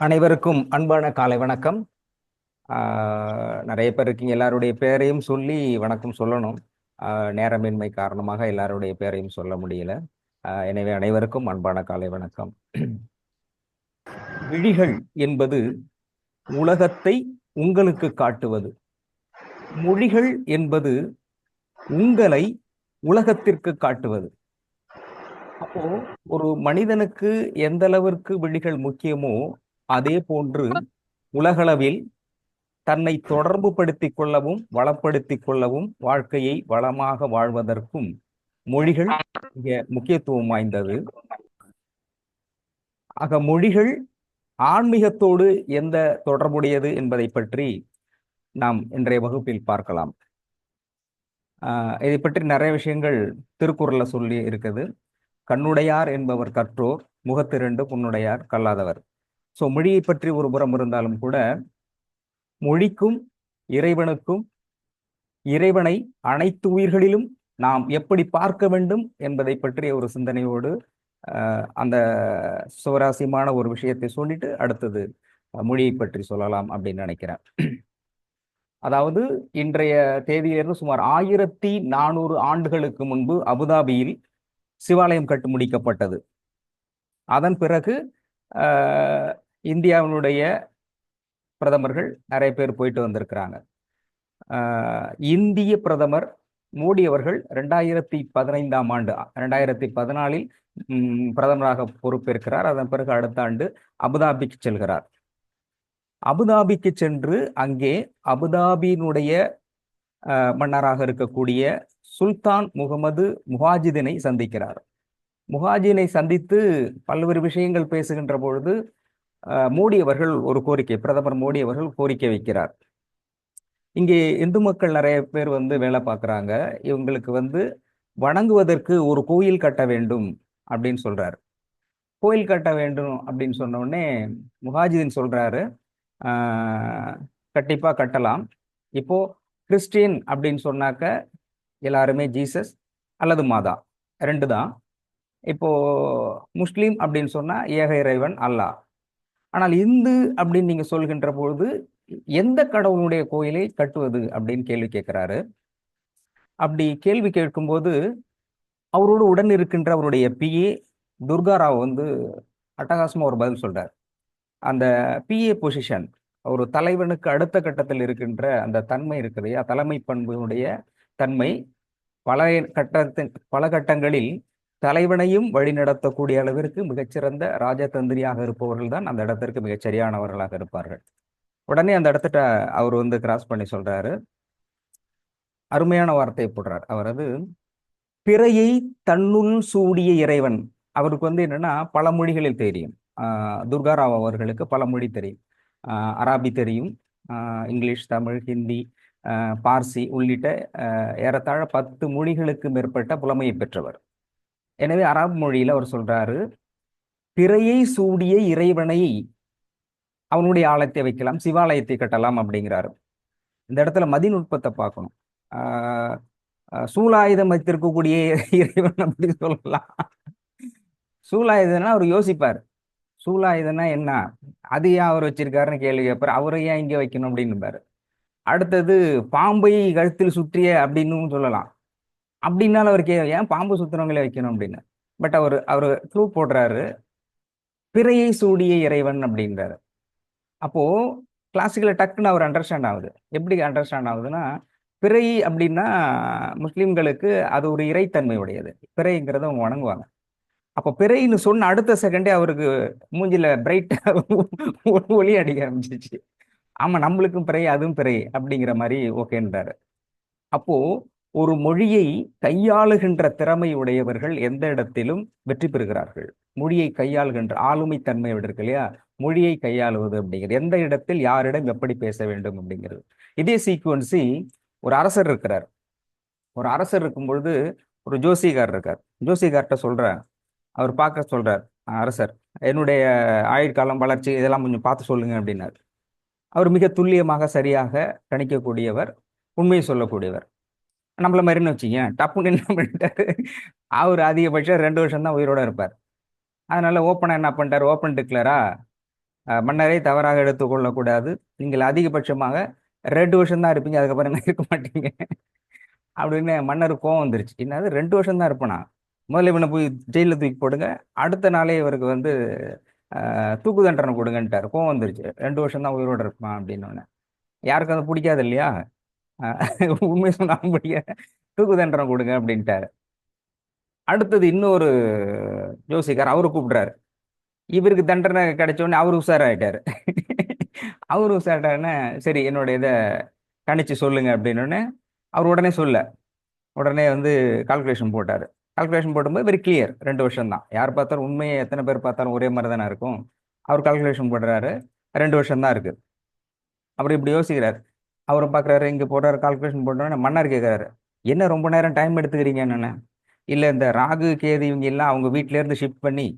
அனைவருக்கும் அன்பான காலை வணக்கம். நிறைய பேர் இருக்கீங்க. எல்லாருடைய பேரையும் சொல்லி வணக்கம் சொல்லணும். நேரமின்மை காரணமாக எல்லாருடைய பேரையும் சொல்ல முடியல. எனவே அனைவருக்கும் அன்பான காலை வணக்கம். விழிகள் என்பது உலகத்தை உங்களுக்கு காட்டுவது. மொழிகள் என்பது உங்களை உலகத்திற்கு காட்டுவது. அப்போ ஒரு மனிதனுக்கு எந்த அளவிற்கு விழிகள் முக்கியமோ அதே போன்று உலகளவில் தன்னை தொடர்பு படுத்திக் கொள்ளவும் வளப்படுத்திக் கொள்ளவும் வாழ்க்கையை வளமாக வாழ்வதற்கும் மொழிகள் மிக முக்கியத்துவம் வாய்ந்தது. ஆக மொழிகள் ஆன்மீகத்தோடு எந்த தொடர்புடையது என்பதை பற்றி நாம் இன்றைய வகுப்பில் பார்க்கலாம். இதை பற்றி நிறைய விஷயங்கள் திருக்குறள்ல சொல்லி இருக்குது. கண்ணுடையார் என்பவர் கற்றோர், முகத்திரண்டு புண்ணுடையார் கல்லாதவர். ஸோ மொழியை பற்றி ஒரு புறம் இருந்தாலும் கூட மொழிக்கும் இறைவனுக்கும், இறைவனை அனைத்து உயிர்களிலும் நாம் எப்படி பார்க்க வேண்டும் என்பதை பற்றிய ஒரு சிந்தனையோடு அந்த சுவராசியமான ஒரு விஷயத்தை சொல்லிட்டு அடுத்தது மொழியை பற்றி சொல்லலாம் அப்படின்னு நினைக்கிறேன். அதாவது இன்றைய தேதியிலிருந்து சுமார் 1400 ஆண்டுகளுக்கு முன்பு அபுதாபியில் சிவாலயம் கட்டு முடிக்கப்பட்டது. அதன் பிறகு இந்தியாவினுடைய பிரதமர்கள் நிறைய பேர் போயிட்டு வந்திருக்கிறாங்க. இந்திய பிரதமர் மோடி அவர்கள் 2015ஆம் ஆண்டு 2014இல் பிரதமராக பொறுப்பேற்கிறார். அதன் பிறகு அடுத்த ஆண்டு அபுதாபிக்கு செல்கிறார். அபுதாபிக்கு சென்று அங்கே அபுதாபியினுடைய மன்னராக இருக்கக்கூடிய சுல்தான் முகமது முஹாஜிதினை சந்திக்கிறார். முஹாஜினை சந்தித்து பல்வேறு விஷயங்கள் பேசுகின்ற பொழுது மோடி அவர்கள் ஒரு கோரிக்கை, பிரதமர் மோடி அவர்கள் கோரிக்கை வைக்கிறார். இங்கே இந்து மக்கள் நிறைய பேர் வேலை பார்க்குறாங்க. இவங்களுக்கு வணங்குவதற்கு ஒரு கோயில் கட்ட வேண்டும் அப்படின்னு சொல்றாரு. கோயில் கட்ட வேண்டும் அப்படின்னு சொன்ன உடனே முஹாஜிதின் சொல்றாரு, கண்டிப்பா கட்டலாம். இப்போ கிறிஸ்டியன் அப்படின்னு சொன்னாக்க எல்லாருமே ஜீசஸ் அல்லது மாதா ரெண்டு தான். இப்போ முஸ்லீம் அப்படின்னு சொன்னா ஏக இறைவன் அல்லாஹ். ஆனால் இந்து அப்படின்னு நீங்க சொல்கின்ற பொழுது எந்த கடவுளுடைய கோயிலை கட்டுவது அப்படின்னு கேள்வி கேட்கிறாரு. அப்படி கேள்வி கேட்கும்போது அவரோடு உடன் இருக்கின்ற அவருடைய பிஏ துர்காராவ் அட்டகாசமா ஒரு பதில் சொல்றார். அந்த பிஏ பொசிஷன், ஒரு தலைவனுக்கு அடுத்த கட்டத்தில் இருக்கின்ற அந்த தன்மை இருக்குது, தலைமை பண்புடைய தன்மை பல கட்டங்களில் தலைவனையும் வழிநடத்தக்கூடிய அளவிற்கு மிகச்சிறந்த ராஜதந்திரியாக இருப்பவர்கள் தான் அந்த இடத்திற்கு மிகச் சரியானவர்களாக இருப்பார்கள். உடனே அந்த இடத்துல அவர் கிராஸ் பண்ணி சொல்றாரு, அருமையான வார்த்தையை போடுறார். அவர் பிறையை தன்னுள் சூடிய இறைவன். அவருக்கு என்னன்னா பல மொழிகளில் தெரியும். துர்காராவ் அவர்களுக்கு பல மொழி தெரியும். அராபி தெரியும், இங்கிலீஷ், தமிழ், ஹிந்தி, பார்சி உள்ளிட்ட ஏறத்தாழ 10 மொழிகளுக்கு மேற்பட்ட புலமையை பெற்றவர். எனவே அரபு மொழியில அவர் சொல்றாரு, பிறையை சூடிய இறைவனை அவனுடைய ஆலயத்தை வைக்கலாம், சிவாலயத்தை கட்டலாம் அப்படிங்கிறாரு. இந்த இடத்துல மதிநுட்பத்தை பார்க்கணும். சூலாயுதம் வைத்திருக்கக்கூடிய இறைவன் அப்படின்னு சொல்லலாம். சூலாயுதம்னா அவர் யோசிப்பார், சூலாயுதம்னா என்ன, அது ஏன் அவர் வச்சிருக்காருன்னு கேள்வி கேட்பார். அவரை ஏன் இங்கே வைக்கணும் அப்படின்னு. அடுத்தது பாம்பை கழுத்தில் சுற்றிய அப்படின்னு சொல்லலாம். அப்படின்னாலும் அவர் ஏன் பாம்பு சுத்துறவங்களே வைக்கணும் அப்படின்னு. பட் அவர் க்ளூ போடுறாரு, பிறையை சூடிய இறைவன் அப்படின்றாரு. அப்போ கிளாசிக்கல டக்குன்னு அவர் அண்டர்ஸ்டாண்ட் ஆகுது. எப்படி அண்டர்ஸ்டாண்ட் ஆகுதுன்னா, பிறை அப்படின்னா முஸ்லிம்களுக்கு அது ஒரு இறைத்தன்மை உடையது. பிறைங்கிறத அவங்க வணங்குவாங்க. அப்போ பிறைன்னு சொன்ன அடுத்த செகண்டே அவருக்கு மூஞ்சில பிரைட் ஒளி அடிக்க ஆரம்பிச்சிச்சு. ஆமா, நம்மளுக்கும் பிறை அதுவும் பிறை அப்படிங்கிற மாதிரி ஓகேன்றாரு. அப்போ ஒரு மொழியை கையாளுகின்ற திறமை உடையவர்கள் எந்த இடத்திலும் வெற்றி பெறுகிறார்கள். மொழியை கையாளுகின்ற ஆளுமை தன்மை இருக்கு இல்லையா, மொழியை கையாளுவது அப்படிங்கிறது, எந்த இடத்தில் யாரிடம் எப்படி பேச வேண்டும் அப்படிங்கிறது. இதே சீக்வன்சி ஒரு அரசர் இருக்கிறார். ஒரு அரசர் இருக்கும் பொழுது ஒரு ஜோசிகார் இருக்கார். ஜோசிகார்ட்ட சொல்றார், அவர் பார்க்க சொல்றார், அரசர் என்னுடைய ஆயுட்காலம், வளர்ச்சி இதெல்லாம் கொஞ்சம் பார்த்து சொல்லுங்க அப்படின்னார். அவர் மிக துல்லியமாக சரியாக கணிக்கக்கூடியவர், உண்மையை சொல்லக்கூடியவர். நம்மள மாதிரின்னு வச்சுங்க, டப்புன்னு என்ன பண்ணிட்டாரு, அவர் அதிகபட்சம் 2 வருஷம் தான் உயிரோட இருப்பார். அதனால ஓப்பனா என்ன பண்ணிட்டார், ஓப்பன் டிக்ளரா மன்னரை தவறாக எடுத்துக்கொள்ளக்கூடாது. நீங்கள் அதிகபட்சமாக 2 வருஷம் தான் இருப்பீங்க, அதுக்கப்புறம் இருக்க மாட்டீங்க அப்படின்னு மன்னருக்கு கோவம் வந்துருச்சு. என்னது 2 வருஷம் தான் இருப்பேனா? முதல்ல இவனை போய் ஜெயிலில் தூக்கி போடுங்க, அடுத்த நாளே இவருக்கு வந்து தூக்கு தண்டனை கொடுங்கன்ட்டார். கோவம் வந்துருச்சு, 2 வருஷம் தான் உயிரோட இருப்பான் அப்படின்னு. யாருக்கும் அது பிடிக்காது இல்லையா? உண்மை சொன்னாலும் பிடிக்க, தூக்கு தண்டனை கொடுங்க அப்படின்ட்டாரு. அடுத்தது இன்னொரு ஜோசிக்கார், அவரு கூப்பிடுறாரு. இவருக்கு தண்டனை கிடைச்ச உடனே அவரு உஷாராயிட்டாரு. அவரு உஷாராயிட்டாருன்னா சரி என்னோட இதை கணிச்சு சொல்லுங்க அப்படின்னு அவர் உடனே சொல்ல, உடனே வந்து கால்குலேஷன் போட்டாரு. கால்குலேஷன் போடும்போது வெரி கிளியர், 2 வருஷம் தான். யார் பார்த்தாலும் உண்மையை எத்தனை பேர் பார்த்தாலும் ஒரே மாதிரி தானே இருக்கும். அவர் கால்குலேஷன் போடுறாரு, 2 வருஷம் தான் இருக்கு. அவர் இப்படி யோசிக்கிறார். அவரை பார்க்குறாரு, இங்கே போடுறாரு, கால்குலேஷன் போட்டோன்னே மன்னர் கேட்குறாரு, என்ன ரொம்ப நேரம் டைம் எடுத்துக்கிறீங்கன்னு. இல்லை, இந்த ராகு கேது இவங்க எல்லாம் அவங்க வீட்டிலேருந்து ஷிஃப்ட் பண்ணி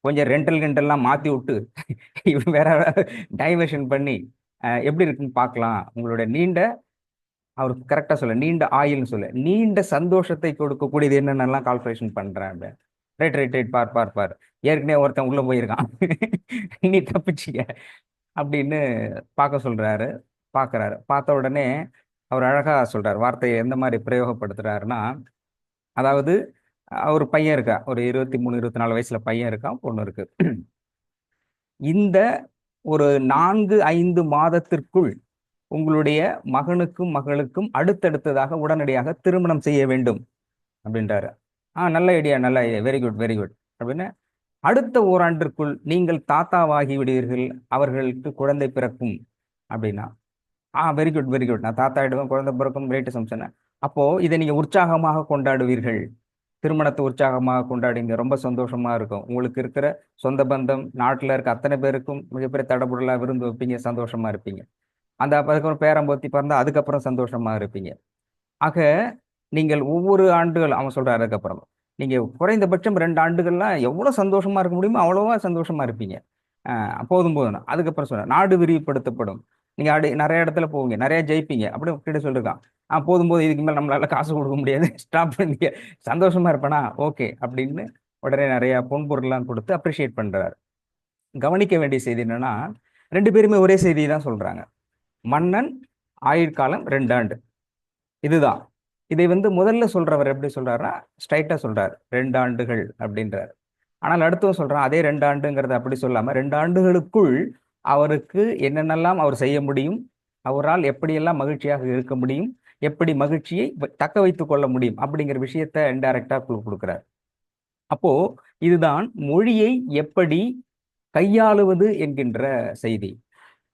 கொஞ்சம் ரெண்டல் கிண்டல்லாம் மாற்றி விட்டு இவன் வேற டைவர்ஷன் பண்ணி எப்படி இருக்குன்னு பார்க்கலாம். உங்களோட நீண்ட, அவருக்கு கரெக்டாக சொல்ல, நீண்ட ஆயுள்னு சொல்ல, நீண்ட சந்தோஷத்தை கொடுக்கக்கூடியது என்னென்னலாம் கால்குலேஷன் பண்ணுறேன். ரைட் ரைட் ரைட், பார் பார் பார், ஏற்கனவே ஒருத்தன் உள்ளே போயிருக்கான், நீ தப்பிச்சிக்க அப்படின்னு பார்க்க சொல்றாரு. பார்க்குறாரு. பார்த்த உடனே அவர் அழகா சொல்றாரு. வார்த்தையை எந்த மாதிரி பிரயோகப்படுத்துறாருன்னா, அதாவது ஒரு பையன் இருக்கா, ஒரு 23 24 வயசுல பையன் இருக்கான், பொண்ணு இருக்கு. இந்த ஒரு 4 5 மாதத்திற்குள் உங்களுடைய மகனுக்கும் மகளுக்கும் அடுத்தடுத்ததாக உடனடியாக திருமணம் செய்ய வேண்டும் அப்படின்றாரு. நல்ல ஐடியா, நல்ல idea, very good very good அப்படின்னு. அடுத்த ஓராண்டிற்குள் நீங்கள் தாத்தாவாகி விடுவீர்கள், அவர்களுக்கு குழந்தை பிறக்கும் அப்படின்னா. வெரி குட் வெரி குட், நான் தாத்தா ஆயிடுவேன், குழந்தை பிறக்கும், கிரேட் அசம்ப்ஷன். அப்போ இதை நீங்க உற்சாகமாக கொண்டாடுவீர்கள், திருமணத்தை உற்சாகமாக கொண்டாடுங்க, ரொம்ப சந்தோஷமா இருக்கும். உங்களுக்கு இருக்கிற சொந்த பந்தம், நாட்டில் இருக்க அத்தனை பேருக்கும் மிகப்பெரிய தடபுடலா விருந்து வைப்பீங்க, சந்தோஷமா இருப்பீங்க. அதுக்கப்புறம் பேரம்பத்தி பிறந்தா அதுக்கப்புறம் சந்தோஷமா இருப்பீங்க. ஆக நீங்கள் ஒவ்வொரு ஆண்டுகள், அவன் சொல்றாரு, அதுக்கப்புறம் நீங்க குறைந்தபட்சம் 2 ஆண்டுகள்லாம் எவ்வளவு சந்தோஷமா இருக்க முடியுமோ அவ்வளவா சந்தோஷமா இருப்பீங்க. போதும் போதும். அதுக்கப்புறம் சொல்ற நாடு விரிவுபடுத்தப்படும், நீங்க நிறைய இடத்துல போவீங்க, நிறைய ஜெயிப்பீங்க அப்படி கிட்ட சொல்லிருக்கான். போதும் போது, இதுக்கு மேல நம்மளால காசு கொடுக்க முடியாது, ஸ்டாப் பண்ணி, சந்தோஷமா இருப்பேனா, ஓகே அப்படின்னு உடனே நிறைய பொன்பொருள்லாம் கொடுத்து அப்ரிஷியேட் பண்றாரு. கவனிக்க வேண்டிய செய்தி என்னன்னா, 2 பேருமே ஒரே செய்தி தான் சொல்றாங்க. மன்னன் ஆயுட்காலம் 2 ஆண்டு, இதுதான். இதை வந்து முதல்ல சொல்றவர் எப்படி சொல்றாருன்னா ஸ்ட்ரைட்டா சொல்றாரு, 2 ஆண்டுகள் அப்படின்றாரு. ஆனால் அடுத்தவன் சொல்றான், அதே 2 ஆண்டுங்கிறத அப்படி சொல்லாம 2 ஆண்டுகளுக்குள் அவருக்கு என்னென்னலாம் அவர் செய்ய முடியும், அவரால் எப்படியெல்லாம் மகிழ்ச்சியாக இருக்க முடியும், எப்படி மகிழ்ச்சியை தக்க வைத்துக் கொள்ள முடியும் அப்படிங்கிற விஷயத்த இன்டைரக்டா கொடுக்கிறார். அப்போ இதுதான் மொழியை எப்படி கையாளுவது என்கின்ற செய்தி.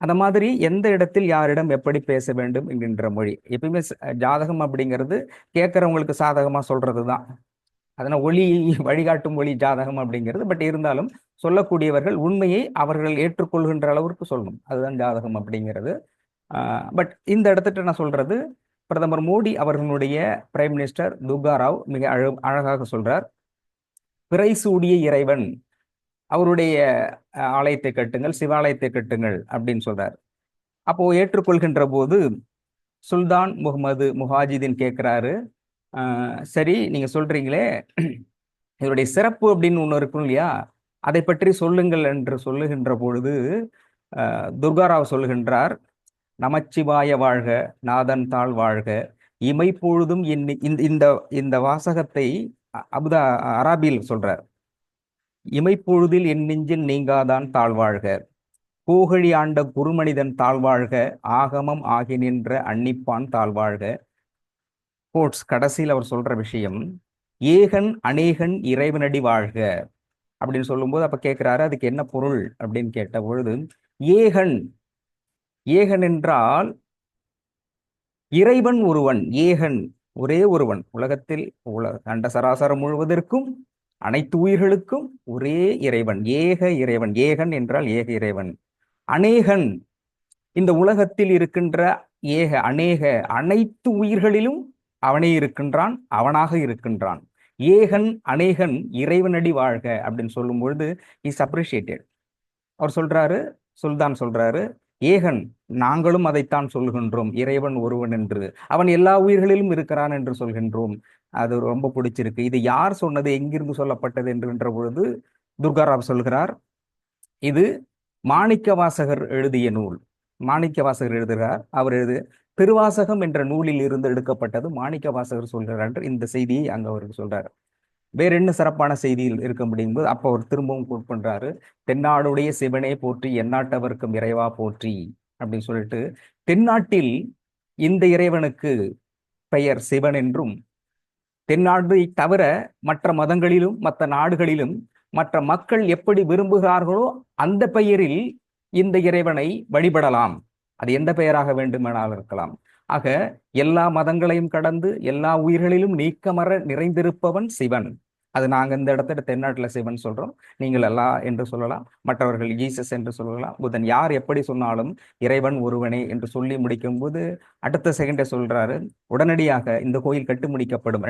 அந்த மாதிரி எந்த இடத்தில் யாரிடம் எப்படி பேச வேண்டும் என்கின்ற மொழி. எப்பயுமே ஜாதகம் அப்படிங்கிறது கேட்கறவங்களுக்கு சாதகமா சொல்றது தான். அதனால் ஒளி வழிகாட்டும் ஒளி ஜாதகம் அப்படிங்கிறது. பட் இருந்தாலும் சொல்லக்கூடியவர்கள் உண்மையை அவர்கள் ஏற்றுக்கொள்கின்ற அளவிற்கு சொல்லணும், அதுதான் ஜாதகம் அப்படிங்கிறது. பட் இந்த இடத்துட்டு நான் சொல்றது, பிரதமர் மோடி அவர்களுடைய பிரைம் மினிஸ்டர் துர்கா ராவ் மிக அழகாக சொல்றார், பிறை சூடிய இறைவன், அவருடைய ஆலயத்தை கட்டுங்கள், சிவாலயத்தை கட்டுங்கள் அப்படின்னு சொல்றார். அப்போ ஏற்றுக்கொள்கின்ற போது சுல்தான் முகமது முஹாஜிதீன் கேட்கிறாரு, சரி நீங்க சொல்றீங்களே, இதனுடைய சிறப்பு அப்படின்னு ஒன்று இருக்கும் இல்லையா, அதை பற்றி சொல்லுங்கள் என்று சொல்லுகின்ற பொழுது துர்காராவ் சொல்லுகின்றார், நமச்சிவாய வாழ்க, நாதன் தாழ் வாழ்க, இமைப்பொழுதும் இந்த இந்த வாசகத்தை அபுதா அராபியில் சொல்றார். இமைப்பொழுதில் என் நெஞ்சில் நீங்காதான் தாழ்வாழ்க, கோகழி ஆண்ட குருமனிதன் தாழ்வாழ்க, ஆகமம் ஆகி நின்ற அன்னிப்பான் தாழ்வாழ்க. கோட்ஸ் கடைசியில் அவர் சொல்ற விஷயம், ஏகன் அநேகன் இறைவனடி வாழ்க அப்படின்னு சொல்லும்போது அப்ப கேட்கிறாரு, அதுக்கு என்ன பொருள் அப்படின்னு கேட்ட பொழுது, ஏகன், ஏகன் என்றால் இறைவன் ஒருவன், ஏகன் ஒரே ஒருவன், உலகத்தில் அண்ட சராசரம் முழுவதற்கும் அனைத்து உயிர்களுக்கும் ஒரே இறைவன், ஏக இறைவன். ஏகன் என்றால் ஏக இறைவன். அநேகன், இந்த உலகத்தில் இருக்கின்ற ஏக அநேக அனைத்து உயிர்களிலும் அவனே இருக்கின்றான், அவனாக இருக்கின்றான். ஏகன் அநேகன் இறைவனடி வாழ்க அப்படின்னு சொல்லும் பொழுது இஸ் அப்ரிஷியேட்டட். அவர் சொல்றாரு, சுல்தான் சொல்றாரு, ஏகன், நாங்களும் அதைத்தான் சொல்கின்றோம், இறைவன் ஒருவன் என்று, அவன் எல்லா உயிர்களிலும் இருக்கிறான் என்று சொல்கின்றோம். அது ரொம்ப பிடிச்சிருக்கு. இது யார் சொன்னது, எங்கிருந்து சொல்லப்பட்டது என்கின்ற பொழுது துர்காராவ் சொல்கிறார், இது மாணிக்கவாசகர் எழுதிய நூல். மாணிக்கவாசகர் எழுதுகிறார். அவர் திருவாசகம் என்ற நூலில் இருந்து எடுக்கப்பட்டது மாணிக்கவாசகர் சொல்கிறார் என்று இந்த செய்தியை அங்க அவருக்கு சொல்றாரு. வேற என்ன சிறப்பான செய்தியில் இருக்க முடியும் போது அப்போ அவர் திரும்பவும் கோட் பண்றாரு. தென்னாடுடைய சிவனே போற்றி எந்நாட்டவர்க்கும் இறைவா போற்றி அப்படின்னு சொல்லிட்டு, தென்னாட்டில் இந்த இறைவனுக்கு பெயர் சிவன் என்றும், தென்னாட்டை தவிர மற்ற மதங்களிலும் மற்ற நாடுகளிலும் மற்ற மக்கள் எப்படி விரும்புகிறார்களோ அந்த பெயரில் இந்த இறைவனை வழிபடலாம். அது எந்த பெயராக வேண்டுமானால் இருக்கலாம். ஆக எல்லா மதங்களையும் கடந்து எல்லா உயிர்களிலும் நீக்கமற நிறைந்திருப்பவன் சிவன். அது நாங்க இந்த இடத்துல தென்னாட்டுல சிவன் சொல்றோம். நீங்கள் அல்லா என்று சொல்லலாம், மற்றவர்கள் ஜீசஸ் என்று சொல்லலாம், புதன், யார் எப்படி சொன்னாலும் இறைவன் ஒருவனே என்று சொல்லி முடிக்கும் போது அடுத்த செகண்டே சொல்றாரு, உடனடியாக இந்த கோயில் கட்டி முடிக்கப்படும்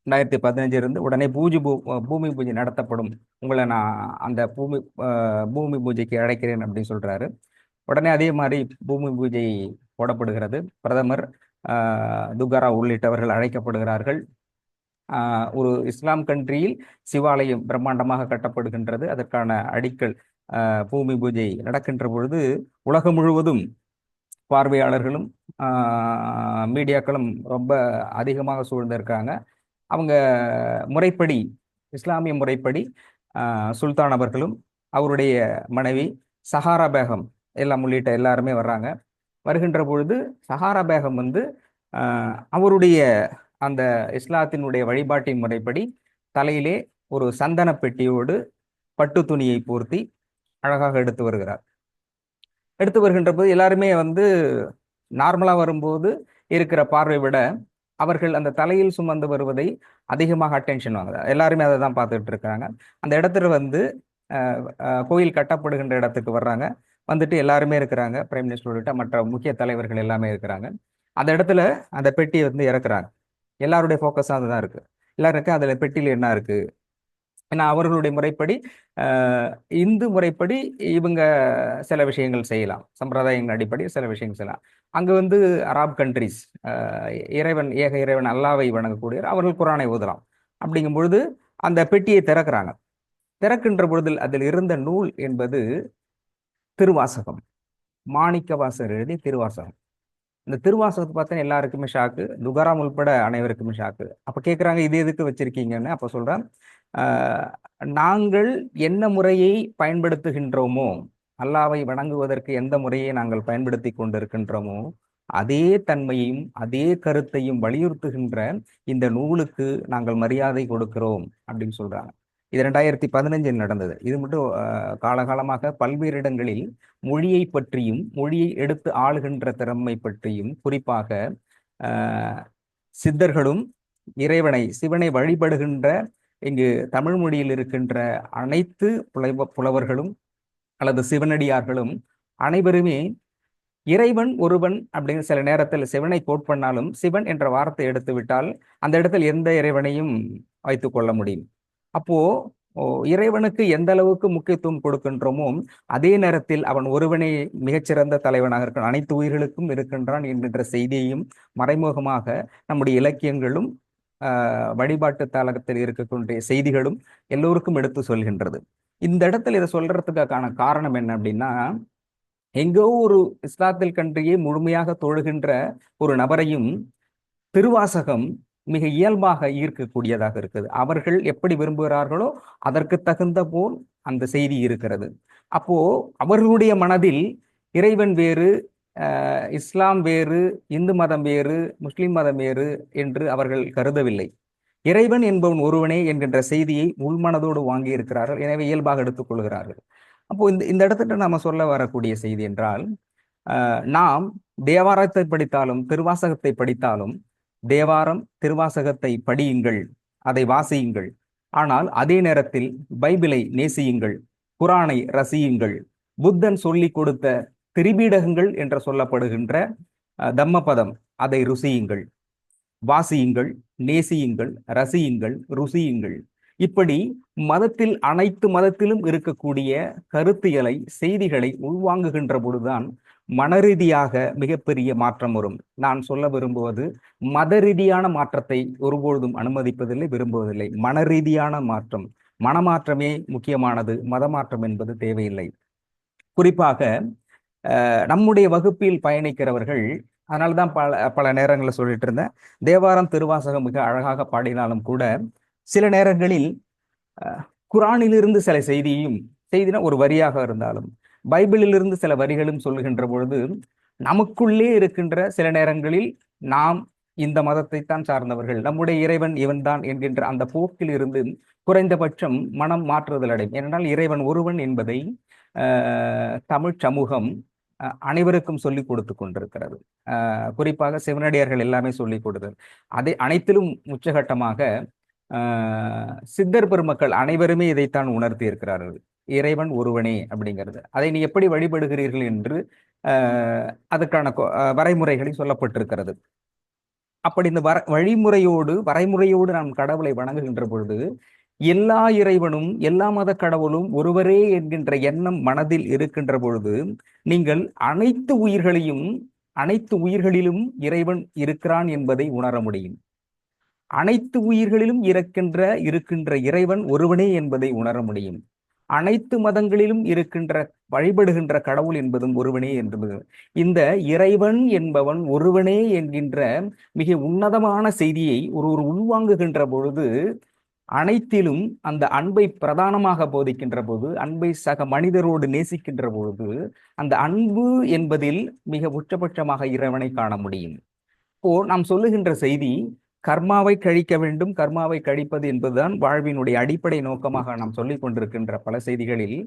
2015 இருந்து உடனே பூமி பூஜை நடத்தப்படும். உங்களை நான் அந்த பூமி பூஜைக்கு அழைக்கிறேன் அப்படின்னு சொல்றாரு. உடனே அதே மாதிரி பூமி பூஜை போடப்படுகிறது. பிரதமர் துகாரா உள்ளிட்டவர்கள் அழைக்கப்படுகிறார்கள். ஒரு இஸ்லாம் கண்ட்ரியில் சிவாலயம் பிரம்மாண்டமாக கட்டப்படுகின்றது. அதற்கான அடிக்கல் பூமி பூஜை நடக்கின்ற பொழுது உலகம் முழுவதும் பார்வையாளர்களும் மீடியாக்களும் ரொம்ப அதிகமாக சூழ்ந்திருக்காங்க. அவங்க முறைப்படி, இஸ்லாமிய முறைப்படி சுல்தான் அவர்களும் அவருடைய மனைவி சஹாரா பேகம் எல்லாம் உள்ளிட்ட எல்லாருமே வர்றாங்க. வருகின்ற பொழுது சஹாரா பேகம் அவருடைய அந்த இஸ்லாத்தினுடைய வழிபாட்டின் முறைப்படி தலையிலே ஒரு சந்தன பெட்டியோடு பட்டு துணியை போர்த்தி அழகாக எடுத்து வருகிறார். எடுத்து வருகின்ற போது எல்லாருமே நார்மலா வரும்போது இருக்கிற பார்வை விட அவர்கள் அந்த தலையில் சுமந்து வருவதை அதிகமாக அட்டென்ஷன் வாங்குது. எல்லாருமே அதை தான் பார்த்துட்டு இருக்காங்க. அந்த இடத்துல கோயில் கட்டப்படுகின்ற இடத்துக்கு வர்றாங்க. வந்துட்டு எல்லாருமே இருக்கிறாங்க. பிரைம் மினிஸ்டர் உள்ளிட்ட மற்ற முக்கிய தலைவர்கள் எல்லாமே இருக்கிறாங்க. அந்த இடத்துல அந்த பெட்டியை இறக்குறாங்க. எல்லாருடைய ஃபோக்கஸாக அதுதான் இருக்கு. எல்லாருக்கும் அதுல பெட்டியில் என்ன இருக்கு, ஏன்னா அவர்களுடைய முறைப்படி இந்து முறைப்படி இவங்க சில விஷயங்கள் செய்யலாம், சம்பிரதாயங்கள் அடிப்படை சில விஷயங்கள் செய்யலாம். அங்க அராப் கண்ட்ரிஸ் இறைவன், ஏக இறைவன் அல்லாவை வணங்கக்கூடிய அவர்கள் குரானை ஓதலாம். அப்படிங்கும் பொழுது அந்த பெட்டியை திறக்கிறாங்க. திறக்கின்ற பொழுது அதில் இருந்த நூல் என்பது திருவாசகம், மாணிக்கவாசகர் எழுதிய திருவாசகம். இந்த திருவாசகத்தை பார்த்தா எல்லாருக்குமே ஷாக்கு, துகாராம் உள்பட அனைவருக்குமே ஷாக்கு. அப்ப கேட்குறாங்க, இது எதுக்கு வச்சிருக்கீங்கன்னு. அப்ப சொல்றேன், நாங்கள் என்ன முறையை பயன்படுத்துகின்றோமோ, அல்லாவை வணங்குவதற்கு எந்த முறையை நாங்கள் பயன்படுத்தி கொண்டிருக்கின்றோமோ அதே தன்மையும் அதே கருத்தையும் வலியுறுத்துகின்ற இந்த நூலுக்கு நாங்கள் மரியாதை கொடுக்கிறோம் அப்படின்னு சொல்றாங்க. இது 2015 நடந்தது. இது மட்டும் காலகாலமாக பல்வேறு இடங்களில் மொழியை பற்றியும் மொழியை எடுத்து ஆளுகின்ற திறமை பற்றியும், குறிப்பாக சித்தர்களும் இறைவனை சிவனை வழிபடுகின்ற இங்கு தமிழ் மொழியில் இருக்கின்ற அனைத்து புலவர்களும் அல்லது சிவனடியார்களும் அனைவருமே இறைவன் ஒருவன் அப்படின்னு சில நேரத்தில் சிவனை கோட் பண்ணாலும் சிவன் என்ற வார்த்தை எடுத்து விட்டால் அந்த இடத்தில் எந்த இறைவனையும் வைத்து கொள்ள முடியும். அப்போ இறைவனுக்கு எந்த அளவுக்கு முக்கியத்துவம் கொடுக்கின்றோமோ அதே நேரத்தில் அவன் ஒருவனே மிகச்சிறந்த தலைவனாக இருக்கான், அனைத்து உயிர்களுக்கும் இருக்கின்றான் என்கின்ற செய்தியையும் மறைமுகமாக நம்முடைய இலக்கியங்களும் வழிபாட்டு தலகத்தில் இருக்கக்கூடிய செய்திகளும் எல்லோருக்கும் எடுத்து சொல்கின்றது. இந்த இடத்துல இதை சொல்றதுக்கான காரணம் என்ன அப்படின்னா, எங்கோ ஒரு இஸ்லாத்தில் கன்றியை முழுமையாக தொழுகின்ற ஒரு நபரையும் திருவாசகம் மிக இயல்பாக ஈர்க்கக்கூடியதாக இருக்குது. அவர்கள் எப்படி விரும்புகிறார்களோ அதற்கு தகுந்த போல் அந்த செய்தி இருக்கிறது. அப்போ அவர்களுடைய மனதில் இறைவன் வேறு, இஸ்லாம் வேறு, இந்து மதம் வேறு, முஸ்லிம் மதம் வேறு என்று அவர்கள் கருதவில்லை. இறைவன் என்பவன் ஒருவனே என்கின்ற செய்தியை உள்மனதோடு வாங்கி இருக்கிறார்கள். எனவே இயல்பாக எடுத்துக்கொள்கிறார்கள். அப்போ இந்த இடத்துல நாம சொல்ல வரக்கூடிய செய்தி என்றால், நாம் தேவாரத்தை படித்தாலும் திருவாசகத்தை படித்தாலும் தேவாரம் திருவாசகத்தை படியுங்கள், அதை வாசியுங்கள். ஆனால் அதே நேரத்தில் பைபிளை நேசியுங்கள், குரானை ரசியுங்கள், புத்தன் சொல்லி கொடுத்த திரிபீடகங்கள் என்று சொல்லப்படுகின்ற தம்மபதம் அதை ருசியுங்கள், வாசியுங்கள், நேசியுங்கள், ரசியுங்கள், ருசியுங்கள். இப்படி மதத்தில் அனைத்து மதத்திலும் இருக்கக்கூடிய கருத்தியலை செய்திகளை உள்வாங்குகின்ற பொழுதுதான் மனரீதியாக மிகப்பெரிய மாற்றம் வரும். நான் சொல்ல விரும்புவது மத ரீதியான மாற்றத்தை ஒருபொழுதும் அனுமதிப்பதில்லை, விரும்புவதில்லை. மனரீதியான மாற்றம், மனமாற்றமே முக்கியமானது, மதமாற்றம் என்பது தேவையில்லை. குறிப்பாக நம்முடைய வகுப்பில் பயணிக்கிறவர்கள், அதனால்தான் பல பல நேரங்களில் சொல்லிட்டு இருந்தேன், தேவாரம் திருவாசகம் மிக அழகாக பாடினாலும் கூட சில நேரங்களில் குரானிலிருந்து சில செய்தினா ஒரு வரியாக இருந்தாலும் பைபிளிலிருந்து சில வரிகளும் சொல்லுகின்ற பொழுது நமக்குள்ளே இருக்கின்ற சில நேரங்களில் நாம் இந்த மதத்தை தான் சார்ந்தவர்கள், நம்முடைய இறைவன் இவன்தான் என்கின்ற அந்த போக்கில் இருந்து குறைந்தபட்சம் மனம் மாற்றுதல் அடையும். ஏனென்றால் இறைவன் ஒருவன் என்பதை தமிழ் சமூகம் அனைவருக்கும் சொல்லிக் கொடுத்து கொண்டிருக்கிறது. குறிப்பாக சிவனடியார்கள் எல்லாமே சொல்லிக் கொடுத்தது. அதை அனைத்திலும் உச்சகட்டமாக சித்தர் பெருமக்கள் அனைவருமே இதைத்தான் உணர்த்தி இருக்கிறார்கள், இறைவன் ஒருவனே அப்படிங்கிறது. அதை நீ எப்படி வழிபடுகிறீர்கள் என்று அதுக்கான வரைமுறைகளை சொல்லப்பட்டிருக்கிறது. அப்படி இந்த வரைமுறையோடு நாம் கடவுளை வணங்குகின்ற பொழுது எல்லா இறைவனும் எல்லா மத கடவுளும் ஒருவரே என்கின்ற எண்ணம் மனதில் இருக்கின்ற பொழுது நீங்கள் அனைத்து உயிர்களிலும் இறைவன் இருக்கிறான் என்பதை உணர முடியும். அனைத்து உயிர்களிலும் இருக்கின்ற இறைவன் ஒருவனே என்பதை உணர முடியும். அனைத்து மதங்களிலும் வழிபடுகின்ற கடவுள் என்பதும் ஒருவனே என்பது. இந்த இறைவன் என்பவன் ஒருவனே என்கின்ற மிக உன்னதமான செய்தியை ஒரு உள்வாங்குகின்ற பொழுது, அனைத்திலும் அந்த அன்பை பிரதானமாக போதிக்கின்ற போது, அன்பை சக மனிதரோடு நேசிக்கின்ற பொழுது, அந்த அன்பு என்பதில் மிக உச்சபட்சமாக இறைவனை காண முடியும். இப்போ நாம் சொல்லுகின்ற செய்தி கர்மாவை கழிக்க வேண்டும், கர்மாவை கழிப்பது என்பதுதான் வாழ்வினுடைய அடிப்படை நோக்கமாக நாம் சொல்லிக் கொண்டிருக்கின்ற பல செய்திகளில்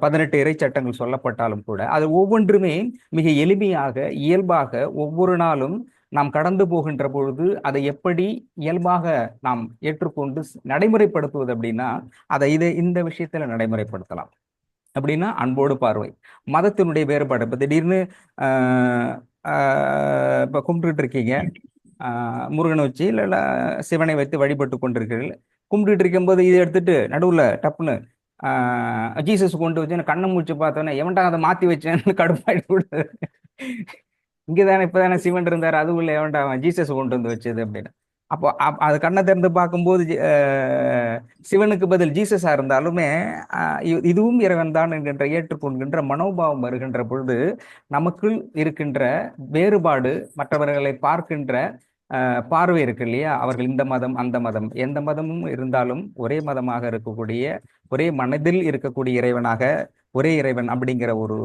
18 இறை சட்டங்கள் சொல்லப்பட்டாலும் கூட அது ஒவ்வொன்றுமே மிக எளிமையாக இயல்பாக ஒவ்வொரு நாளும் நாம் கடந்து போகின்ற பொழுது அதை எப்படி இயல்பாக நாம் ஏற்றுக்கொண்டு நடைமுறைப்படுத்துவது அப்படின்னா, அதை இந்த விஷயத்துல நடைமுறைப்படுத்தலாம். அப்படின்னா அன்போடு பார்வை, மதத்தினுடைய வேறுபாடு. இப்போ திடீர்னு இப்போ கும்பிட்டுட்டு இருக்கீங்க, முருகனை வச்சு இல்லை சிவனை வைத்து வழிபட்டு கொண்டிருக்கிறீர்கள். கும்பிட்டுட்டு இருக்கும்போது இதை எடுத்துட்டு நடுவில் டப்புன்னு ஜீசஸ் கொண்டு வச்சு கண்ணை முடிச்சு பார்த்தோன்னே எவன்டா அதை மாற்றி வச்சேன்னு கடுப்பாயிட்டு விடுது. இங்கதானே இப்பதானே சிவன் இருந்தார், அதுக்குள்ள எவன்டா ஜீசஸ் கொண்டு வந்து வச்சது அப்படின்னு. அப்போ அது கண்ணை திறந்து பார்க்கும்போது சிவனுக்கு பதில் ஜீசஸா இருந்தாலுமே இதுவும் இறைவன் தான் என்கின்ற ஏற்றுக்கொள்கின்ற மனோபாவம் வருகின்ற பொழுது நமக்குள் இருக்கின்ற வேறுபாடு, மற்றவர்களை பார்க்கின்ற பார்வை இருக்கு இல்லையா, அவர்கள் இந்த மதம் அந்த மதம், எந்த மதமும் இருந்தாலும் ஒரே மதமாக இருக்கக்கூடிய, ஒரே மனதில் இருக்கக்கூடிய இறைவனாக, ஒரே இறைவன் அப்படிங்கிற ஒரு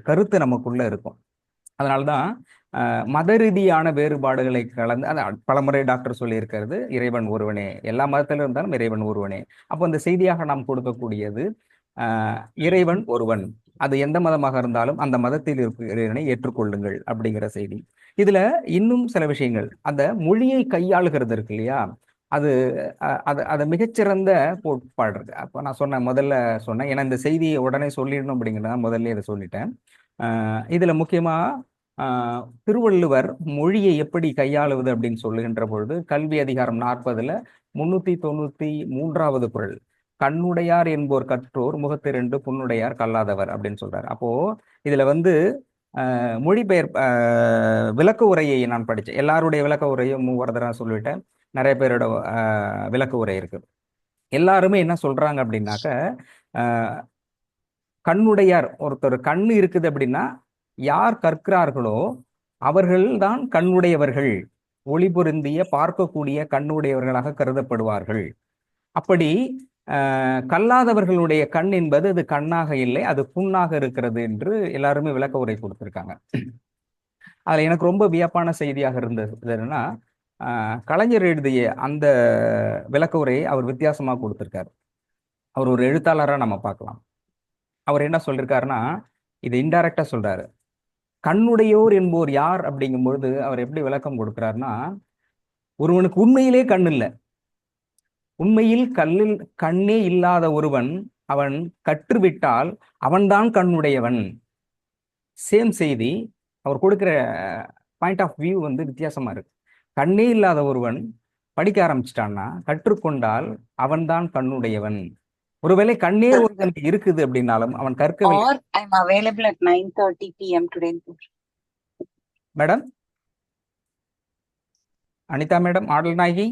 கருத்து நமக்குள்ள இருக்கும். அதனால்தான் மத ரீதியான வேறுபாடுகளை கலந்து, பலமுறை டாக்டர் சொல்லியிருக்கிறது, இறைவன் ஒருவனே, எல்லா மதத்திலும் இருந்தாலும் இறைவன் ஒருவனே. அப்போ அந்த செய்தியாக நாம் கொடுக்கக்கூடியது இறைவன் ஒருவன், அது எந்த மதமாக இருந்தாலும் அந்த மதத்தில் இருக்கிற இறைவனை ஏற்றுக்கொள்ளுங்கள் அப்படிங்கிற செய்தி. இதுல இன்னும் சில விஷயங்கள், அந்த மொழியை கையாளுகிறது இருக்கு இல்லையா, அது மிகச்சிறந்த கோட்பாடு இருக்கு. அப்போ நான் முதல்ல சொன்னேன், ஏன்னா இந்த செய்தியை உடனே சொல்லிடணும் அப்படிங்கிறத முதல்ல இதை சொல்லிட்டேன். இதுல முக்கியமா திருவள்ளுவர் மொழியை எப்படி கையாளுவது அப்படின்னு சொல்லுகின்ற பொழுது, கல்வி அதிகாரம் 40ல் 393வது குறள், கண்ணுடையார் என்போர் கற்றோர் முகத்திரண்டு புண்ணுடையார் கல்லாதவர் அப்படின்னு சொல்றாரு. அப்போ இதுல மொழிபெயர் விளக்க உரையை நான் படித்தேன். எல்லாருடைய விளக்க உரையும் 3 தடவை சொல்லிட்டேன். நிறைய பேரோட விளக்க உரை இருக்கு. எல்லாருமே என்ன சொல்றாங்க அப்படின்னாக்க, கண்ணுடையார், ஒருத்தர் கண்ணு இருக்குது அப்படின்னா யார் கற்கிறார்களோ அவர்கள் தான் கண்ணுடையவர்கள், ஒளி பொருந்திய பார்க்கக்கூடிய கண்ணுடையவர்களாக கருதப்படுவார்கள். அப்படி கல்லாதவர்களுடைய கண் என்பது அது கண்ணாக இல்லை, அது புண்ணாக இருக்கிறது என்று எல்லாருமே விளக்க உரை கொடுத்திருக்காங்க. அதுல எனக்கு ரொம்ப வியப்பான செய்தியாக இருந்தது என்னன்னா, கலைஞர் எழுதிய அந்த விளக்க உரையை அவர் வித்தியாசமா கொடுத்திருக்காரு. அவர் ஒரு எழுத்தாளராக நம்ம பார்க்கலாம். அவர் என்ன சொல்லியிருக்காருன்னா, இது இன்டைரக்டா சொல்றாரு. கண்ணுடையோர் என்போர் யார் அப்படிங்கும்பொழுது அவர் எப்படி விளக்கம் கொடுக்கிறாருன்னா, ஒருவனுக்கு உண்மையிலே கண் இல்லை, உண்மையில் கண்ணே இல்லாத ஒருவன் அவன் கற்றுவிட்டால் அவன்தான் கண்ணுடையவன். சேம் செய்தி, அவர் கொடுக்கிற பாயிண்ட் ஆஃப் வியூ வித்தியாசமா இருக்கு. கண்ணே இல்லாத ஒருவன் படிக்க ஆரம்பிச்சிட்டான்னா, கற்றுக்கொண்டால் அவன்தான் கண்ணுடையவன். ஒருவேளை கண்ணே ஒருவனுக்கு இருக்குது அப்படின்னாலும் அவன் கற்கவில்லை. மேடம் அனிதா மேடம், ஆடல் நாயகி,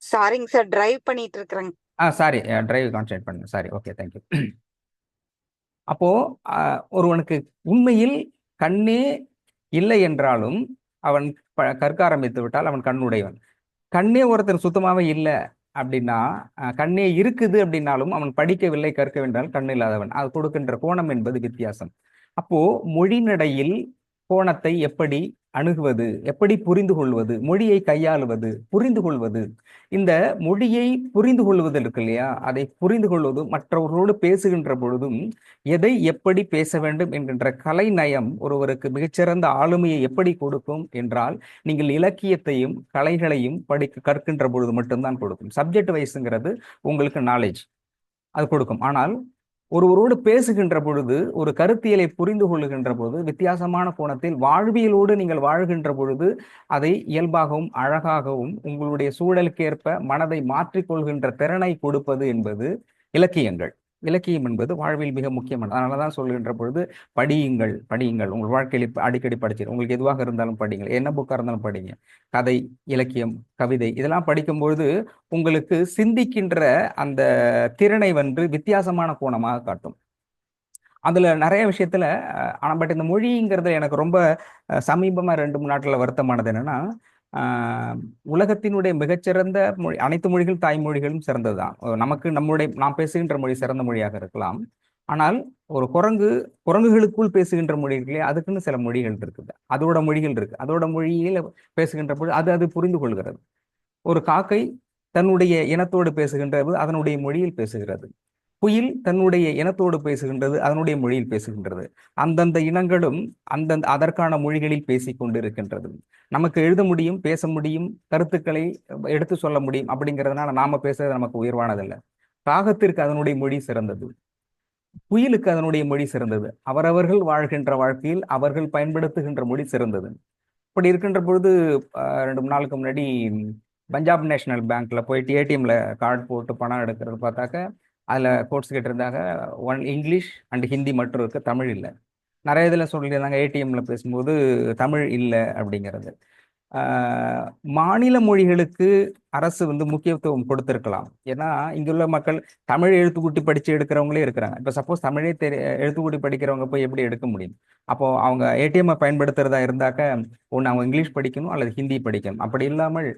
சாரிங்க சார், டிரைவ் பண்ணிட்டு இருக்கிறேங்க. சாரி, டிரைவ் கான்சென்ட்ரேட் பண்ணுங்க. Sorry, okay, thank you. அப்போ ஒருவனுக்கு உண்மையில் கண்ணே இல்லை என்றாலும் அவன் கற்க ஆரம்பித்து விட்டால் அவன் கண்ணுடையவன். கண்ணே ஒருத்தர் சுத்தமாவே இல்லை அப்படின்னா, கண்ணே இருக்குது அப்படின்னாலும் அவன் படிக்கவில்லை, கற்க வேண்டால் கண் இல்லாதவன். அது கொடுக்கின்ற கோணம் என்பது வித்தியாசம். அப்போ மொழிநடையில் கோணத்தை எப்படி அணுகுவது, எப்படி புரிந்து கொள்வது, மொழியை கையாளுவது, புரிந்து கொள்வது, இந்த மொழியை புரிந்து கொள்வது இருக்கு இல்லையா, அதை புரிந்து கொள்வதும் மற்றவர்களோடு பேசுகின்ற பொழுதும் எதை எப்படி பேச வேண்டும் என்கின்ற கலை நயம் ஒருவருக்கு மிகச்சிறந்த ஆளுமையை எப்படி கொடுக்கும் என்றால், நீங்கள் இலக்கியத்தையும் கலைகளையும் கற்கின்ற பொழுது மட்டும்தான் கொடுக்கும். சப்ஜெக்ட் வைஸ்ங்கிறது உங்களுக்கு நாலேஜ் அது கொடுக்கும். ஆனால் ஒருவரோடு பேசுகின்ற பொழுது, ஒரு கருத்தியலை புரிந்து கொள்ளுகின்ற பொழுது, வித்தியாசமான கோணத்தில் வாழ்வியலோடு நீங்கள் வாழ்கின்ற பொழுது அதை இயல்பாகவும் அழகாகவும் உங்களுடைய சூழலுக்கேற்ப மனதை மாற்றிக்கொள்கின்ற திறனை கொடுப்பது என்பது இலக்கியங்கள். இலக்கியம் என்பது வாழ்வில் மிக முக்கியமானது. அதனாலதான் சொல்கின்ற பொழுது படியுங்கள், படியுங்கள். உங்கள் வாழ்க்கையில் அடிக்கடி படிச்சு உங்களுக்கு எதுவாக இருந்தாலும் படிங்கள், என்ன புக்காக இருந்தாலும் படிங்க. கதை, இலக்கியம், கவிதை இதெல்லாம் படிக்கும்பொழுது உங்களுக்கு சிந்திக்கின்ற அந்த திறனை வித்தியாசமான கோணமாக காட்டும். அதுல நிறைய விஷயத்துல ஆனா பட் இந்த மொழிங்கிறது எனக்கு ரொம்ப சமீபமா 2-3 நாட்கள்ல வருத்தமானது என்னன்னா, உலகத்தினுடைய மிகச்சிறந்த மொழி, அனைத்து மொழிகள் தாய்மொழிகளும் சிறந்ததுதான். நமக்கு நாம் பேசுகின்ற மொழி சிறந்த மொழியாக இருக்கலாம். ஆனால் ஒரு குரங்குகளுக்குள் பேசுகின்ற மொழி இருக்கு இல்லையா, அதுக்குன்னு சில மொழிகள் இருக்குது, அதோட மொழிகள் இருக்கு. அதோட மொழியில பேசுகின்ற பொழுது அது புரிந்து கொள்கிறது. ஒரு காக்கை தன்னுடைய இனத்தோடு பேசுகின்றது, அதனுடைய மொழியில் பேசுகிறது. குயில் தன்னுடைய இனத்தோடு பேசுகின்றது, அதனுடைய மொழியில் பேசுகின்றது. அந்தந்த இனங்களும் அதற்கான மொழிகளில் பேசிக் கொண்டு இருக்கின்றது. நமக்கு எழுத முடியும், பேச முடியும், கருத்துக்களை எடுத்து சொல்ல முடியும். அப்படிங்கிறதுனால நாம பேசுறது நமக்கு உயர்வானதல்ல. காகத்திற்கு அதனுடைய மொழி சிறந்தது, குயிலுக்கு அதனுடைய மொழி சிறந்தது. அவரவர்கள் வாழ்கின்ற வாழ்க்கையில் அவர்கள் பயன்படுத்துகின்ற மொழி சிறந்தது. இப்படி இருக்கின்ற பொழுது 2-3 நாளுக்கு முன்னாடி பஞ்சாப் நேஷனல் பேங்க்ல போயிட்டு ஏடிஎம்ல கார்டு போட்டு பணம் எடுக்கிறது பார்த்தாக்க அதில் கோட்ஸ் கேட்டிருந்தாங்க, ஒன் இங்கிலீஷ் அண்ட் ஹிந்தி மட்டும் இருக்கு, தமிழ் இல்லை. நிறைய இதில் சொல்லியிருந்தாங்க ஏடிஎம்ல பேசும்போது தமிழ் இல்லை அப்படிங்கிறது. மாநில மொழிகளுக்கு அரசு முக்கியத்துவம் கொடுத்திருக்கலாம். ஏன்னா இங்குள்ள மக்கள் தமிழ் எழுத்துக்கூட்டி படிச்சு எடுக்கிறவங்களே இருக்கிறாங்க. இப்போ சப்போஸ் தமிழே எழுத்துக்கூட்டி படிக்கிறவங்க போய் எப்படி எடுக்க முடியும்? அப்போ அவங்க ஏடிஎம் பயன்படுத்துறதா இருந்தாக்க ஒன்று அவங்க இங்கிலீஷ் படிக்கணும் அல்லது ஹிந்தி படிக்கணும். அப்படி இல்லாமல்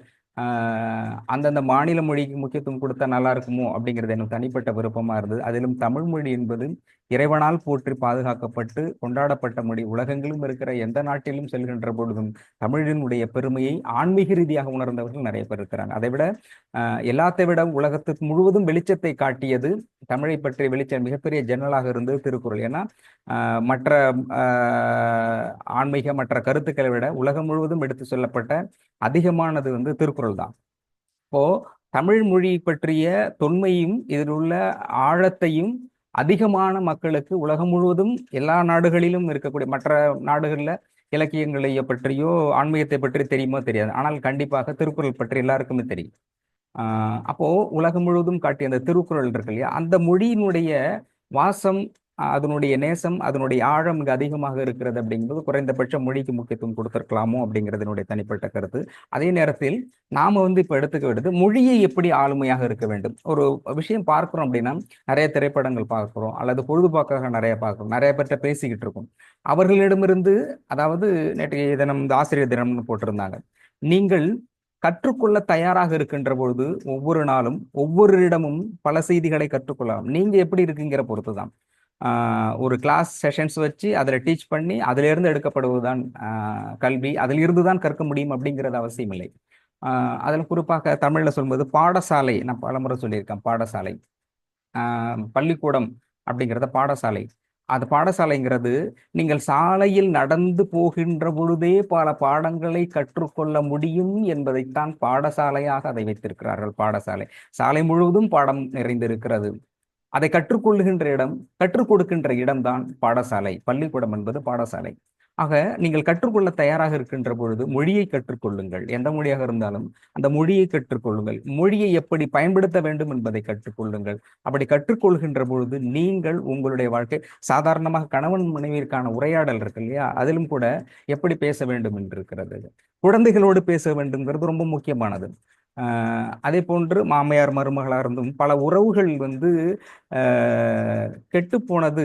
அந்தந்த மாநில மொழிக்கு முக்கியத்துவம் கொடுத்தா நல்லா இருக்குமோ அப்படிங்கிறது எனக்கு தனிப்பட்ட விருப்பமா இருந்தது. அதிலும் தமிழ் மொழி என்பது இறைவனால் போற்றி பாதுகாக்கப்பட்டு கொண்டாடப்பட்ட மொழி. உலகெங்கிலும் இருக்கிற எந்த நாட்டிலும் செல்கின்ற பொழுதும் தமிழினுடைய பெருமையை ஆன்மீக ரீதியாக உணர்ந்தவர்கள் நிறைய பேர் இருக்கிறாங்க. அதை விட எல்லாத்தை விட உலகத்துக்கு முழுவதும் வெளிச்சத்தை காட்டியது, தமிழை பற்றிய வெளிச்சம் மிகப்பெரிய ஜன்னலாக இருந்தது திருக்குறள். ஏன்னா மற்ற ஆன்மீக மற்ற கருத்துக்களை விட உலகம் முழுவதும் எடுத்து சொல்லப்பட்ட அதிகமானது திருக்குறள் தான். இப்போ தமிழ் மொழி பற்றிய தொன்மையும் இதில் உள்ள ஆழத்தையும் அதிகமான மக்களுக்கு உலகம் முழுவதும் எல்லா நாடுகளிலும் இருக்கக்கூடிய மற்ற நாடுகளில் இலக்கியங்களை பற்றியோ ஆன்மீகத்தை பற்றி தெரியுமோ தெரியாது, ஆனால் கண்டிப்பாக திருக்குறள் பற்றி எல்லாருக்குமே தெரியும். அப்போ உலகம் முழுவதும் காட்டிய அந்த திருக்குறள் இருக்கு இல்லையா, அந்த மொழியினுடைய வாசம், அதனுடைய நேசம், அதனுடைய ஆழம் மிக அதிகமாக இருக்கிறது. அப்படிங்கிறது குறைந்தபட்ச மொழிக்கு முக்கியத்துவம் கொடுத்திருக்கலாமோ அப்படிங்கிறது தனிப்பட்ட கருத்து. அதே நேரத்தில் நாம இப்ப எடுத்துக்க வேண்டியது மொழியை எப்படி ஆளுமையாக இருக்க வேண்டும். ஒரு விஷயம் பார்க்கிறோம் அப்படின்னா நிறைய திரைப்படங்கள் பார்க்கிறோம் அல்லது பொழுதுபோக்காக நிறைய பார்க்கிறோம், நிறைய பேர்கிட்ட பேசிக்கிட்டு இருக்கோம். அவர்களிடமிருந்து, அதாவது நேற்றைய தினம் ஆசிரியர் தினம்னு போட்டிருந்தாங்க, நீங்கள் கற்றுக்கொள்ள தயாராக இருக்கின்ற பொழுது ஒவ்வொரு நாளும் ஒவ்வொருவரிடமும் பல செய்திகளை கற்றுக்கொள்ளலாம். நீங்க எப்படி இருக்குங்கிற பொறுத்துதான். ஒரு கிளாஸ் செஷன்ஸ் வச்சு அதில் டீச் பண்ணி அதிலிருந்து எடுக்கப்படுவதுதான் கல்வி, அதிலிருந்து தான் கற்க முடியும் அப்படிங்கிறது அவசியம் இல்லை. அதில் குறிப்பாக தமிழில் சொல்லும்போது பாடசாலை, நான் பலமுறை சொல்லியிருக்கேன், பாடசாலை, பள்ளிக்கூடம் அப்படிங்கிறத பாடசாலை. அது பாடசாலைங்கிறது நீங்கள் சாலையில் நடந்து போகின்ற பொழுதே பல பாடங்களை கற்றுக்கொள்ள முடியும் என்பதைத்தான் பாடசாலையாக அதை வைத்திருக்கிறார்கள். பாடசாலை, சாலை முழுவதும் பாடம் நிறைந்திருக்கிறது. அதை கற்றுக்கொள்ளுகின்ற இடம், கற்றுக் கொடுக்கின்ற இடம்தான் பாடசாலை. பள்ளிக்கூடம் என்பது பாடசாலை. ஆக நீங்கள் கற்றுக்கொள்ள தயாராக இருக்கின்ற பொழுது மொழியை கற்றுக்கொள்ளுங்கள். எந்த மொழியாக இருந்தாலும் அந்த மொழியை கற்றுக்கொள்ளுங்கள். மொழியை எப்படி பயன்படுத்த வேண்டும் என்பதை கற்றுக்கொள்ளுங்கள். அப்படி கற்றுக்கொள்கின்ற பொழுது நீங்கள் உங்களுடைய வாழ்க்கை, சாதாரணமாக கணவன் மனைவிற்கான உரையாடல் இருக்கு இல்லையா, அதிலும் கூட எப்படி பேச வேண்டும் என்று இருக்கிறது. குழந்தைகளோடு பேச வேண்டும்ங்கிறது ரொம்ப முக்கியமானது. அதே போன்று மாமியார் மருமகளாக இருந்தும் பல உறவுகள் வந்து கெட்டு போனது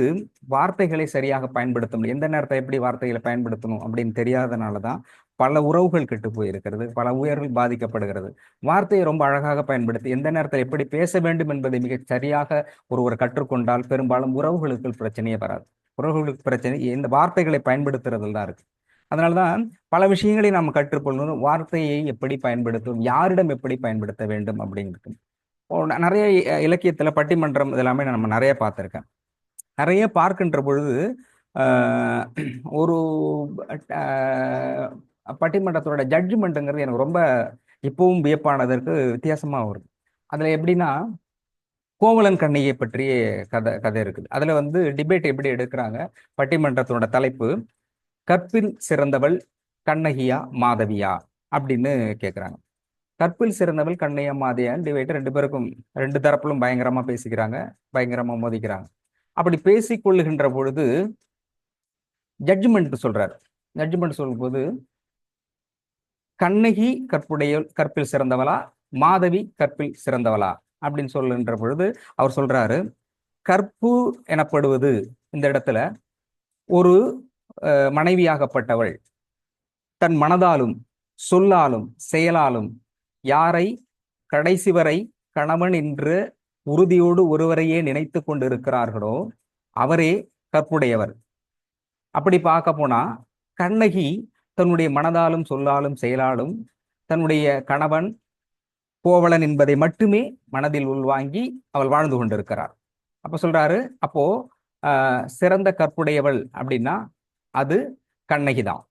வார்த்தைகளை சரியாக பயன்படுத்த முடியும். எந்த நேரத்தை எப்படி வார்த்தைகளை பயன்படுத்தணும் அப்படின்னு தெரியாதனால தான் பல உறவுகள் கெட்டு போயிருக்கிறது, பல உயிர்கள் பாதிக்கப்படுகிறது. வார்த்தையை ரொம்ப அழகாக பயன்படுத்தி எந்த நேரத்தில் எப்படி பேச வேண்டும் என்பதை மிக சரியாக ஒருவர் கற்றுக்கொண்டால் பெரும்பாலும் உறவுகளுக்கு பிரச்சனையே வராது. உறவுகளுக்கு பிரச்சனை இந்த வார்த்தைகளை பயன்படுத்துறதுல தான் இருக்கு. அதனால்தான் பல விஷயங்களை நாம் கற்றுக்கொள்ளணும். வார்த்தையை எப்படி பயன்படுத்தும், யாரிடம் எப்படி பயன்படுத்த வேண்டும் அப்படிங்கிறது. நிறைய இலக்கியத்துல பட்டிமன்றம் இதெல்லாமே நம்ம நிறைய பார்த்துருக்கேன். நிறைய பார்க்கின்ற பொழுது ஆஹ், ஒரு பட்டிமன்றத்தோட ஜட்ஜ்மெண்ட்டுங்கிறது எனக்கு ரொம்ப இப்பவும் வியப்பானதற்கு வித்தியாசமா வருது. அதுல எப்படின்னா கோவலன் கண்ணகியை பற்றிய கதை கதை இருக்குது. அதுல வந்து டிபேட் எப்படி எடுக்கிறாங்க, பட்டிமன்றத்தோட தலைப்பு கற்பில் சிறந்தவள் கண்ணகியா மாதவியா அப்படின்னு கேட்குறாங்க. கற்பில் சிறந்தவள் கண்ணையா மாதவியான்னு டிவைட் ரெண்டு பேருக்கும் ரெண்டு தரப்பிலும் பயங்கரமா பேசிக்கிறாங்க, பயங்கரமா மோதிக்கிறாங்க. அப்படி பேசிக்கொள்ளுகின்ற பொழுது ஜட்ஜ்மெண்ட் சொல்றாரு. ஜட்ஜ்மெண்ட் சொல்லும்போது கண்ணகி கற்பில் சிறந்தவளா மாதவி கற்பில் சிறந்தவளா அப்படின்னு சொல்லுகின்ற பொழுது அவர் சொல்றாரு, கற்பு எனப்படுவது இந்த இடத்துல ஒரு மனைவியாகப்பட்டவள் தன் மனதாலும் சொல்லாலும் செயலாலும் யாரை கடைசி வரை கணவன் என்று உறுதியோடு ஒருவரையே நினைத்து கொண்டிருக்கிறார்களோ அவரே கற்புடையவர். அப்படி பார்க்க போனா கண்ணகி தன்னுடைய மனதாலும் சொல்லாலும் செயலாலும் தன்னுடைய கணவன் கோவலன் என்பதை மட்டுமே மனதில் உள்வாங்கி அவள் வாழ்ந்து கொண்டிருக்கிறார். அப்ப சொல்றாரு, அப்போ சிறந்த கற்புடையவள் அப்படின்னா அது கண்ணகிதான்.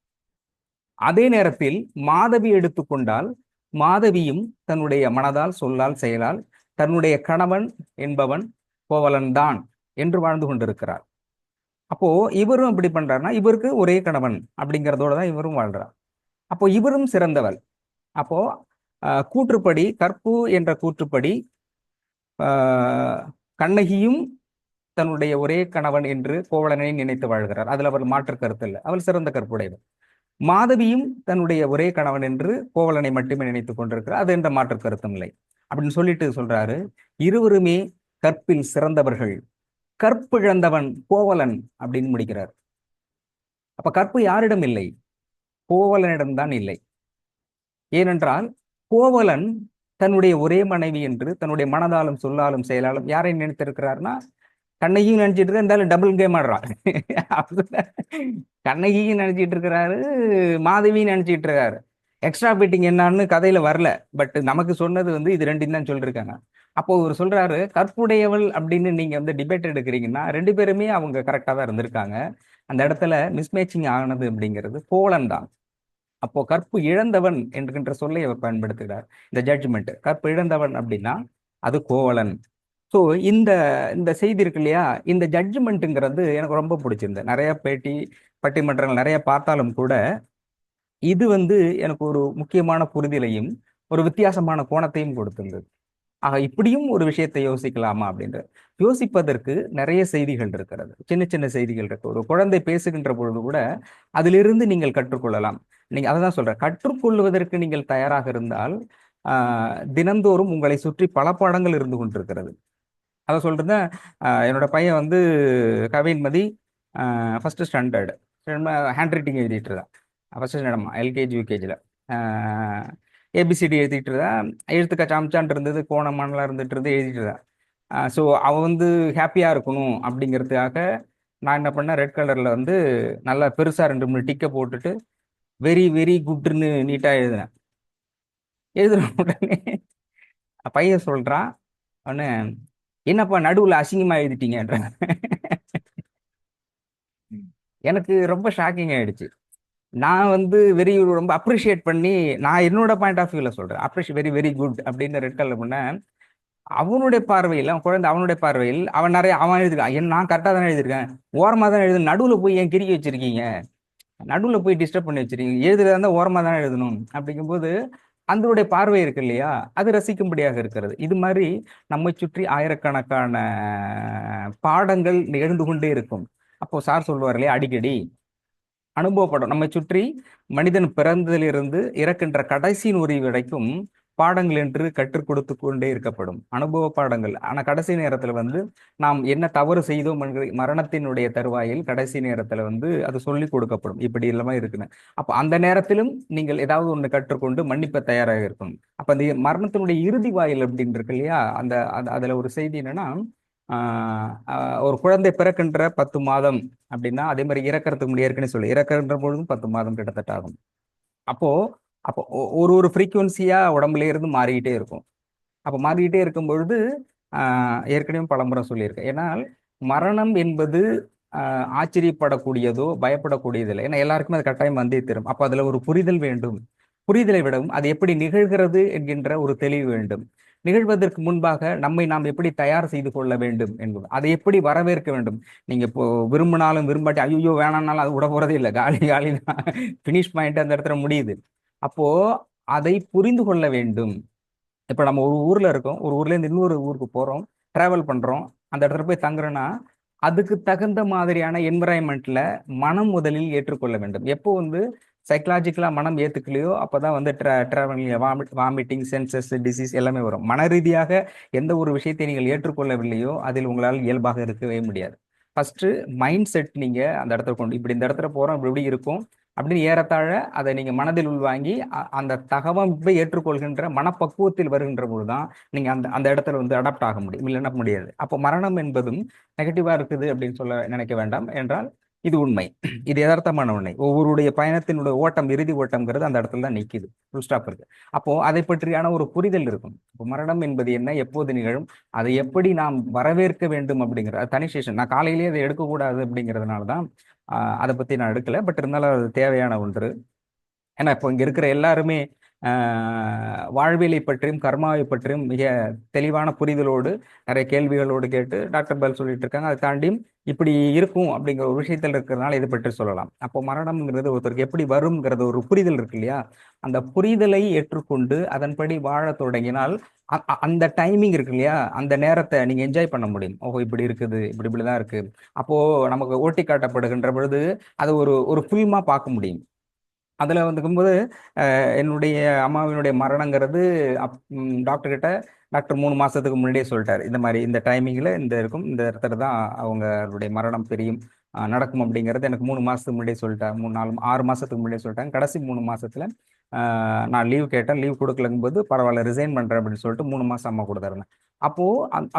அதே நேரத்தில் மாதவி எடுத்துக்கொண்டால் மாதவியும் தன்னுடைய மனதால் சொல்லால் செயலால் தன்னுடைய கணவன் என்பவன் கோவலன் தான் என்று வாழ்ந்து கொண்டிருக்கிறார். அப்போ இவரும் எப்படி பண்றாருன்னா இவருக்கு ஒரே கணவன் அப்படிங்கிறதோட தான் இவரும் வாழ்றார். அப்போ இவரும் சிறந்தவள். அப்போ கூற்றுப்படி கற்பு என்ற கூற்றுப்படி கண்ணகியும் தன்னுடைய ஒரே கணவன் என்று கோவலனை நினைத்து வாழ்கிறார். அதுல அவர் மாற்று கருத்து இல்லை, அவள் சிறந்த கற்புடையவர். மாதவியும் தன்னுடைய ஒரே கணவன் என்று கோவலனை மட்டுமே நினைத்துக் கொண்டிருக்கிறார், அது என்ற மாற்று கருத்தும் இல்லை அப்படின்னு சொல்லிட்டு சொல்றாரு, இருவருமே கற்பில் சிறந்தவர்கள், கற்பிழந்தவன் கோவலன் அப்படின்னு முடிக்கிறார். அப்ப கற்பு யாரிடம் இல்லை? கோவலனிடம்தான் இல்லை. ஏனென்றால் கோவலன் தன்னுடைய ஒரே மனைவி என்று தன்னுடைய மனதாலும் சொல்லாலும் செயலாலும் யாரை நினைத்திருக்கிறார்னா கண்ணகியும் நினைச்சிட்டு இருக்க, இருந்தாலும் டபுள் கேம் ஆடுறான். கண்ணகியும் நினைச்சிட்டு இருக்கிறாரு, மாதவியும் நினைச்சிட்டு இருக்காரு. எக்ஸ்ட்ரா பீட்டிங் என்னன்னு கதையில வரல, பட் நமக்கு சொன்னது வந்து இது ரெண்டும் தான் சொல்லியிருக்காங்க. அப்போ இவர் சொல்றாரு, கற்புடையவள் அப்படின்னு நீங்க வந்து டிபேட் எடுக்கிறீங்கன்னா ரெண்டு பேருமே அவங்க கரெக்டா தான் இருந்திருக்காங்க. அந்த இடத்துல மிஸ்மேட்சிங் ஆனது அப்படிங்கிறது கோவலன் தான். அப்போ கற்பு இழந்தவன் என்கின்ற சொல்லை அவர் பயன்படுத்துகிறார் இந்த ஜட்ஜ்மெண்ட். கற்பு இழந்தவன் அப்படின்னா அது கோவலன். ஸோ இந்த இந்த செய்தி இருக்கு இல்லையா, இந்த ஜட்ஜ்மெண்ட்டுங்கிறது எனக்கு ரொம்ப பிடிச்சிருந்தது. நிறைய பேட்டி பட்டிமன்றங்கள் நிறைய பார்த்தாலும் கூட இது வந்து எனக்கு ஒரு முக்கியமான புரிதலையும் ஒரு வித்தியாசமான கோணத்தையும் கொடுத்திருந்தது. ஆக இப்படியும் ஒரு விஷயத்தை யோசிக்கலாமா அப்படின்ற யோசிப்பதற்கு நிறைய செய்திகள் இருக்கிறது, சின்ன சின்ன செய்திகள் இருக்கு. ஒரு குழந்தை பேசுகின்ற பொழுது கூட அதிலிருந்து நீங்கள் கற்றுக்கொள்ளலாம். நீங்க அதை தான் சொல்றேன், கற்றுக்கொள்வதற்கு நீங்கள் தயாராக இருந்தால் தினந்தோறும் உங்களை சுற்றி பல பாடங்கள் இருந்து கொண்டிருக்கிறது. அதை சொல்றது என்னோட பையன் வந்து கவின்மதி ஃபர்ஸ்ட் ஸ்டாண்டர்டு ஹேண்ட் ரைட்டிங் எழுதிட்டு இருந்தான். ஃபர்ஸ்ட் ஸ்டாண்டர்ட் எல்கேஜி யூகேஜியில் ஏபிசிடி எழுதிட்டு இருந்தா, எழுத்துக்க சாமிச்சான் இருந்தது, கோணமானலாம் இருந்துட்டு இருந்து எழுதிட்டு இருந்தான். ஸோ அவன் வந்து ஹாப்பியாக இருக்கணும் அப்படிங்கிறதுக்காக நான் என்ன பண்ணேன், ரெட் கலரில் வந்து நல்லா பெருசாக 2-3 டிக்கை போட்டுட்டு வெரி வெரி குட்னு நீட்டாக எழுதினேன். எழுதுன உடனே பையன் சொல்கிறான், அவனு என்னப்பா நடுவில் அசிங்கமாக எழுதிட்டீங்கன்ற. எனக்கு ரொம்ப ஷாக்கிங் ஆயிடுச்சு. நான் வந்து ரொம்ப அப்ரிஷியேட் பண்ணி நான் என்னோட பாயிண்ட் ஆஃப் வியூவில் சொல்கிறேன், வெரி வெரி குட் அப்படின்னு ரெட் கலர் பண்ணேன். அவனுடைய பார்வையில் அவன் குழந்தை, அவனுடைய பார்வையில் அவன் எழுதிருக்கான், நான் கரெக்டாக தானே எழுதியிருக்கேன், ஓரமாக தானே எழுதணும், நடுவில் போய் ஏன் கிறுக்கி வச்சிருக்கீங்க, நடுவில் போய் டிஸ்டர்ப் பண்ணி வச்சிருக்கீங்க, எழுதுறதா இருந்தால் ஓரமாக தானே எழுதணும் அப்படிங்கும்போது அதனுடைய பார்வை இருக்கு இல்லையா, அது ரசிக்கும்படியாக இருக்கிறது. இது மாதிரி நம்மை சுற்றி ஆயிரக்கணக்கான பாடங்கள் நிகழ்ந்து கொண்டே இருக்கும். அப்போ சார் சொல்லுவார் இல்லையா, அடிக்கடி அனுபவப்படும். நம்மை சுற்றி மனிதன் பிறந்ததிலிருந்து இறக்கின்ற கடைசி நொடி வரைக்கும் பாடங்கள் என்று கற்றுக் கொடுத்து கொண்டே இருக்கப்படும், அனுபவ பாடங்கள். ஆனா கடைசி நேரத்துல வந்து நாம் என்ன தவறு செய்தோம் என்கிற மரணத்தினுடைய தருவாயில் கடைசி நேரத்துல வந்து அது சொல்லிக் கொடுக்கப்படும், இப்படி எல்லாமே இருக்குன்னு. அப்ப அந்த நேரத்திலும் நீங்கள் ஏதாவது ஒண்ணு கற்றுக்கொண்டு மன்னிப்ப தயாராக இருக்கணும். அப்ப அந்த மரணத்தினுடைய இறுதி வாயில் அப்படின்னு இருக்கு இல்லையா, அதுல ஒரு செய்தி என்னன்னா, ஒரு குழந்தை பிறக்கின்ற 10 மாதம் அப்படின்னா, அதே மாதிரி இறக்கறதுக்கு முன்னாடி ஏற்கனவே சொல்லி இறக்கின்ற பொழுதும் 10 மாதம் கிட்டத்தட்ட ஆகும். அப்போ அப்போ ஒரு ஒரு ஃப்ரீக்குவன்சியா உடம்புல இருந்து மாறிக்கிட்டே இருக்கும். அப்போ மாறிக்கிட்டே இருக்கும் பொழுது ஏற்கனவே பலமுறை சொல்லியிருக்கேன். ஏன்னால் மரணம் என்பது ஆச்சரியப்படக்கூடியதோ பயப்படக்கூடியதில்லை. ஏன்னா எல்லாருக்குமே அது கட்டாயம் வந்தே தரும். அப்போ அதுல ஒரு புரிதல் வேண்டும். புரிதலை விடவும் அது எப்படி நிகழ்கிறது என்கின்ற ஒரு தெளிவு வேண்டும். நிகழ்வதற்கு முன்பாக நம்மை நாம் எப்படி தயார் செய்து கொள்ள வேண்டும் என்பது, அதை எப்படி வரவேற்க வேண்டும். நீங்க இப்போ விரும்பினாலும் விரும்பாட்டி ஐயோ வேணாம்னாலும் அது விட போறதே இல்லை, காலி காலி தான், பினிஷ் பாயிண்ட் அந்த இடத்துல முடியுது. அப்போ அதை புரிந்து கொள்ள வேண்டும். இப்போ நம்ம ஒரு ஊர்ல இருக்கோம், ஒரு ஊர்ல இருந்து இன்னொரு ஊருக்கு போறோம், டிராவல் பண்றோம், அந்த இடத்துல போய் தங்குறோன்னா அதுக்கு தகுந்த மாதிரியான என்விரான்மெண்ட்ல மனம் முதலில் ஏற்றுக்கொள்ள வேண்டும். எப்போ வந்து சைக்கலாஜிக்கலா மனம் ஏத்துக்கலையோ அப்பதான் வந்து டிராவலிங் வாமிட்டிங், சென்சஸ் டிசீஸ் எல்லாமே வரும். மன ரீதியாக எந்த ஒரு விஷயத்தை நீங்கள் ஏற்றுக்கொள்ளவில்லையோ அதில் உங்களால் இயல்பாக இருக்கவே முடியாது. ஃபர்ஸ்ட் மைண்ட் செட் நீங்க அந்த இடத்துல கொண்டு, இப்படி இந்த இடத்துல போறோம், இப்படி இப்படி இருக்கும் அப்படின்னு ஏறத்தாழ அதை நீங்க மனதில் உள்வாங்கி அந்த தகவமைப்பை ஏற்றுக்கொள்கின்ற மனப்பக்குவத்தில் வருகின்ற போதுதான் நீங்க அந்த அந்த இடத்துல வந்து அடாப்ட் ஆக முடியும், இல்லைன்னா முடியாது. அப்போ மரணம் என்பதும் நெகட்டிவா இருக்குது அப்படின்னு சொல்ல நினைக்க வேண்டாம். என்றால் இது உண்மை, இது யதார்த்தமான உண்மை. ஒவ்வொருடைய பயணத்தினுடைய ஓட்டம், இறுதி ஓட்டம்ங்கிறது அந்த இடத்துல தான் நிக்குது, ஃபுல் ஸ்டாப் இருக்கு. அப்போ அதை பற்றியான ஒரு புரிதல் இருக்கும். இப்போ மரணம் என்பது என்ன, எப்போது நிகழும், அதை எப்படி நாம் வரவேற்க வேண்டும் அப்படிங்கிற தனி சேஷன். நான் காலையிலேயே அதை எடுக்கக்கூடாது அப்படிங்கிறதுனால தான் அதை பத்தி நான் எடுக்கல. பட் இருந்தாலும் அது தேவையான ஒன்று. ஏன்னா இப்போ இங்க இருக்கிற எல்லாருமே வாழ்வியலை பற்றியும் கர்மாவை பற்றியும் மிக தெளிவான புரிதலோடு நிறைய கேள்விகளோடு கேட்டு டாக்டர் பல் சொல்லிட்டு இருக்காங்க. அதை தாண்டியும் இப்படி இருக்கும் அப்படிங்கிற ஒரு விஷயத்தில் இருக்கிறதுனால இதை பற்றி சொல்லலாம். அப்போ மரணம்ங்கிறது ஒருத்தருக்கு எப்படி வரும்ங்கிறது ஒரு புரிதல் இருக்கு இல்லையா, அந்த புரிதலை ஏற்றுக்கொண்டு அதன்படி வாழ தொடங்கினால் அந்த டைமிங் இருக்கு இல்லையா, அந்த நேரத்தை நீங்க என்ஜாய் பண்ண முடியும். ஓஹோ இப்படி இருக்குது, இப்படி இப்படிதான் இருக்கு. அப்போ நமக்கு ஓட்டி காட்டப்படுகின்ற பொழுது அதை ஒரு ஒரு ஃபில்மா பார்க்க முடியும். அதில் வந்துக்கும்போது என்னுடைய அம்மாவினுடைய மரணங்கிறது டாக்டர் கிட்ட டாக்டர் 3 மாசத்துக்கு முன்னாடியே சொல்லிட்டாரு, இந்த மாதிரி இந்த டைமிங்கில் இந்த இருக்கும், இந்த இடத்துல தான் அவங்களுடைய மரணம் தெரியும், நடக்கும் அப்படிங்கிறது எனக்கு 3 மாசத்துக்கு முன்னாடியே சொல்லிட்டாங்க. 3, 4, 6 மாசத்துக்கு முன்னாடியே சொல்லிட்டாங்க. கடைசி 3 மாசத்துல நான் லீவ் கேட்டேன், லீவ் கொடுக்கலங்கும் போது பரவாயில்ல ரிசைன் பண்றேன் அப்படின்னு சொல்லிட்டு 3 மாசம் அம்மா கூட தான் இருந்தேன். அப்போ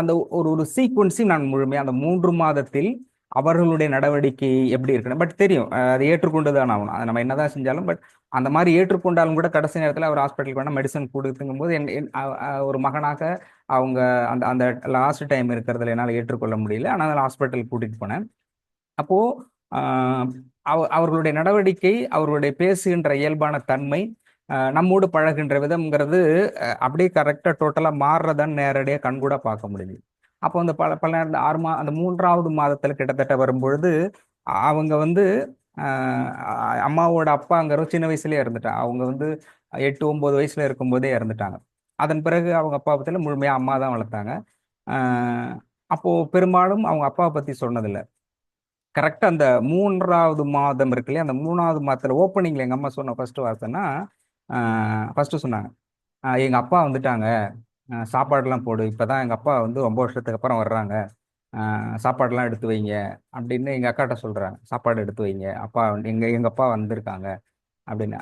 அந்த ஒரு ஒரு சீக்வன்ஸையும் நான் முழுமையாக அந்த 3 மாதத்தில் அவர்களுடைய நடவடிக்கை எப்படி இருக்கணும். பட் தெரியும் அதை ஏற்றுக்கொண்டு தான் ஆகணும், அதை நம்ம என்னதான் செஞ்சாலும். பட் அந்த மாதிரி ஏற்றுக்கொண்டாலும் கூட கடைசி நேரத்தில் அவர் ஹாஸ்பிட்டலுக்கு வேணால் மெடிசன் கொடுத்துங்கும் போது ஒரு மகனாக அவங்க அந்த அந்த லாஸ்ட் டைம் இருக்கிறதுல என்னால் ஏற்றுக்கொள்ள முடியல. ஆனால் ஹாஸ்பிட்டலுக்கு கூட்டிட்டு போனேன். அப்போ ஆஹ் அவர்களுடைய நடவடிக்கை, அவர்களுடைய பேசுகின்ற இயல்பான தன்மை, நம்மோடு பழகின்ற விதம்ங்கிறது அப்படியே கரெக்டாக டோட்டலாக மாறுறதான்னு நேரடியாக கண்கூட பார்க்க முடியுது. அப்போ அந்த பல பல நேரம் 6 அந்த 3வது மாதத்துல கிட்டத்தட்ட வரும்பொழுது அவங்க வந்து அம்மாவோட அப்பாங்கிற சின்ன வயசுலயே இறந்துட்டாங்க. அவங்க வந்து 8, 9 வயசுல இருக்கும்போதே இறந்துட்டாங்க. அதன் பிறகு அவங்க அப்பா பத்தில முழுமையா அம்மா தான் வளர்த்தாங்க. ஆஹ் அப்போ பெரும்பாலும் அவங்க அப்பாவை பத்தி சொன்னதில்லை. கரெக்டா அந்த 3வது மாதம் இருக்கு இல்லையா, அந்த 3வது மாதத்துல ஓப்பனிங்ல எங்க அம்மா சொன்ன ஃபர்ஸ்ட் வார்த்தைன்னா, ஃபர்ஸ்ட் சொன்னாங்க, எங்க அப்பா வந்துட்டாங்க, சாப்பாடுலாம் போடு, இப்பதான் எங்க அப்பா வந்து ரொம்ப வருஷத்துக்கு அப்புறம் வர்றாங்க, சாப்பாடுலாம் எடுத்து வைங்க அப்படின்னு எங்க அக்காட்ட சொல்றாங்க. சாப்பாடு எடுத்து வைங்க, அப்பா எங்க எங்க அப்பா வந்திருக்காங்க அப்படின்னு.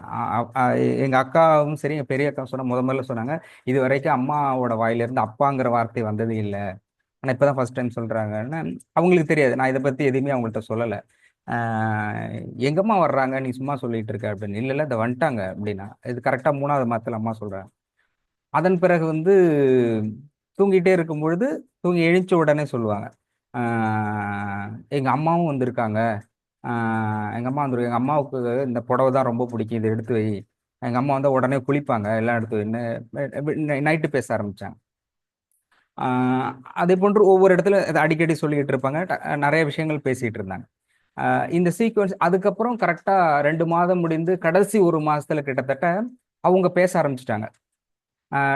எங்க அக்காவும் சரி, எங்க பெரிய அக்கா சொன்ன முதல்ல சொன்னாங்க, இது வரைக்கும் அம்மாவோட வாயிலிருந்து அப்பாங்கிற வார்த்தை வந்தது இல்லை, ஆனா இப்பதான் ஃபர்ஸ்ட் டைம் சொல்றாங்கன்னு. அவங்களுக்கு தெரியாது, நான் இதை பத்தி எதுவுமே அவங்கள்ட்ட சொல்லலை. எங்கம்மா வர்றாங்க நீ சும்மா சொல்லிட்டு இருக்க அப்படின்னு. இல்ல இல்ல இதை வந்துட்டாங்க அப்படின்னா. இது கரெக்டா 3வது மாதத்துல அம்மா சொல்றாங்க. அதன் பிறகு வந்து தூங்கிட்டே இருக்கும் பொழுது தூங்கி எழுந்த உடனே சொல்லுவாங்க, எங்க அம்மாவும் வந்திருக்காங்க, எங்க அம்மா வந்துருக்கு, எங்க அம்மாவுக்கு இந்த புடவை தான் ரொம்ப பிடிக்கும், இதை எடுத்து வை. எங்க அம்மா வந்து உடனே குளிப்பாங்க, எல்லாம் எடுத்து வைன்னு நைட்டு பேச ஆரம்பிச்சாங்க. ஆஹ் அதே போன்று ஒவ்வொரு இடத்துல இதை அடிக்கடி சொல்லிக்கிட்டு இருப்பாங்க. நிறைய விஷயங்கள் பேசிட்டு இருந்தாங்க. இந்த சீக்வன்ஸ் அதுக்கப்புறம் கரெக்டா 2 மாதம் முடிந்து கடைசி 1 மாசத்துல கிட்டத்தட்ட அவங்க பேச ஆரம்பிச்சிட்டாங்க.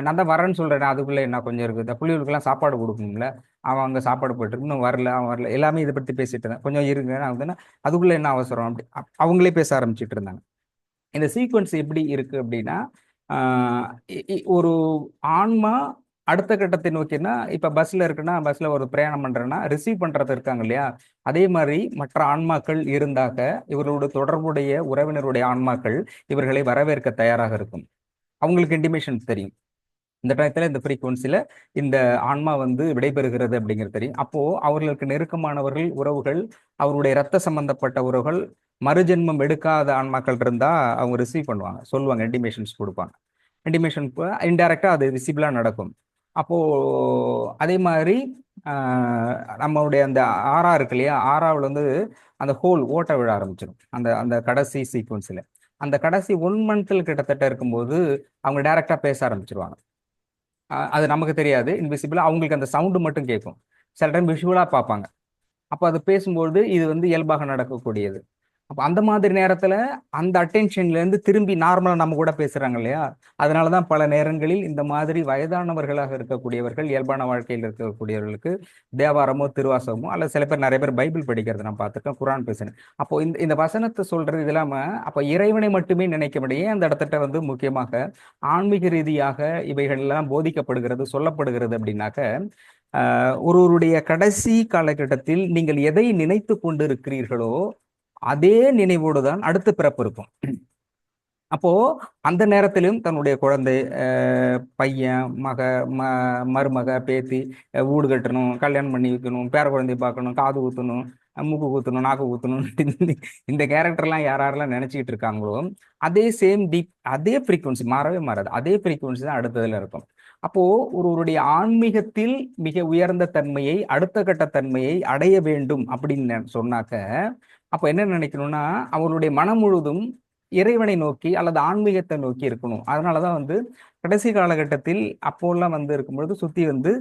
நான் தான் வரேன்னு சொல்றேன், அதுக்குள்ள என்ன கொஞ்சம் இருக்குது, இந்த புள்ளிகளுக்கெல்லாம் சாப்பாடு கொடுக்கணும்ல, அவன் அங்கே சாப்பாடு போயிட்டு இருக்கு, இன்னும் வரல, அவன் வரல, எல்லாமே இதை பத்தி பேசிட்டு இருந்தேன். கொஞ்சம் இருங்க நான் வந்து அதுக்குள்ள என்ன அவசரம் அப்படி அவங்களே பேச ஆரம்பிச்சிட்டு இருந்தாங்க. இந்த சீக்வன்ஸ் எப்படி இருக்கு அப்படின்னா, ஒரு ஆன்மா அடுத்த கட்டத்தை நோக்கினா, இப்ப பஸ்ல இருக்குன்னா, பஸ்ல ஒரு பிரயாணம் பண்றேன்னா ரிசீவ் பண்றது இருக்காங்க இல்லையா? அதே மாதிரி மற்ற ஆன்மாக்கள் இருந்தாக இவர்களோட தொடர்புடைய உறவினருடைய ஆன்மாக்கள் இவர்களை வரவேற்க தயாராக இருக்கும். அவங்களுக்கு இன்டிமேஷன் தெரியும். இந்த டயத்துல இந்த ஃப்ரீக்குவன்சில இந்த ஆன்மா வந்து விடைபெறுகிறது அப்படிங்கிறது தெரியும். அப்போ அவர்களுக்கு நெருக்கமானவர்கள், உறவுகள், அவருடைய ரத்த சம்பந்தப்பட்ட உறவுகள், மறுஜென்மம் எடுக்காத ஆன்மாக்கள் இருந்தா அவங்க ரிசீவ் பண்ணுவாங்க, சொல்லுவாங்க, இன்டிமேஷன்ஸ் கொடுப்பாங்க. இன்டிமேஷன் இன்டைரக்டா அது விசிபிளா நடக்கும். அப்போ அதே மாதிரி நம்மளுடைய அந்த ஆறா இருக்கு இல்லையா? ஆறாவில் வந்து அந்த ஹோல் ஓட்ட விழ ஆரம்பிச்சிடும் அந்த அந்த கடைசி சீக்வன்ஸில். அந்த கடைசி 1 மந்த்தில் கிட்டத்தட்ட இருக்கும்போது அவங்க டைரக்டா பேச ஆரம்பிச்சிருவாங்க. அது நமக்கு தெரியாது, இன்விசிபிளா அவங்களுக்கு அந்த சவுண்டு மட்டும் கேட்கும். சில டைம் விஷுவலா பார்ப்பாங்க. அப்போ அது பேசும்போது இது வந்து இயல்பாக நடக்கக்கூடியது. அப்போ அந்த மாதிரி நேரத்துல அந்த அட்டென்ஷன்ல இருந்து திரும்பி நார்மலா நம்ம கூட பேசுறாங்க இல்லையா? அதனாலதான் பல நேரங்களில் இந்த மாதிரி வயதானவர்களாக இருக்கக்கூடியவர்கள், இயல்பான வாழ்க்கையில் இருக்கக்கூடியவர்களுக்கு தேவாரமோ திருவாசகமோ அல்லது சில பேர், நிறைய பேர் பைபிள் படிக்கிறது நான் பார்த்துருக்கேன், குரான் பேசுறேன். அப்போ இந்த இந்த வசனத்தை சொல்றது இது இல்லாம அப்போ இறைவனை மட்டுமே நினைக்க முடியும். அந்த இடத்துல வந்து முக்கியமாக ஆன்மீக ரீதியாக இவைகள் எல்லாம் போதிக்கப்படுகிறது, சொல்லப்படுகிறது அப்படின்னாக்க, ஒருவருடைய கடைசி காலகட்டத்தில் நீங்கள் எதை நினைத்து கொண்டு இருக்கிறீர்களோ அதே நினைவோடு தான் அடுத்த பிறப்பு இருக்கும். அப்போ அந்த நேரத்திலும் தன்னுடைய குழந்தை, பையன், மருமக, பேத்தி, வீடு கட்டணும், கல்யாணம் பண்ணி வைக்கணும், பேர குழந்தைய பார்க்கணும், காது ஊத்தணும், மூக்கு ஊத்தணும், நாக்கு ஊத்தணும், இந்த கேரக்டர்லாம் யாரெல்லாம் நினைச்சிட்டு இருக்காங்களோ அதே சேம் டீப், அதே ஃப்ரீக்குவன்சி மாறவே மாறாது, அதே ஃப்ரீக்குவன்சி தான் அடுத்ததுல இருக்கும். அப்போ ஒருவருடைய ஆன்மீகத்தில் மிக உயர்ந்த தன்மையை, அடுத்த கட்ட தன்மையை அடைய வேண்டும் அப்படின்னு சொன்னாக்க, அப்ப என்ன நினைக்கணும்னா அவருடைய மனம் முழுதும் இறைவனை நோக்கி அல்லது ஆன்மீகத்தை நோக்கி இருக்கணும். அதனாலதான் வந்து கடைசி காலகட்டத்தில் அப்போல்லாம் வந்து இருக்கும்பொழுது சுத்தி வந்து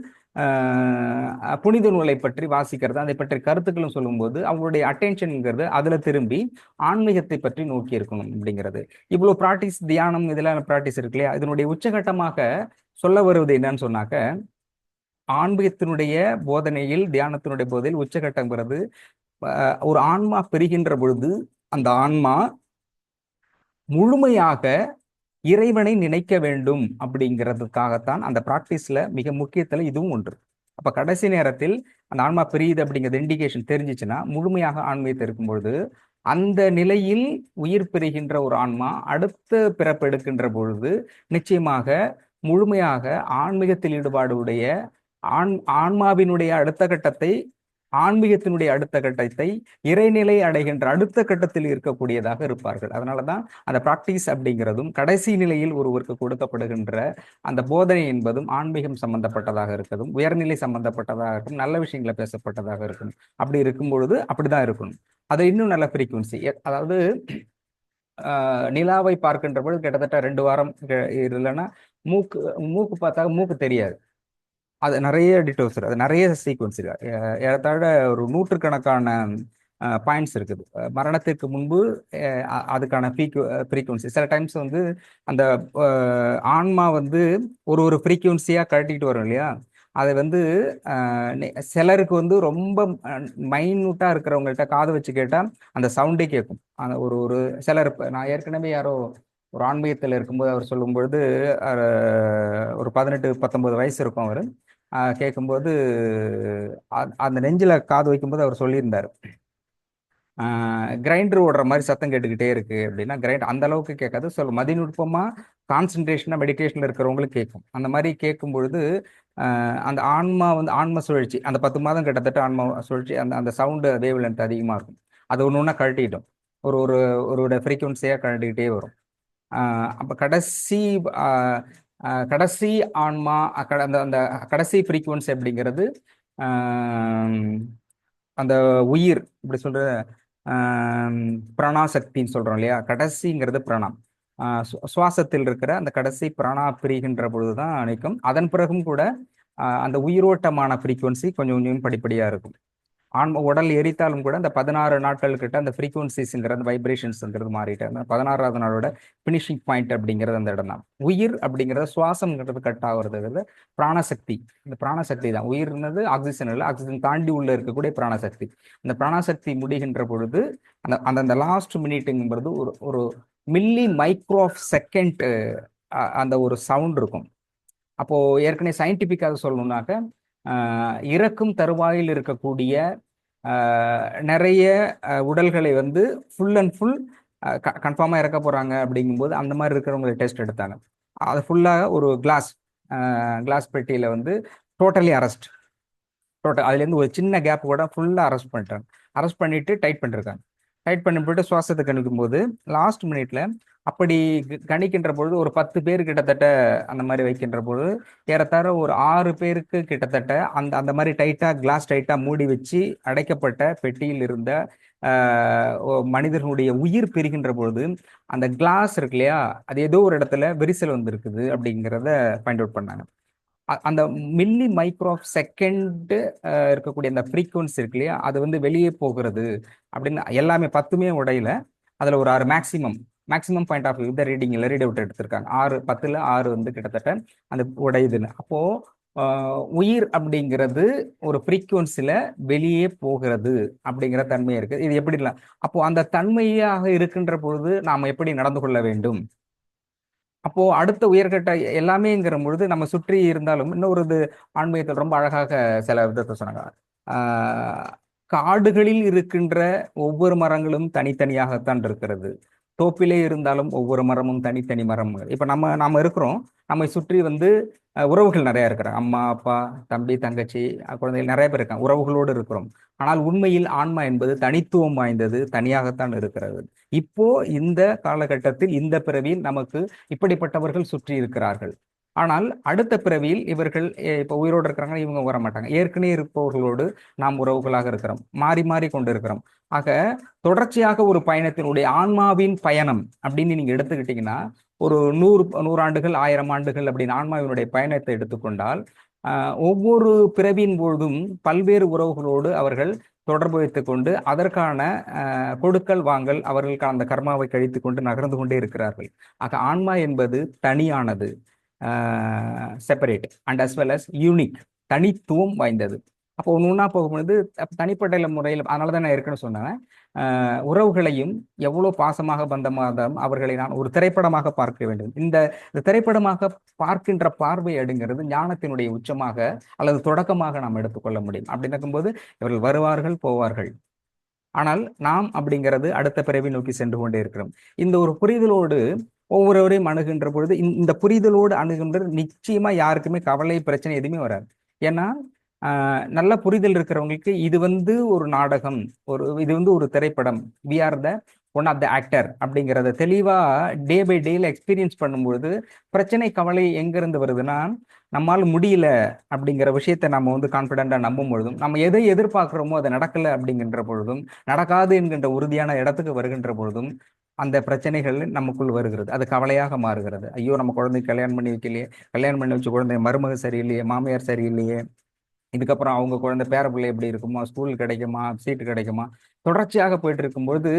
புனித நூலை பற்றி வாசிக்கிறது, அதை பற்றி கருத்துக்களும் சொல்லும்போது அவங்களுடைய அட்டென்ஷன்ங்கிறது அதுல திரும்பி ஆன்மீகத்தை பற்றி நோக்கி இருக்கணும் அப்படிங்கிறது. இவ்வளவு ப்ராக்டிஸ், தியானம், இதெல்லாம் ப்ராக்டிஸ் இருக்கு இல்லையா? இதனுடைய உச்சகட்டமாக சொல்ல வருவது என்னன்னு சொன்னாக்க, ஆன்மீகத்தினுடைய போதனையில், தியானத்தினுடைய போதையில் உச்சகட்டங்கிறது, ஒரு ஆன்மா பெறுகின்ற பொழுது அந்த ஆன்மா முழுமையாக இறைவனை நினைக்க வேண்டும் அப்படிங்கிறதுக்காகத்தான் அந்த பிராக்டிஸ்ல மிக முக்கியத்துல இதுவும் ஒன்று. அப்ப கடைசி நேரத்தில் அந்த ஆன்மா பிரியுது அப்படிங்கிறது இண்டிகேஷன் தெரிஞ்சிச்சுன்னா, முழுமையாக ஆன்மீகத்தை இருக்கும் பொழுது அந்த நிலையில் உயிர் பெறுகின்ற ஒரு ஆன்மா அடுத்த பிறப்பு எடுக்கின்ற பொழுது நிச்சயமாக முழுமையாக ஆன்மீகத்தில் ஈடுபாடு உடைய ஆன்மாவினுடைய அடுத்த கட்டத்தை, ஆன்மீகத்தினுடைய அடுத்த கட்டத்தை, இறைநிலை அடைகின்ற அடுத்த கட்டத்தில் இருக்கக்கூடியதாக இருப்பார்கள். அதனாலதான் அந்த பிராக்டிஸ் அப்படிங்கிறதும் கடைசி நிலையில் ஒருவருக்கு கொடுக்கப்படுகின்ற அந்த போதனை என்பதும் ஆன்மீகம் சம்பந்தப்பட்டதாக இருக்கணும், உயர்நிலை சம்பந்தப்பட்டதாக இருக்கும், நல்ல விஷயங்களை பேசப்பட்டதாக இருக்கணும். அப்படி இருக்கும் பொழுது அப்படிதான் இருக்கணும். அது இன்னும் நல்ல ஃப்ரீக்குவன்சி. அதாவது நிலாவை பார்க்கின்ற பொழுது கிட்டத்தட்ட 2 வாரம் இல்லைன்னா மூக்கு மூக்கு பார்த்தா மூக்கு தெரியாது. அது நிறைய டீட்டெயில்ஸ் இருக்கு, அது நிறைய சீக்வன்ஸ் இருக்கு. ஏறத்தாழ ஒரு நூற்றுக்கணக்கான பாயிண்ட்ஸ் இருக்குது. மரணத்திற்கு முன்பு அதுக்கான ஃப்ரீக்குவன்சி சில டைம்ஸ் வந்து அந்த ஆன்மா வந்து ஒரு ஒரு ஃப்ரீக்குவன்சியா கழட்டிட்டு வரும் இல்லையா? அதை வந்து சிலருக்கு வந்து ரொம்ப மைன்யூட்டா இருக்கிறவங்கள்ட்ட காது வச்சு கேட்டா அந்த சவுண்டே கேட்கும். அந்த ஒரு ஒரு சிலர், நான் ஏற்கனவே யாரோ ஒரு ஆன்மீகத்தில் இருக்கும்போது அவர் சொல்லும் பொழுது, ஒரு 18-19 வயசு இருக்கும் அவர். கேட்கும்போது அந்த நெஞ்சில காது வைக்கும்போது அவர் சொல்லியிருந்தார், கிரைண்டர் ஓடுற மாதிரி சத்தம் கேட்டுக்கிட்டே இருக்கு அப்படின்னா, கிரைண்டர் அந்த அளவுக்கு கேட்காது, மதிநுட்பமா கான்சென்ட்ரேஷனா மெடிடேஷன்ல இருக்கிறவங்களுக்கு கேட்கும். அந்த மாதிரி கேட்கும் பொழுது அந்த ஆன்மா வந்து ஆன்ம சுழற்சி, அந்த 10 மாதம் கிட்டத்தட்ட ஆன்ம சுழற்சி, அந்த அந்த சவுண்டு வேவ் லென்த் அதிகமா இருக்கும். அது ஒன்று ஒன்றா கழட்டிட்டோம், ஒரு ஒரு ஒரு ஃப்ரீக்குவன்சியா கழட்டிக்கிட்டே வரும். அப்ப கடைசி கடைசி ஆன்மா, அந்த அந்த கடைசி ஃப்ரீக்குவன்சி அப்படிங்கிறது அந்த உயிர், இப்படி சொல்ற பிராணாசக்தின்னு சொல்றோம் இல்லையா? கடைசிங்கிறது பிராணம். சுவாசத்தில் இருக்கிற அந்த கடைசி பிராணா பிரிகின்ற பொழுதுதான் நிற்கும். அதன் பிறகும் கூட அந்த உயிரோட்டமான ஃப்ரீக்குவன்சி கொஞ்சம் கொஞ்சம் படிப்படியா இருக்கும். ஆன்ம உடல் எரித்தாலும் கூட அந்த 16 நாட்கள் கிட்ட அந்த ஃப்ரீக்குவன்சிஸ்ங்கிறது, அந்த வைப்ரேஷன்ஸ்ங்கிறது மாறிட்டு அந்த 16வது நாளோட பினிஷிங் பாயிண்ட் அப்படிங்கிறது அந்த இடம் தான். உயிர் அப்படிங்கிறது சுவாசம்ங்கிறது கட் ஆகுறது பிராணசக்தி. இந்த பிராணசக்தி தான் உயிர்னது. ஆக்சிஜன் இல்லை, ஆக்சிஜன் தாண்டி உள்ள இருக்கக்கூடிய பிராணசக்தி. இந்த பிராணசக்தி முடிகின்ற பொழுது அந்த அந்த லாஸ்ட் மினிட்டுங்கிறது ஒரு ஒரு மில்லி மைக்ரோ செகண்ட் அந்த ஒரு சவுண்ட் இருக்கும். அப்போ ஏற்கனவே சயின்டிபிக்காக சொல்லணும்னாக்க இறக்கும் தருவாயில் இருக்கக்கூடிய நிறைய உடல்களை வந்து ஃபுல் அண்ட் ஃபுல் கன்ஃபார்மாக இறக்க போறாங்க அப்படிங்கும்போது அந்த மாதிரி இருக்கிறவங்களை டெஸ்ட் எடுத்தாங்க. அது ஃபுல்லாக ஒரு கிளாஸ் பெட்டியில வந்து டோட்டலி அரெஸ்ட், டோட்டல் அதுலேருந்து ஒரு சின்ன கேப் கூட ஃபுல்லாக அரெஸ்ட் பண்ணிட்டாங்க. அரெஸ்ட் பண்ணிட்டு டைட் பண்ணிருக்காங்க. டைட் பண்ணி போட்டு சுவாசத்தை கணிக்கும் போது லாஸ்ட் மினிட்ல அப்படி கணிக்கின்ற பொழுது ஒரு 10 பேர் கிட்டத்தட்ட அந்த மாதிரி வைக்கின்ற பொழுது ஏறத்தாழ ஒரு 6 பேருக்கு கிட்டத்தட்ட அந்த அந்த மாதிரி டைட்டா கிளாஸ் டைட்டா மூடி வச்சு அடைக்கப்பட்ட பெட்டியில் இருந்த மனிதர்களுடைய உயிர் பிரிகின்ற பொழுது அந்த கிளாஸ் இருக்கு இல்லையா, அது ஏதோ ஒரு இடத்துல விரிசல் வந்து இருக்குது அப்படிங்கிறத ஃபைண்ட் அவுட் பண்ணாங்க. அந்த மில்லி மைக்ரோ செகண்ட் இருக்கக்கூடிய அந்த ஃப்ரீக்வன்சி இருக்கு இல்லையா, அது வந்து வெளியே போகிறது அப்படின்னு எல்லாமே 10மே உடையில அதுல ஒரு 6 மேக்ஸிமம் பாயிண்ட் ஆஃப் வியூ ரீடிங்ல ரீட் அவுட் எடுத்திருக்காங்க. 10ல் 6 வந்து கிட்டத்தட்ட அந்த உடையுதுன்னு. அப்போ உயிர் அப்படிங்கிறது ஒரு ஃப்ரீக்வன்சில வெளியே போகிறது அப்படிங்கிற தன்மை இருக்கு. இது எப்படி இல்லை, அப்போ அந்த தன்மையாக இருக்கின்ற பொழுது நாம் எப்படி நடந்து கொள்ள வேண்டும்? அப்போ அடுத்த உயர்கட்ட எல்லாமேங்கிற பொழுது நம்ம சுற்றி இருந்தாலும் இன்னொரு இது ஆன்மீகத்தில் ரொம்ப அழகாக சில விதத்தை சொன்னாங்க. காடுகளில் இருக்கின்ற ஒவ்வொரு மரங்களும் தனித்தனியாகத்தான் இருக்கிறது. தோப்பிலே இருந்தாலும் ஒவ்வொரு மரமும் தனித்தனி மரம். இப்ப நம்ம இருக்கிறோம், நம்மை சுற்றி வந்து உறவுகள் நிறைய இருக்கிறாங்க. அம்மா அப்பா தம்பி தங்கச்சி குழந்தைகள் நிறைய பேர் இருக்காங்க, உறவுகளோடு இருக்கிறோம். ஆனால் உண்மையில் ஆன்மா என்பது தனித்துவம் வாய்ந்தது, தனியாகத்தான் இருக்கிறது. இப்போ இந்த காலகட்டத்தில் இந்த பிறவியில் நமக்கு இப்படிப்பட்டவர்கள் சுற்றி இருக்கிறார்கள். ஆனால் அடுத்த பிறவியில் இவர்கள் இப்போ உயிரோடு இருக்கிறாங்க, இவங்க வர மாட்டாங்க. ஏற்கனவே இருப்பவர்களோடு நாம் உறவுகளாக இருக்கிறோம், மாறி மாறி கொண்டு இருக்கிறோம். ஆக தொடர்ச்சியாக ஒரு பயணத்தினுடைய ஆன்மாவின் பயணம் அப்படின்னு நீங்க எடுத்துக்கிட்டீங்கன்னா ஒரு 100 ஆண்டுகள் 1000 ஆண்டுகள் அப்படின்னு ஆன்மாவினுடைய பயணத்தை எடுத்துக்கொண்டால் ஒவ்வொரு பிறவியின் பொழுதும் பல்வேறு உறவுகளோடு அவர்கள் தொடர்பு வைத்துக் கொண்டு அதற்கான கொடுக்கல் வாங்கல் அவர்களுக்கான அந்த கர்மாவை கழித்து கொண்டு நகர்ந்து கொண்டே இருக்கிறார்கள். ஆக ஆன்மா என்பது தனியானது, separate and as well as unique, தனித்துவம் வாய்ந்தது. அப்போ ஒன்று போகும்பொழுது தனிப்பட்ட முறையில், அதனால தான் நான் ஏற்கனவே சொன்னேன், உறவுகளையும் எவ்வளோ பாசமாக பந்தமாக அவர்களை நான் ஒரு திரைப்படமாக பார்க்க வேண்டும். இந்த திரைப்படமாக பார்க்கின்ற பார்வை அடுங்கிறது ஞானத்தினுடைய உச்சமாக அல்லது தொடக்கமாக நாம் எடுத்துக்கொள்ள முடியும். அப்படி இருக்கும்போது இவர்கள் வருவார்கள் போவார்கள், ஆனால் நாம் அப்படிங்கிறது அடுத்த பிறவி நோக்கி சென்று கொண்டே இருக்கிறோம். இந்த ஒரு புரிதலோடு ஒவ்வொருவரையும் அணுகின்ற பொழுது இந்த புரிதலோடு அணுகின்றது நிச்சயமா யாருக்குமே கவலை பிரச்சனை எதுவுமே வராது. ஏன்னா நல்ல புரிதல் இருக்கிறவங்களுக்கு இது வந்து ஒரு நாடகம், இது வந்து ஒரு திரைப்படம், we are the one of the actor அப்படிங்கிறத தெளிவா டே பை டேல எக்ஸ்பீரியன்ஸ் பண்ணும்பொழுது பிரச்சனை கவலை எங்கிருந்து வருதுன்னா, நம்மால் முடியல அப்படிங்கிற விஷயத்த நம்ம வந்து கான்ஃபிடென்டா நம்பும் பொழுதும், நம்ம எதை எதிர்பார்க்கிறோமோ அதை நடக்கல அப்படிங்கின்ற பொழுதும், நடக்காது என்கின்ற உறுதியான இடத்துக்கு வருகின்ற பொழுதும் அந்த பிரச்சனைகள் நமக்குள் வருகிறது. அது கவலையாக மாறுகிறது. ஐயோ நம்ம குழந்தை கல்யாணம் பண்ணி வைக்கலையே, கல்யாணம் பண்ணி வச்ச குழந்தை மருமக சரியில்லையே, மாமியார் சரியில்லையே, இதுக்கப்புறம் அவங்க குழந்தை பேர பிள்ளை எப்படி இருக்குமா, ஸ்கூல் கிடைக்குமா, சீட்டு கிடைக்குமா, தொடர்ச்சியாக போயிட்டு இருக்கும்போது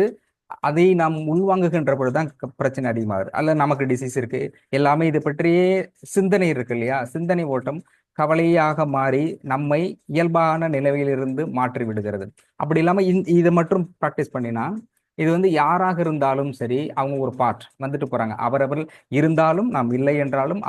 அதை நாம் உள்வாங்குகின்ற பொழுதுதான் பிரச்சனை அதிகமாகுது. அல்ல நமக்கு டிசீஸ் இருக்கு, எல்லாமே இது பற்றியே சிந்தனை இருக்கு இல்லையா, சிந்தனை ஓட்டம் கவலையாக மாறி நம்மை இயல்பான நிலையிலிருந்து மாற்றி விடுகிறது. அப்படி இல்லாம இதை மட்டும் ப்ராக்டிஸ் பண்ணினா இது வந்து யாராக இருந்தாலும் சரி, அவங்க ஒரு பார்ட் வந்துட்டு போறாங்க. அவரவர்கள் இருந்தாலும் நாம் இல்லை என்றாலும்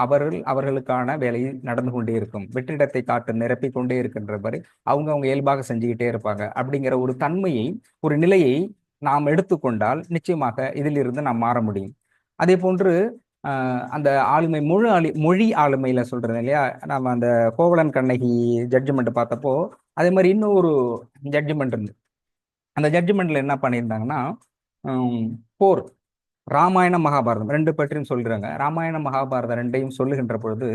அவர்களுக்கான வேலை நடந்து கொண்டே இருக்கும். வெற்றிடத்தை காட்டு நிரப்பி கொண்டே இருக்கின்றபடி அவங்க இயல்பாக செஞ்சுக்கிட்டே இருப்பாங்க. அப்படிங்கிற ஒரு தன்மையை, ஒரு நிலையை நாம் எடுத்துக்கொண்டால் நிச்சயமாக இதிலிருந்து நாம் மாற முடியும். அதே போன்று அந்த ஆளுமை மொழி ஆளுமையில சொல்றது இல்லையா, நம்ம அந்த கோவலன் கண்ணகி ஜட்ஜ்மெண்ட் பார்த்தப்போ அதே மாதிரி இன்னும் ஒரு ஜட்ஜ்மெண்ட் இருந்து, அந்த ஜட்ஜ்மெண்ட்ல என்ன பண்ணியிருந்தாங்கன்னா, போர், ராமாயணம் மகாபாரதம் ரெண்டு பற்றியும் சொல்றாங்க. ராமாயணம் மகாபாரதம் ரெண்டையும் சொல்லுகின்ற பொழுது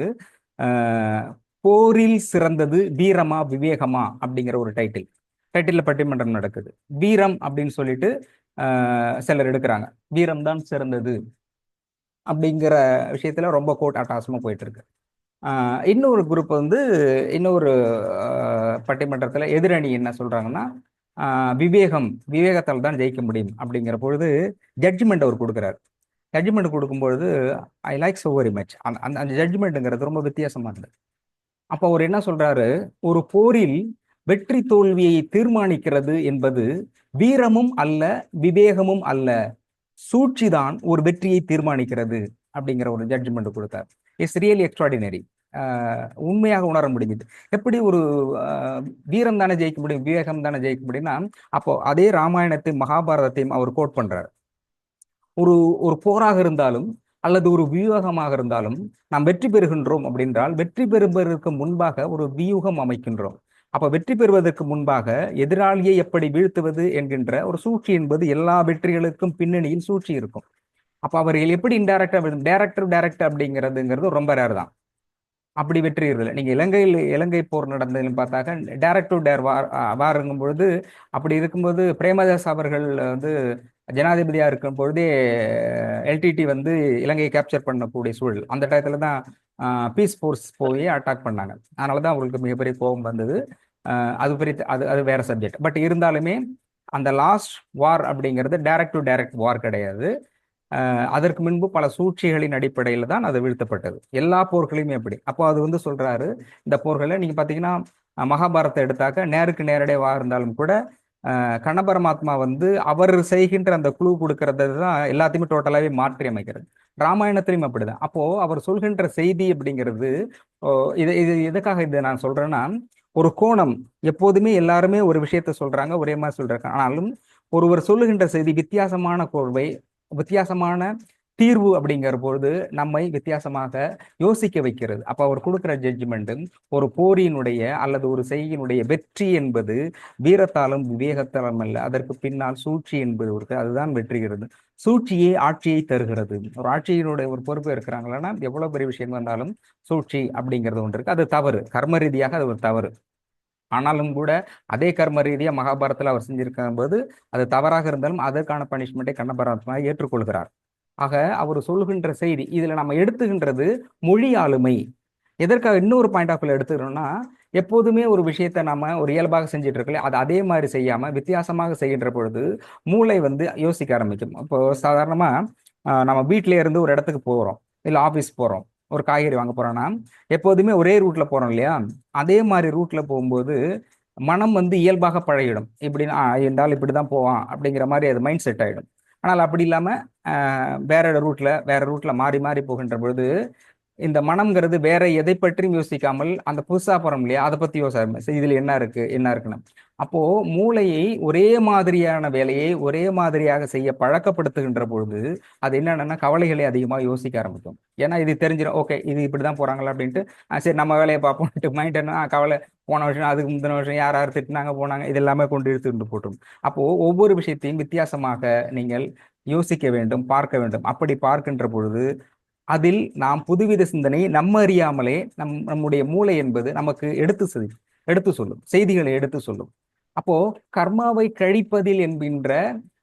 போரில் சிறந்தது வீரமா விவேகமா அப்படிங்கிற ஒரு டைட்டில் பட்டிமன்றம் நடக்குது. வீரம் அப்படின்னு சொல்லிட்டு சிலர் எடுக்கிறாங்க, வீரம் தான் சிறந்தது அப்படிங்கிற விஷயத்துல ரொம்ப கோட் அட்டாசமா போயிட்டு இருக்கு. இன்னொரு குரூப் வந்து இன்னொரு பட்டிமன்றத்துல எதிரணி என்ன சொல்றாங்கன்னா, விவேகத்தால் தான் ஜெயிக்க முடியும் அப்படிங்கிற பொழுது ஜட்ஜ்மெண்ட் அவர் கொடுக்குறாரு. ஜட்ஜ்மெண்ட் கொடுக்கும்பொழுது I like so very much. அந்த ஜட்ஜ்மெண்ட்டுங்கிறது ரொம்ப வித்தியாசமானது. அப்போ அவர் என்ன சொல்றாரு, ஒரு போரில் வெற்றி தோல்வியை தீர்மானிக்கிறது என்பது வீரமும் அல்ல விவேகமும் அல்ல, சூழ்ச்சிதான் ஒரு வெற்றியை தீர்மானிக்கிறது அப்படிங்கிற ஒரு ஜட்ஜ்மெண்ட் கொடுத்தார். It's really extraordinary. உண்மையாக உணர முடியுது. எப்படி ஒரு வீரம் தானே ஜெயிக்க முடியும், விவேகம் தானே ஜெயிக்க முடியும்னா, அப்போ அதே ராமாயணத்தையும் மகாபாரதத்தையும் அவர் கோட் பண்றார். ஒரு ஒரு போராக இருந்தாலும் அல்லது ஒரு வியூகமாக இருந்தாலும் நாம் வெற்றி பெறுகின்றோம் அப்படின்றால் வெற்றி பெறுவதற்கு முன்பாக ஒரு வியூகம் அமைக்கின்றோம். அப்ப வெற்றி பெறுவதற்கு முன்பாக எதிராளியை எப்படி வீழ்த்துவது என்கின்ற ஒரு சூழ்ச்சி என்பது எல்லா வெற்றிகளுக்கும் பின்னணியில் சூழ்ச்சி இருக்கும். அப்ப அவர்கள் எப்படி இன்டைரக்டா டைரக்ட் அப்படிங்கிறதுங்கிறது ரொம்ப ரேர் தான். அப்படி வெற்றி இல்லை. நீங்க இலங்கை போர் நடந்ததுன்னு பார்த்தாக்க டைரக்ட் டு டேர் வாருங்கும் பொழுது, அப்படி இருக்கும்போது பிரேமதாஸ் அவர்கள் வந்து ஜனாதிபதியா இருக்கும் பொழுதே எல்டிடி வந்து இலங்கையை கேப்சர் பண்ணக்கூடிய சூழல். அந்த டயத்துல தான் பீஸ் ஃபோர்ஸ் போய் அட்டாக் பண்ணாங்க. அதனாலதான் அவங்களுக்கு மிகப்பெரிய கோபம் வந்தது. அது பெரிய அது வேற சப்ஜெக்ட். பட் இருந்தாலுமே அந்த லாஸ்ட் வார் அப்படிங்கிறது டைரக்ட் டு டைரக்ட் வார் கிடையாது. அதற்கு முன்பு பல சூழ்ச்சிகளின் அடிப்படையில் தான் அது வீழ்த்தப்பட்டது. எல்லா போர்களையுமே அப்படி. அப்போ அது வந்து சொல்றாரு, இந்த போர்களை நீங்க பாத்தீங்கன்னா மகாபாரதத்தை எடுத்தாக்க நேருக்கு நேரடியாக இருந்தாலும் கூட கண்ண பரமாத்மா வந்து அவர் செய்கின்ற அந்த குழு கொடுக்கறது தான் எல்லாத்தையுமே டோட்டலாவே மாற்றி அமைக்கிறது. ராமாயணத்திலையும் அப்படிதான். அப்போ அவர் சொல்கின்ற செய்தி அப்படிங்கிறது, இது இது எதுக்காக இதை நான் சொல்றேன்னா, ஒரு கோணம். எப்போதுமே எல்லாருமே ஒரு விஷயத்த சொல்றாங்க, ஒரே மாதிரி சொல்றாங்க. ஆனாலும் ஒருவர் சொல்லுகின்ற செய்தி வித்தியாசமான கோர்வை, வித்தியாசமான தீர்வு அப்படிங்கிற பொழுது நம்மை வித்தியாசமாக யோசிக்க வைக்கிறது. அப்ப அவர் கொடுக்கிற ஜட்ஜ்மெண்ட், ஒரு போரினுடைய அல்லது ஒரு செய்கையினுடைய வெற்றி என்பது வீரத்தாலும் விவேகத்தாலும் அல்ல, அதற்கு பின்னால் சூழ்ச்சி என்பது இருக்கு. அதுதான் வெற்றிகிறது. சூழ்ச்சியே ஆட்சியை தருகிறது. ஒரு ஆட்சியினுடைய ஒரு பொறுப்பு இருக்கிறாங்களா, எவ்வளவு பெரிய விஷயம் வந்தாலும் சூழ்ச்சி அப்படிங்கிறது ஒன்று இருக்கு. அது தவறு, கர்ம ரீதியாக அது ஒரு தவறு. ஆனாலும் கூட அதே கர்ம ரீதியா மகாபாரதத்தில் அவர் செஞ்சிருக்கும் போது அது தவறாக இருந்தாலும் அதற்கான பனிஷ்மெண்ட்டை கண்ண பரமாத்மா ஏற்றுக்கொள்கிறார். ஆக அவர் சொல்லுகின்ற செய்தி இதுல நம்ம எடுத்துகின்றது மொழி ஆளுமை. எதற்காக இன்னொரு பாயிண்ட் ஆஃப் வியூ எடுத்துக்கிறோம்னா, எப்போதுமே ஒரு விஷயத்த நம்ம ஒரு இயல்பாக செஞ்சுட்டு இருக்கல, அது அதே மாதிரி செய்யாம வித்தியாசமாக செய்கின்ற பொழுது மூளை வந்து யோசிக்க ஆரம்பிக்கும். இப்போ சாதாரணமா நம்ம வீட்டிலே இருந்து ஒரு இடத்துக்கு போறோம், இல்லை ஆஃபீஸ் போறோம், ஒரு காய்கறி வாங்க போறோம்னா எப்போதுமே ஒரே ரூட்ல போறோம் இல்லையா? அதே மாதிரி ரூட்ல போகும்போது மனம் வந்து இயல்பாக பழகிடும். இப்படின்னா என்றால் இப்படிதான் போவான் அப்படிங்கிற மாதிரி அது மைண்ட் செட் ஆயிடும். ஆனால் அப்படி இல்லாம வேற ரூட்ல மாறி மாறி போகின்ற பொழுது இந்த மனம்ங்கிறது வேற எதை பற்றியும் யோசிக்காமல் அந்த புதுசா போறோம் இல்லையா, அதை பத்தி யோசிக்க இதுல என்ன இருக்கு என்ன இருக்குன்னு. அப்போ மூளையை ஒரே மாதிரியான வேலையை ஒரே மாதிரியாக செய்ய பழக்கப்படுத்துகின்ற பொழுது அது என்னன்னா கவலைகளை அதிகமாக யோசிக்க ஆரம்பிக்கும். ஏன்னா இது தெரிஞ்சிடும், ஓகே இது இப்படிதான் போறாங்களா அப்படின்ட்டு, சரி நம்ம வேலையை பார்ப்போம். மைண்ட் என்ன கவலை, போன வருஷம் அதுக்கு முந்தின வருஷம் யார் யார் திட்டினாங்க போனாங்க, இது எல்லாமே கொண்டு இழுத்துட்டு போட்டும். அப்போ ஒவ்வொரு விஷயத்தையும் வித்தியாசமாக நீங்கள் யோசிக்க வேண்டும், பார்க்க வேண்டும். அப்படி பார்க்கின்ற பொழுது அதில் நாம் புதுவித சிந்தனையை நம்ம அறியாமலே நம்முடைய மூளை என்பது நமக்கு எடுத்து சொல்லும், செய்திகளை எடுத்து சொல்லும். அப்போ கர்மாவை கழிப்பதில் என்கின்ற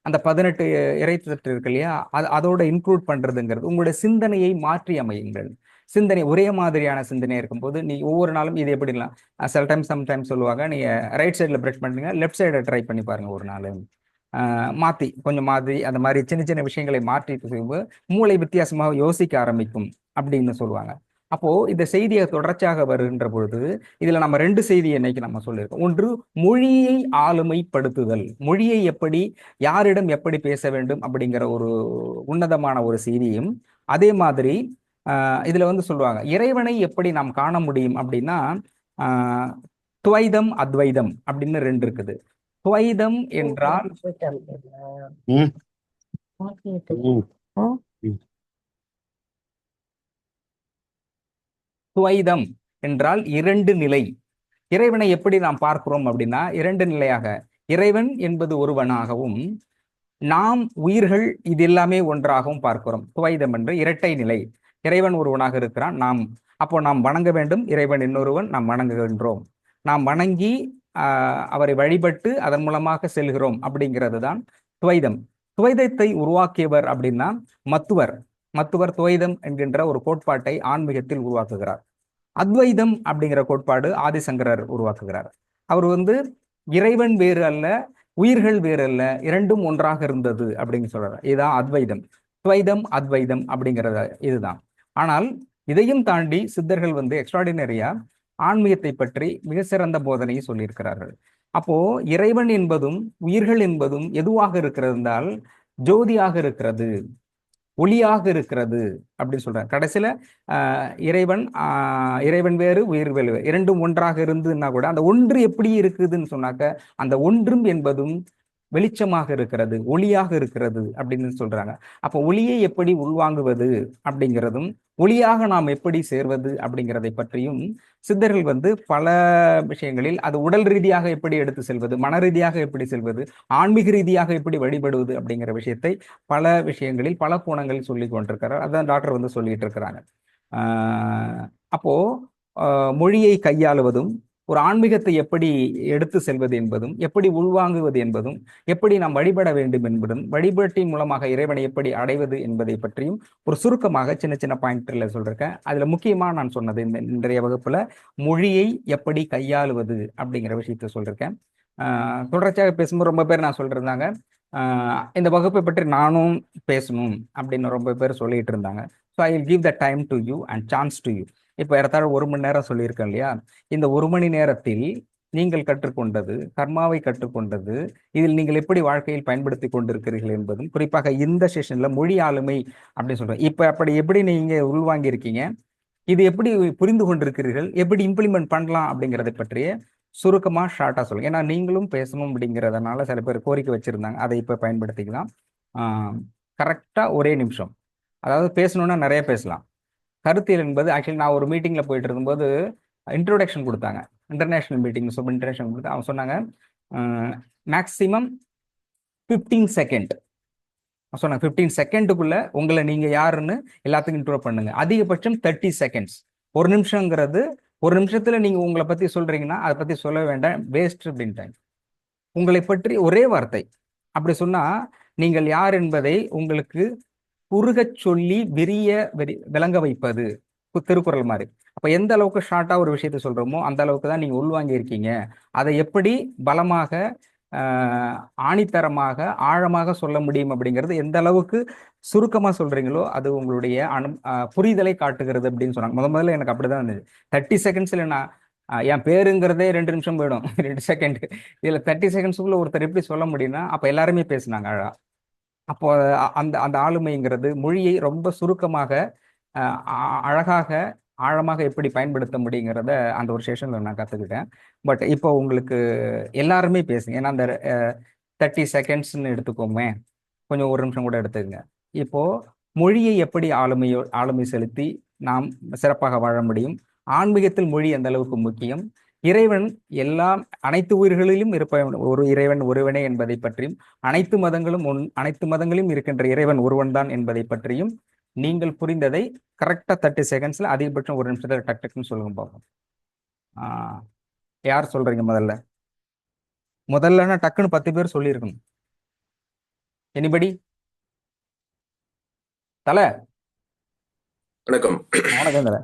அந்த 18 இறைத்தட்டு இருக்கு இல்லையா, அதோட இன்க்ளூட் பண்றதுங்கிறது உங்களுடைய சிந்தனையை மாற்றி அமையுங்கள். சிந்தனை ஒரே மாதிரியான சிந்தனை இருக்கும்போது நீ ஒவ்வொரு நாளும் இது எப்படிலாம் சில டைம் சம்டைம்ஸ் சொல்லுவாங்க, நீங்க ரைட் சைடில் பிரஷ் பண்ணுங்க, லெஃப்ட் சைடை ட்ரை பண்ணி பாருங்க ஒரு நாள். கொஞ்சம் மாற்றி அந்த மாதிரி சின்ன சின்ன விஷயங்களை மாற்றி மூளை வித்தியாசமாக யோசிக்க ஆரம்பிக்கும் அப்படின்னு சொல்லுவாங்க. அப்போ இந்த செய்தியை தொடர்ச்சியாக வருகின்ற பொழுது இதுல நம்ம 2 செய்தியை இன்னைக்கு நம்ம சொல்லியிருக்கோம். ஒன்று, மொழியை ஆளுமைப்படுத்துதல், மொழியை எப்படி யாரிடம் எப்படி பேச வேண்டும் அப்படிங்கிற ஒரு உன்னதமான ஒரு செய்தியும், அதே மாதிரி இதுல வந்து சொல்லுவாங்க இறைவனை எப்படி நாம் காண முடியும் அப்படின்னா, துவைதம் அத்வைதம் அப்படின்னு 2 இருக்குது. துவைதம் என்றால் துவைதம் என்றால் 2 நிலை. இறைவனை எப்படி நாம் பார்க்கிறோம் அப்படின்னா 2 நிலையாக, இறைவன் என்பது ஒருவனாகவும் நாம் உயிர்கள் இது எல்லாமே ஒன்றாகவும் பார்க்கிறோம். துவைதம் என்று இரட்டை நிலை. இறைவன் ஒருவனாக இருக்கிறான், அப்போ நாம் வணங்க வேண்டும், இறைவன் இன்னொருவன், நாம் வணங்குகின்றோம். நாம் வணங்கி அவரை வழிபட்டு அதன் மூலமாக செல்கிறோம் அப்படிங்கிறது தான் துவைதம். துவைதத்தை உருவாக்கியவர் அப்படின்னா மத்துவர் துவைதம் என்கின்ற ஒரு கோட்பாட்டை ஆன்மீகத்தில் உருவாக்குகிறார். அத்வைதம் அப்படிங்கிற கோட்பாடு ஆதிசங்கரர் உருவாக்குகிறார். அவர் வந்து இறைவன் வேறு அல்ல, உயிர்கள் வேறு அல்ல, இரண்டும் ஒன்றாக இருந்தது அப்படின்னு சொல்றாரு. இதுதான் அத்வைதம். துவைதம் அத்வைதம் அப்படிங்கிறது இதுதான். ஆனால் இதையும் தாண்டி சித்தர்கள் வந்து எக்ஸ்ட்ராடினரியா ஆன்மீகத்தை பற்றி மிக சிறந்த போதனையை சொல்லியிருக்கிறார்கள். அப்போ இறைவன் என்பதும் உயிர்கள் என்பதும் எதுவாக இருக்கிறது என்றால் ஜோதியாக இருக்கிறது. ஒளியாக இருக்கிறது அப்படின்னு சொல்றாங்க. கடைசியில இறைவன் வேறு உயிர் வேறு இரண்டும் ஒன்றாக இருந்துன்னா கூட அந்த ஒன்று எப்படி இருக்குதுன்னு சொன்னாக்க அந்த ஒன்றும் என்பதும் வெளிச்சமாக இருக்கிறது, ஒளியாக இருக்கிறது அப்படின்னு சொல்றாங்க. அப்போ ஒளியை எப்படி உள்வாங்குவது அப்படிங்கிறதும், ஒளியாக நாம் எப்படி சேர்வது அப்படிங்கிறதை பற்றியும் சித்தர்கள் பல விஷயங்களில் அது உடல் ரீதியாக எப்படி எடுத்து செல்வது, மன ரீதியாக எப்படி செல்வது, ஆன்மீக ரீதியாக எப்படி வழிபடுவது அப்படிங்கிற விஷயத்தை பல விஷயங்களில் பல கோணங்களில் சொல்லி கொண்டிருக்கிறார். அதான் டாக்டர் சொல்லிட்டு இருக்கிறாங்க. அப்போ மொழியை கையாளுவதும், ஒரு ஆன்மீகத்தை எப்படி எடுத்து செல்வது என்பதும், எப்படி உள்வாங்குவது என்பதும், எப்படி நாம் வழிபட வேண்டும் என்பதும், வழிபாட்டின் மூலமாக இறைவனை எப்படி அடைவது என்பதை பற்றியும் ஒரு சுருக்கமாக சின்ன சின்ன பாயிண்ட்ல சொல்றேன். அதுல முக்கியமா நான் சொன்னது இன்றைய வகுப்புல மொழியை எப்படி கையாளுவது அப்படிங்கிற விஷயத்த சொல்றேன். தொடர்ச்சியாக பேசும்போது ரொம்ப பேர் நான் சொல்லிருந்தாங்க, இந்த வகுப்பை பற்றி நானும் பேசணும் அப்படின்னு ரொம்ப பேர் சொல்லிட்டு இருந்தாங்க. So I will give the time to you and chance to you. இப்போ ஏறத்தாழ 1 மணி நேரம் சொல்லியிருக்கேன் இல்லையா? இந்த 1 மணி நேரத்தில் நீங்கள் கற்றுக்கொண்டது, கர்மாவை கற்றுக்கொண்டது, இதில் நீங்கள் எப்படி வாழ்க்கையில் பயன்படுத்தி கொண்டிருக்கிறீர்கள் என்பதும், குறிப்பாக இந்த செஷன்ல மொழி ஆளுமை அப்படின்னு சொல்றேன். இப்போ அப்படி எப்படி நீங்க உள்வாங்கி இருக்கீங்க, இது எப்படி புரிந்து கொண்டிருக்கிறீர்கள், எப்படி இம்ப்ளிமெண்ட் பண்ணலாம் அப்படிங்கிறத பற்றிய சுருக்கமா ஷார்ட்டா சொல்லுங்க. ஏன்னா நீங்களும் பேசணும் அப்படிங்கிறதுனால சில பேர் கோரிக்கை வச்சிருந்தாங்க, அதை இப்போ பயன்படுத்திக்கலாம். கரெக்டா ஒரே நிமிஷம். அதாவது பேசணும்னா நிறைய பேசலாம். கருத்தியல் என்பது ஆக்சுவலி நான் ஒரு மீட்டிங்ல போயிட்டு இருக்கும்போது இன்ட்ரோடக்ஷன் கொடுத்தாங்க, இன்டர்நேஷனல் மீட்டிங் இன்ட்ரடக்ஷன் கொடுத்து அவங்க சொன்னாங்க மேக்சிமம் 15 செகண்ட் சொன்னாங்க. 15 செகண்டுக்குள்ள உங்களை நீங்க யாருன்னு எல்லாத்துக்கும் இன்ட்ரோ பண்ணுங்க. அதிகபட்சம் 30 செகண்ட்ஸ். 1 நிமிஷங்கிறது, 1 நிமிஷத்துல நீங்க உங்களை பத்தி சொல்றீங்கன்னா அதை பத்தி சொல்ல வேண்டாம், வேஸ்ட் அப்படின்ட்டாங்க. உங்களை பற்றி ஒரே வார்த்தை அப்படி சொன்னா நீங்கள் யார் என்பதை உங்களுக்கு குறுகச் சொல்லி விளங்க வைப்பது திருக்குறள் மாதிரி. அப்ப எந்த அளவுக்கு ஷார்ட்டா ஒரு விஷயத்த சொல்றோமோ அந்த அளவுக்கு தான் நீங்க உள்வாங்கி இருக்கீங்க. அதை எப்படி பலமாக ஆணித்தரமாக ஆழமாக சொல்ல முடியும் அப்படிங்கிறது எந்த அளவுக்கு சுருக்கமா சொல்றீங்களோ அது உங்களுடைய புரிதலை காட்டுகிறது அப்படின்னு சொன்னாங்க. முதல்ல எனக்கு அப்படிதான் இருந்தது. 30 செகண்ட்ஸ்ல நான் என் பேருங்கிறதே 2 நிமிஷம் போயிடும், 2 செகண்ட். இதுல 30 செகண்ட்ஸுக்குள்ள ஒருத்தர் எப்படி சொல்ல முடியும்னா அப்ப எல்லாருமே பேசினாங்க அழகா. அப்போ அந்த அந்த ஆளுமைங்கிறது மொழியை ரொம்ப சுருக்கமாக அழகாக ஆழமாக எப்படி பயன்படுத்த முடியுங்கிறத அந்த ஒரு செஷன்ல நான் கத்துக்கிட்டேன். பட் இப்போ உங்களுக்கு எல்லாருமே பேசுங்க. ஏன்னா அந்த 30 செகண்ட்ஸ்ன்னு எடுத்துக்கோமே, கொஞ்சம் 1 நிமிஷம் கூட எடுத்துக்கங்க. இப்போ மொழியை எப்படி ஆளுமை செலுத்தி நாம் சிறப்பாக வாழ முடியும், ஆன்மீகத்தில் மொழி எந்த அளவுக்கு முக்கியம், இறைவன் அனைத்து உயிர்களிலும் இருப்பவன் ஒரு இறைவன் ஒருவனே என்பதை பற்றியும், அனைத்து மதங்களும் இருக்கின்ற இறைவன் ஒருவன் தான் என்பதை பற்றியும் நீங்கள் புரிந்ததை கரெக்டா 30 செகண்ட்ஸ்ல அதிகபட்சம் 1 நிமிஷத்துல டக் டக்குன்னு சொல்லுங்க பார்ப்போம். யார் சொல்றீங்க? முதல்லன்னா டக்குன்னு 10 பேர் சொல்லியிருக்கணும். எனிபடி? தலை வணக்கம். வணக்கம் தலை.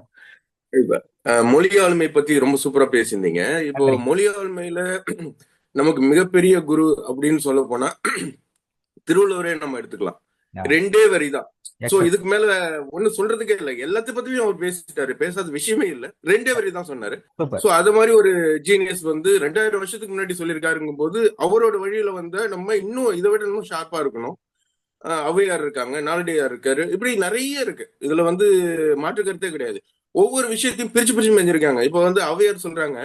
மொழி ஆளுமை பத்தி ரொம்ப சூப்பரா பேசியிருந்தீங்க. இப்போ மொழி ஆளுமையில நமக்கு மிகப்பெரிய குரு அப்படின்னு சொல்ல போனா திருவள்ளுவரே நம்ம எடுத்துக்கலாம். 2 வரிதான். சோ இதுக்கு மேல ஒண்ணு சொல்றதுக்கே இல்ல. எல்லாத்த பத்தியும் அவர் பேசிட்டாரு, பேசாத விஷயமே இல்ல. 2 வரி தான் சொன்னாரு. சோ அது மாதிரி ஒரு ஜீனியஸ் 2000 வருஷத்துக்கு முன்னாடி சொல்லியிருக்காருங்கும் போது அவரோட வழியில நம்ம இன்னும் இதை விட இன்னும் ஷார்ப்பா இருக்கணும். ஔவையார் இருக்காங்க, நாலடியார் இருக்காரு, இப்படி நிறைய இருக்கு. இதுல மாற்று கருத்தே கிடையாது. ஒவ்வொரு விஷயத்தையும் பிரிச்சு பிரிச்சு மெஞ்சிருக்காங்க. இப்போ ஔவையார் சொல்றாங்க,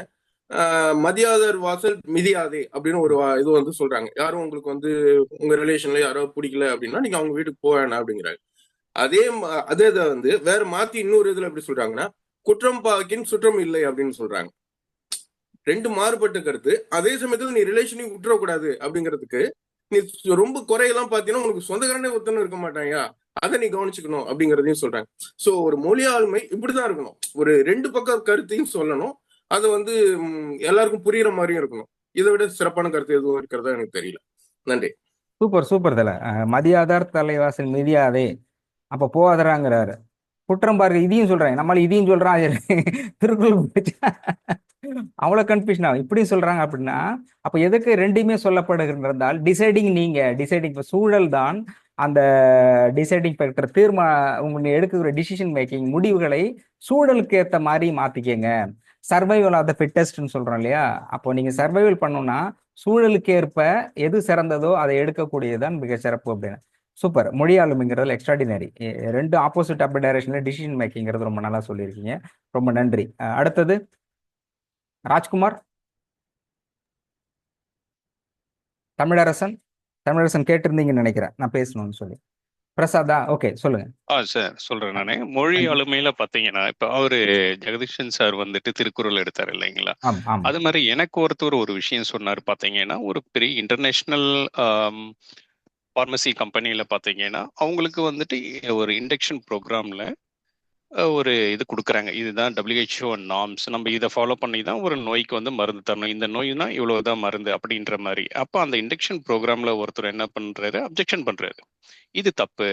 மதியாதர் வாசல் மிதியாதே அப்படின்னு ஒரு இது சொல்றாங்க. யாரும் உங்களுக்கு உங்க ரிலேஷன்ல யாரோ பிடிக்கல அப்படின்னா நீங்க அவங்க வீட்டுக்கு போவேணா அப்படிங்கிறாங்க. அதே வேற மாத்தி இன்னொரு இதுல எப்படி சொல்றாங்கன்னா, குற்றம் பாக்கின் சுற்றம் இல்லை அப்படின்னு சொல்றாங்க. 2 மாறுபட்ட கருத்து. அதே சமயத்துல நீ ரிலேஷனையும் விட்டுறக்கூடாது அப்படிங்கிறதுக்கு நீ ரொம்ப குறையெல்லாம் பாத்தீங்கன்னா உனக்கு சொந்தக்காரனே ஒருத்தனும் இருக்க மாட்டாங்க, அதை நீ கவனிச்சுக்கணும் அப்படிங்கறதையும் சொல்றாங்க. சோ ஒரு மொழி ஆளுமை இப்படிதான் இருக்கணும். ஒரு 2 பக்கம் கருத்தையும் சொல்லணும். அது எல்லாருக்கும் புரியுற மாதிரியும் இருக்கணும். இதை விட சிறப்பான கருத்து எதுவும் இருக்கிறதா எனக்கு தெரியல. நன்றி. சூப்பர் சூப்பர் தல. மதியாதார் தலைவாசல் மிதியாதே, அப்ப போவாதராங்கிறாரு. குற்றம் பாருங்க, இதையும் சொல்றாங்க, நம்மளால இதையும் சொல்றான். திருக்குறள் அவ்வளவு கன்ஃபியூஷன் ஆகும். இப்படியும் சொல்றாங்க அப்படின்னா அப்ப எதுக்கு 2மே சொல்லப்படுகின்றால் டிசைடிங் சூழல் தான் அந்த டிசைடிங் ஃபேக்டர். உங்க எடுக்கிற டிசிஷன் மேக்கிங் முடிவுகளை சூழலுக்கு ஏற்ற மாதிரி மாத்திக்கங்க. சர்வைவல் ஆஃப் த ஃபிட்டஸ்ட்னு சொல்றோம் இல்லையா? அப்போ நீங்க சர்வைவல் பண்ணணும்னா சூழலுக்கு ஏற்ப எது சிறந்ததோ அதை எடுக்கக்கூடியதுதான் மிக சிறப்பு அப்படின்னு. சூப்பர். மொழி ஆளுமைங்கிறதுல எக்ஸ்ட்ராடினரி. ரெண்டு ஆப்போசிட் அப்ப டைரக்ஷன்ல டிசிஷன் மேக்கிங்கிறது ரொம்ப நல்லா சொல்லியிருக்கீங்க. ரொம்ப நன்றி. அடுத்தது ராஜ்குமார். தமிழரசன். தமிழரசன் கேட்டிருந்தீங்கன்னு நினைக்கிறேன் நான் பேசணும்னு சொல்லி. பிரசாதா, ஓகே சொல்லுங்க. சார் சொல்றேன் நானு. மொழி நன்றி. ஆளுமையில பாத்தீங்கன்னா, இப்ப அவரு ஜெகதீஷன் சார் வந்துட்டு திருக்குறள் எடுத்தாரு இல்லைங்களா? ஆம் ஆம். அது மாதிரி எனக்கு ஒருத்தர் ஒரு விஷயம் சொன்னார் பாத்தீங்கன்னா, ஒரு பெரிய இன்டர்நேஷனல் ஃபார்மசி கம்பெனியில பாத்தீங்கன்னா, அவங்களுக்கு வந்துட்டு ஒரு இண்டக்ஷன் ப்ரோக்ராம்ல ஒரு இது கொடுக்குறாங்க. இதுதான் WHO நார்ம்ஸ். நம்ம இதை ஃபாலோ பண்ணி தான் ஒரு நோய்க்கு வந்து மருந்து தரணும். இந்த நோய்னா இவ்வளவுதான் மருந்து அப்படின்ற மாதிரி. அப்போ அந்த இண்டக்ஷன் ப்ரோக்ராம்ல ஒருத்தர் என்ன பண்றாரு, அப்ஜெக்ஷன் பண்றாரு. இது தப்பு.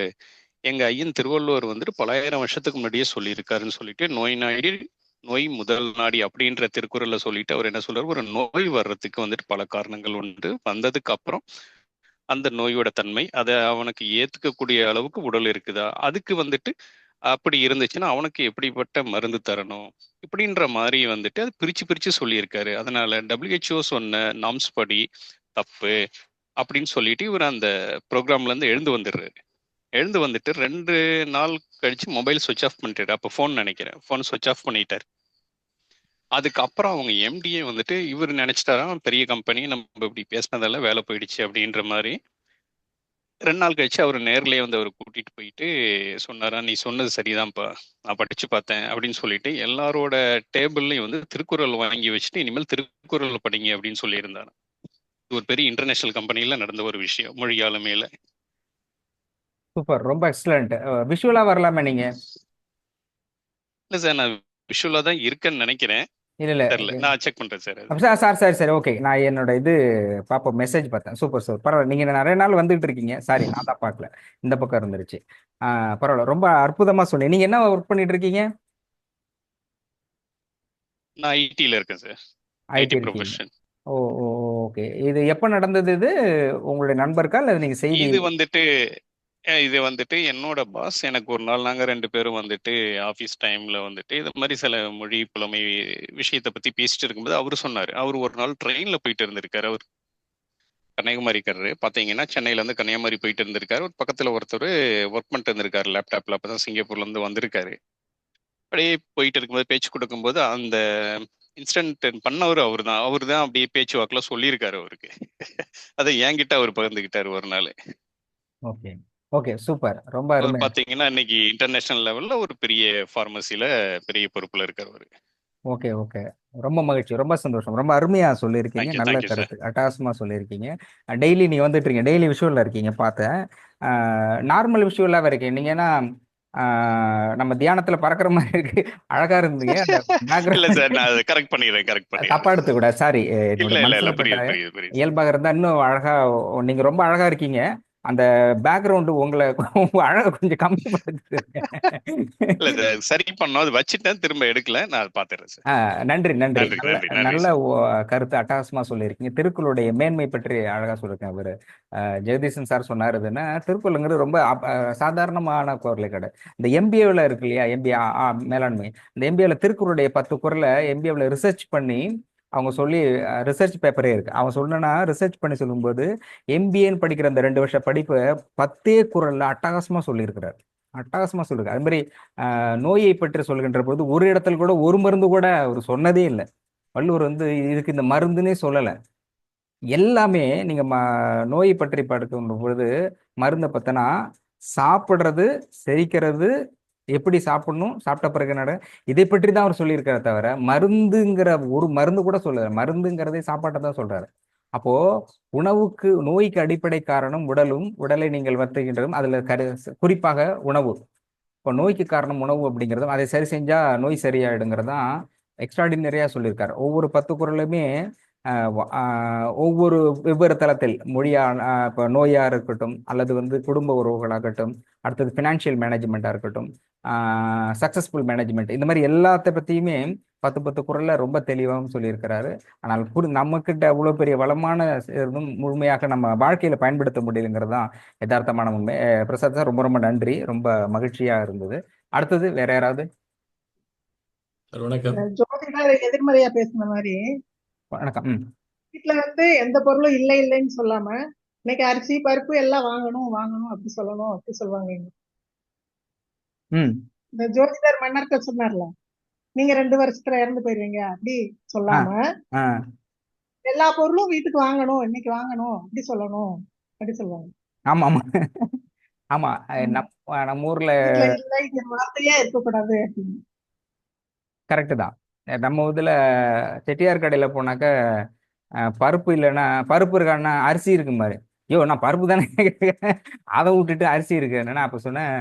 எங்க ஐயன் திருவள்ளுவர் வந்துட்டு பலாயிரம் வருஷத்துக்கு முன்னாடியே சொல்லியிருக்காருன்னு சொல்லிட்டு, நோய் நாடி நோய் முதல் நாடி அப்படின்ற திருக்குறள்ல சொல்லிட்டு அவர் என்ன சொல்றாரு, ஒரு நோய் வர்றதுக்கு வந்துட்டு பல காரணங்கள் உண்டு. வந்ததுக்கு அப்புறம் அந்த நோயோட தன்மை அதை அவனுக்கு ஏத்துக்கக்கூடிய அளவுக்கு உடல் இருக்குதா, அதுக்கு வந்துட்டு அப்படி இருந்துச்சுன்னா அவனுக்கு எப்படிப்பட்ட மருந்து தரணும், இப்படின்ற மாதிரி வந்துட்டு அது பிரிச்சு பிரிச்சு சொல்லியிருக்காரு. அதனால WHO சொன்ன நாம்ஸ் படி தப்பு அப்படின்னு சொல்லிட்டு இவர் அந்த ப்ரோக்ராம்ல இருந்து எழுந்து வந்துடுறாரு. எழுந்து வந்துட்டு 2 நாள் கழிச்சு மொபைல் சுவிட்ச் ஆஃப் பண்ணிட்டாரு. அப்போ ஃபோன் நினைக்கிறேன், ஃபோன் சுவிட்ச் ஆஃப் பண்ணிட்டாரு. அதுக்கப்புறம் அவங்க எம்டிஏ வந்துட்டு இவர் நினைச்சிட்டாராம், பெரிய கம்பெனி நம்ம இப்படி பேசினதால வேலை போயிடுச்சு அப்படின்ற மாதிரி. 2 நாள் கழிச்சு அவர் நேர்லயே வந்து அவர் கூட்டிட்டு போயிட்டு சொன்னாரா, நீ சொன்னது சரிதான்ப்பா, நான் படிச்சு பார்த்தேன் அப்படின்னு சொல்லிட்டு எல்லாரோட டேபிள்லையும் வந்து திருக்குறள் வாங்கி வச்சுட்டு இனிமேல் திருக்குறள் படிங்க அப்படின்னு சொல்லியிருந்தாரு. இது ஒரு பெரிய இன்டர்நேஷனல் கம்பெனில நடந்த ஒரு விஷயம் மொழி ஆளுமையில. சூப்பர், ரொம்ப எக்ஸலண்ட். விஷுவலா வரலாமே நீங்க? இல்ல சார், நான் விஷுவலா தான் இருக்கேன்னு நினைக்கிறேன். இல்ல தெரியல, நான் செக் பண்றேன் சார். அது சார் சார் சரி சரி ஓகே. நான் என்னோட இது பாப்போம், மெசேஜ் பார்த்தேன். சூப்பர் சார், பரவாயில்ல. நீங்க நிறைய நாள் வந்துட்டு இருக்கீங்க. சாரி, நான் தான் பார்க்கல. இந்த பக்கம் இருந்துருச்சு. பரவாயில்ல, ரொம்ப அற்புதமா சொன்னீங்க. நீங்க என்ன ஒர்க் பண்ணிட்டு இருக்கீங்க? நான் ஐடில இருக்கேன் சார். ஐடி ஐடி இருக்கீங்க. ப்ரொஃபஷன். ஓ ஓ ஓகே. இது எப்போ நடந்தது? இது உங்களுடைய நண்பருக்கா இல்லை நீங்க செய்தி? இது வந்துட்டு என்னோட பாஸ் எனக்கு ஒரு நாள் நாங்க 2 பேரும் வந்துட்டு ஆஃபீஸ் டைம்ல வந்துட்டு இது மாதிரி சில மொழி புலமை விஷயத்தை பத்தி பேசிட்டு இருக்கும்போது அவரு சொன்னாரு. அவர் ஒரு நாள் ட்ரெயின்ல போயிட்டு இருந்திருக்காரு. அவர் கன்னியாகுமரிக்காரரு. பாத்தீங்கன்னா சென்னையில இருந்து கன்னியாகுமரி போயிட்டு இருந்திருக்காரு. ஒரு பக்கத்துல ஒருத்தர் ஒர்க் பண்ணிட்டு இருந்திருக்காரு லேப்டாப்ல. அப்பதான் சிங்கப்பூர்ல இருந்து வந்திருக்காரு. அப்படியே போயிட்டு இருக்கும்போது பேச்சு கொடுக்கும்போது அந்த இன்சிடென்ட் பண்ணவர் அவர் தான் அப்படியே பேச்சு வாக்குல சொல்லியிருக்காரு அவருக்கு. அதை என்கிட்ட அவர் பகிர்ந்துகிட்டாரு ஒரு நாள். ஓகே ஓகே, சூப்பர், ரொம்ப அவர் அருமை. பாத்தீங்கன்னா இன்னைக்கு இன்டர்நேஷனல் லெவல்ல ஒரு பெரிய ஃபார்மசில பெரிய பொறுப்புல இருக்காரு அவரு. ஓகே ஓகே, ரொம்ப மகிழ்ச்சி, ரொம்ப சந்தோஷம். ரொம்ப அருமையா சொல்லியிருக்கீங்க. தேங்க்யூ நல்ல தேங்க்யூ சார். கருத்து, அட்டகாசமா சொல்லியிருக்கீங்க. டெய்லி நீங்க வந்துட்டு இருக்கீங்க, டெய்லி விஷுவல்ல இருக்கீங்க பார்த்தேன். நார்மல் விஷுவலாக இருக்கீங்க நீங்க. ஏன்னா நம்ம தியானத்துல பறக்கிற மாதிரி இருக்கு. அழகா இருந்தீங்க அந்த இல்ல பேக்ரவுண்ட். சார், நான் அதை கரெக்ட் தப்பா பண்ணிடுறேன். எடுத்துக்கூடாது, சாரி. இல்ல என்னுடைய இல்ல இல்ல, மனசுல பட்ட புரியுது புரியுது புரியுது. இயல்பாக இருந்தா இன்னும் அழகா. நீங்க ரொம்ப அழகா இருக்கீங்க. அந்த பேக்ரவுண்டு உங்களை உங்க அழகை கொஞ்சம் கம்மிப்படுத்துங்க. இல்ல சார், சரி பண்ணோம், அது வச்சுட்டேன், திரும்ப எடுக்கல, நான் அதை பாத்துறேன் சார். நன்றி நன்றி. நன்றி நல்ல நன்றி நன்றி நல்ல சார். கருத்து அட்டகாசமா சொல்லியிருக்கீங்க. திருக்குறளுடைய மேன்மை பற்றி அழகா சொல்லியிருக்கேன். அவரு ஜெகதீசன் சார் சொன்னார். இதுன்னா திருக்குறளுங்கிறது ரொம்ப சாதாரணமான குரலை கிடையாது. இந்த எம்பிஏவில் இருக்கு இல்லையா, எம்பிஏ மேலாண்மை. இந்த எம்பிஏவில் திருக்குறளுடைய 10 குறளை எம்பிஏவில் ரிசர்ச் பண்ணி அவங்க சொல்லி ரிசர்ச் பேப்பரே இருக்கு. அவன் சொன்னா ரிசர்ச் பண்ணி சொல்லும்போது எம்பிஏன்னு படிக்கிற அந்த 2 வருஷ படிப்பை 10 குறள்ல அட்டகாசமா சொல்லியிருக்கிறார். அட்டகாசமா சொல்லிருக்கு. அது மாதிரி நோயை பற்றி சொல்கின்ற போது ஒரு இடத்துல கூட ஒரு மருந்து கூட அவர் சொன்னதே இல்லை. வள்ளுவர் வந்து இதுக்கு இந்த மருந்துன்னே சொல்லலை. எல்லாமே நீங்க நோயை பற்றி படுக்கின்ற பொழுது மருந்தை பத்தினா சாப்பிடுறது, செரிக்கிறது, எப்படி சாப்பிடணும், சாப்பிட்ட பிறகு நட, இதை பற்றி தான் அவர் சொல்லியிருக்காரு. தவிர மருந்துங்கிற ஒரு மருந்து கூட சொல்லல. மருந்துங்கிறதே சாப்பாட்டை தான் சொல்றாரு. அப்போ உணவுக்கு, நோய்க்கு அடிப்படை காரணம் உடலும், உடலை நீங்கள் வருத்துகின்றதும் அதுல குறிப்பாக உணவு. இப்போ நோய்க்கு காரணம் உணவு அப்படிங்கிறதும் அதை சரி செஞ்சா நோய் சரியாயிடுங்கிறதான் எக்ஸ்ட்ராடினரியா சொல்லியிருக்காரு. ஒவ்வொரு 10 குறளுமே ஒவ்வொரு வெவ்வேறு தளத்தில் மொழியா, இப்போ நோயா இருக்கட்டும், அல்லது வந்து குடும்ப உறவுகளாகட்டும், அடுத்தது ஃபினான்ஷியல் மேனேஜ்மெண்ட்டாக இருக்கட்டும், சக்சஸ்ஃபுல் மேனேஜ்மெண்ட், இந்த மாதிரி எல்லாத்த பற்றியுமே 10 குறள்ல ரொம்ப தெளிவாகவும் சொல்லியிருக்கிறாரு. ஆனால் நம்மக்கிட்ட அவ்வளோ பெரிய வளமான இருந்தும் முழுமையாக நம்ம வாழ்க்கையில் பயன்படுத்த முடியலைங்கிறது தான் யதார்த்தமான உண்மை. பிரசாத் சார், ரொம்ப ரொம்ப நன்றி. ரொம்ப மகிழ்ச்சியாக இருந்தது. அடுத்தது வேற யாராவது? வணக்கம். ஜோதிடர் எதிர்மறையா பேசுன மாதிரி வணக்கம். வீட்டுல வந்து எந்த பொருளும் இல்லை இல்லைன்னு சொல்லாம இன்னைக்கு அரிசி பருப்பு எல்லாம் வாங்கணும் வாங்கணும் அப்படி சொல்லணும் அப்படி சொல்லுவாங்க இங்க. ம். இந்த ஜோதிடர் மன்னர்கள் சொன்னார்ல, நீங்க 2 வருஷத்துல இறந்து போயிருவீங்க அப்படி ஆ சொல்லாம ஆ எல்லா பொருளும் வீட்டுக்கு வாங்கணும், இன்னைக்கு வாங்கணும் அப்படி சொல்லணும் அப்படி சொல்லுவாங்க. ஆமா ஆமா ஆமா. ம். நம்ம ஊர்ல வீட்டுல இல்லைங்கிற வார்த்தையே இருக்கக்கூடாது அப்படின்னு. கரெக்டு தான். நம்ம இதுல செட்டியார் கடையில போனாக்க பருப்பு இல்லைன்னா பருப்பு இருக்கான்னா அரிசி இருக்கு மாதிரி. ஐயோ நான் பருப்பு தானே கேட்டேன். அதை விட்டுட்டு அரிசி இருக்கு என்னன்னா அப்ப சொன்னேன்.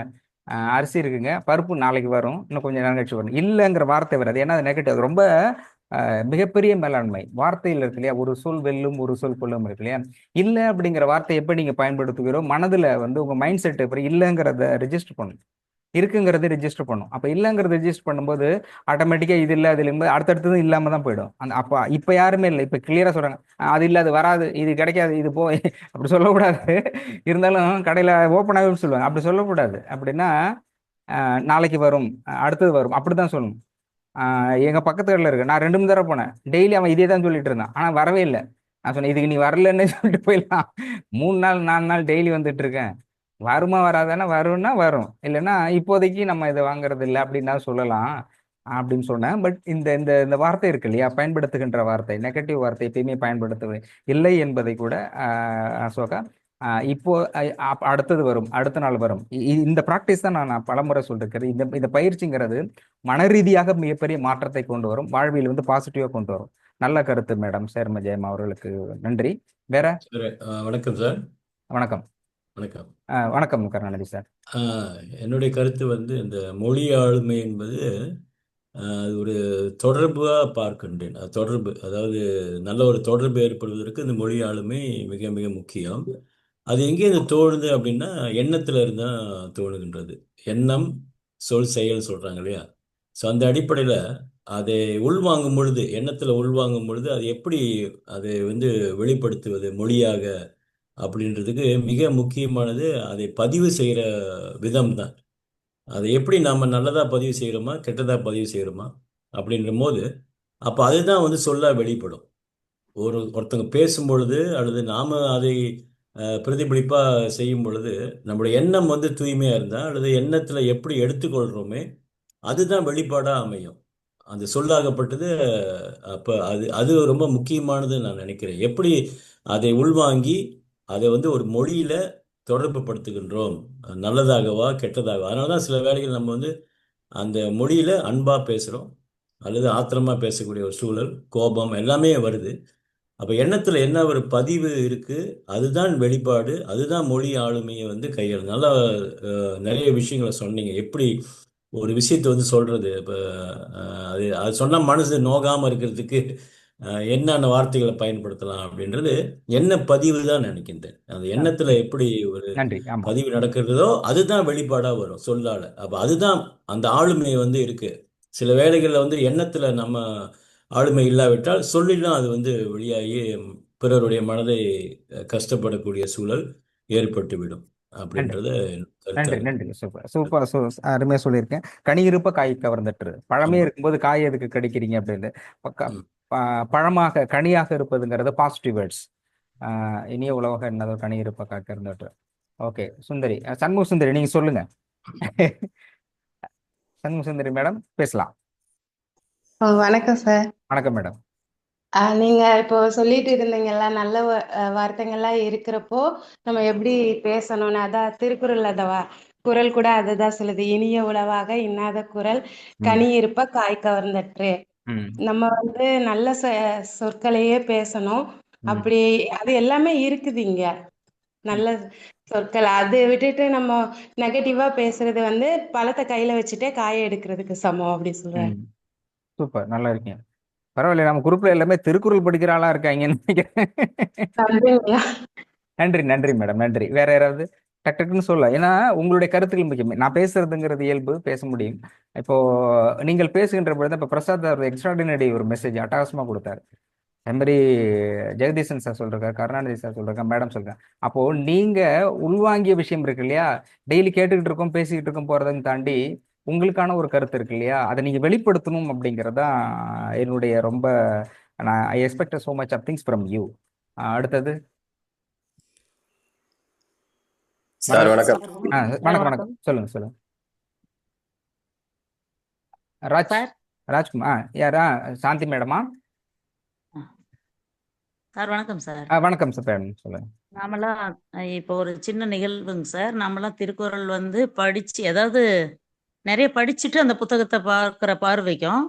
அரிசி இருக்குங்க, பருப்பு நாளைக்கு வரும், இன்னும் கொஞ்சம் நேரம் கழிச்சு வரும். இல்லைங்கிற வார்த்தை வராது, ஏன்னா அது நெகட்டிவ். அது ரொம்ப மிகப்பெரிய மேலாண்மை வார்த்தையில் இருக்கு இல்லையா. ஒரு சொல் வெல்லும் ஒரு சொல் கொல்லும் இருக்கு இல்லையா. இல்லை அப்படிங்கிற வார்த்தை எப்போ நீங்க பயன்படுத்துகிறோ மனதுல வந்து உங்க மைண்ட் செட் எப்படி இல்லைங்கிறத ரெஜிஸ்டர் பண்ணும், இருக்குங்கிறத ரெஜிஸ்டர் பண்ணும். அப்ப இல்லைங்கிறத ரெஜிஸ்டர் பண்ணும்போது ஆட்டோமேட்டிக்கா இது இல்லை அது இல்லை அடுத்தடுத்தது இல்லாம தான் போயிடும். அந்த அப்ப இப்ப யாருமே இல்லை, இப்ப கிளியரா சொல்றாங்க அது இல்லை அது வராது இது கிடைக்காது இது போய் அப்படி சொல்லக்கூடாது. இருந்தாலும் கடையில ஓப்பன் ஆகும்னு சொல்லுவாங்க, அப்படி சொல்லக்கூடாது. அப்படின்னா நாளைக்கு வரும், அடுத்தது வரும், அப்படிதான் சொல்லணும். எங்க பக்கத்து கடையில் இருக்கு, நான் 2 3 தடவை போனேன், டெய்லி அவன் இதே தான் சொல்லிட்டு இருந்தான், ஆனா வரவே இல்லை. நான் சொன்னேன் இதுக்கு நீ வரலன்னு சொல்லிட்டு போயிடலாம். 3 நாள் 4 நாள் டெய்லி வந்துட்டு இருக்கேன், வருமா வராதானா வரும்னா வரும், இல்லைன்னா இப்போதைக்கு நம்ம இதை வாங்குறது இல்லை அப்படின்னு தான் சொல்லலாம் அப்படின்னு சொன்னேன். பட் இந்த இந்த இந்த வார்த்தை இருக்கு இல்லையா, பயன்படுத்துகின்ற வார்த்தை நெகட்டிவ் வார்த்தை எப்பயுமே பயன்படுத்தவே இல்லை என்பதை கூட அசோகா இப்போ அடுத்தது வரும் அடுத்த நாள் வரும். இந்த ப்ராக்டிஸ் தான் நான் பலமுறை சொல்லிருக்கிறேன். இந்த இந்த பயிற்சிங்கிறது மனரீதியாக மிகப்பெரிய மாற்றத்தை கொண்டு வரும், வாழ்வியல் வந்து பாசிட்டிவா கொண்டு வரும். நல்ல கருத்து மேடம் சேர்ம ஜெயம் அவர்களுக்கு நன்றி. வேற சார் வணக்கம் சார். வணக்கம். வணக்கம். வணக்கம் கருணாநிதி சார். என்னுடைய கருத்து வந்து இந்த மொழி ஆளுமை என்பது அது ஒரு தொடர்பாக பார்க்கின்றேன். தொடர்பு, அதாவது நல்ல ஒரு தொடர்பு ஏற்படுவதற்கு இந்த மொழி ஆளுமை மிக மிக முக்கியம். அது எங்கே இது தோணுது அப்படின்னா எண்ணத்துல இருந்தா தோணுகின்றது. எண்ணம் சொல் செயல் சொல்றாங்க இல்லையா. ஸோ அந்த அடிப்படையில் அதை உள்வாங்கும் பொழுது, எண்ணத்துல உள்வாங்கும் பொழுது அது எப்படி அதை வந்து வெளிப்படுத்துவது மொழியாக அப்படின்றதுக்கு மிக முக்கியமானது அதை பதிவு செய்கிற விதம் தான். அதை எப்படி நாம் நல்லதாக பதிவு செய்கிறோமா கெட்டதாக பதிவு செய்கிறோமா அப்படின்ற போது அப்போ அதுதான் வந்து சொல்ல வெளிப்படும். ஒருத்தங்க பேசும் பொழுது அல்லது நாம் அதை பிரதிபலிப்பாக செய்யும் பொழுது நம்முடைய எண்ணம் வந்து தூய்மையாக இருந்தால் அல்லது எண்ணத்தில் எப்படி எடுத்துக்கொள்கிறோமே அதுதான் வெளிப்பாடாக அமையும். அந்த சொல்லாகப்பட்டது அப்போ அது அது ரொம்ப முக்கியமானது நான் நினைக்கிறேன். எப்படி அதை உள்வாங்கி அதை வந்து ஒரு மொழியில தொடர்பு படுத்துகின்றோம், நல்லதாகவா கெட்டதாகவா. அதனால தான் சில வேளைகள் நம்ம வந்து அந்த மொழியில அன்பா பேசுகிறோம் அல்லது ஆத்திரமா பேசக்கூடிய ஒரு சூழல், கோபம் எல்லாமே வருது. அப்போ எண்ணத்துல என்ன ஒரு பதிவு இருக்கு, அதுதான் வெளிப்பாடு, அதுதான் மொழி ஆளுமையை வந்து கையாளு. நல்லா நிறைய விஷயங்களை சொன்னீங்க. எப்படி ஒரு விஷயத்தை வந்து சொல்றது, இப்போ அது அது சொன்னால் மனசு நோகாமல் இருக்கிறதுக்கு என்னென்ன வார்த்தைகளை பயன்படுத்தலாம் அப்படின்றது என்ன பதிவு தான் நினைக்கின்றேன். அந்த எண்ணத்துல எப்படி ஒரு நன்றி. ஆமா பதிவு நடக்கிறதோ அதுதான் வெளிப்பாடா வரும் சொல்லால. அப்ப அதுதான் அந்த ஆளுமை வந்து இருக்கு. சில வேளைகள்ல வந்து எண்ணத்துல நம்ம ஆளுமை இல்லாவிட்டால் சொல்லிலாம் அது வந்து வெளியாகி பிறருடைய மனதை கஷ்டப்படக்கூடிய சூழல் ஏற்பட்டுவிடும் நன்றி அப்படின்றத நன்றி கருத்தாக. நன்றி. சூப்பர் சூப்பர் அருமையா சொல்லியிருக்கேன். கனி இருப்ப காய் கவர்ந்துட்டு பழமே ஆமா. இருக்கும்போது காய் எதுக்கு கடிக்கிறீங்க அப்படின்னு. ம். பழமாக கனியாக இருப்பதுங்கிறது பாசிட்டிவ் வேர்ட்ஸ். இனிய உலக என்னதோ கனி இருப்ப காய் கவர்ந்துட்டு. ஓகே சுந்தரி, சண்முக சுந்தரி நீங்க சொல்லுங்க. சண்முக சுந்தரி மேடம் பேசலாம். வணக்கம் சார். வணக்கம் மேடம். நீங்க இப்போ சொல்லிட்டு இருந்தீங்கல்ல, நல்ல வார்த்தைகள்லாம் இருக்கிறப்போ நம்ம எப்படி பேசணும்னு. அதான் திருக்குறள் குறள் கூட அதுதான் சொல்லுது, இனிய உளவாக இன்னாத குறள் கனி இருப்ப காய் கவர்ந்தற்று. நம்ம வந்து நல்ல சொற்களையே பேசணும். அப்படி அது எல்லாமே இருக்குது இங்க, நல்ல சொற்கள். அது விட்டுட்டு நம்ம நெகட்டிவா பேசுறது வந்து பழத்தை கையில வச்சுட்டே காய எடுக்கிறதுக்கு சமம் அப்படி சொல்றேன். சூப்பர், நல்லா இருக்கீங்க. பரவாயில்ல, நம்ம குரூப்ல எல்லாமே திருக்குறள் படிக்கிற ஆளா இருக்காங்கன்னு நினைக்கிறேன். நன்றி நன்றி மேடம், நன்றி. வேற யாராவது டக் டக்குன்னு சொல்லலாம், ஏன்னா உங்களுடைய கருத்துக்கள் முக்கியம். நான் பேசுறதுங்கிறது இயல்பு, பேச முடியும். இப்போ நீங்கள் பேசுகின்ற பொழுது இப்போ பிரசாத் எக்ஸ்ட்ராடினரி ஒரு மெசேஜ் அட்டகாசமா கொடுத்தாரு. அது மாதிரி ஜெகதீசன் சார் சொல்றாரு, கருணாநிதி சார் சொல்றாங்க, மேடம் சொல்றாங்க. அப்போ நீங்க உள்வாங்கிய விஷயம் இருக்கு இல்லையா, டெய்லி கேட்டுக்கிட்டு இருக்கோம் பேசிக்கிட்டு இருக்கோம் போறதையும் தாண்டி உங்களுக்கான ஒரு கருத்து இருக்கு இல்லையா, அதை நீங்க வெளிப்படுத்தணும் அப்படிங்கறதான் என்னுடைய ரொம்ப, நான் I expect so much of things from you. அடுத்தது சார் வணக்கம். வணக்கம். வணக்கம் வணக்கம் வணக்கம். சொல்லுங்க சொல்லுங்க. ராஜ் சார். ராஜ்குமார் யாரா? சாந்தி மேடமா? சார் வணக்கம் சார். வணக்கம் சார் மேடம், சொல்லுங்க. நாமெல்லாம் இப்போ ஒரு சின்ன நிகழ்வுங்க சார். நாமெல்லாம் திருக்குறள் வந்து படிச்சு, அதாவது நிறைய படிச்சுட்டு அந்த புத்தகத்தை பார்க்குற பார்வைக்கும்,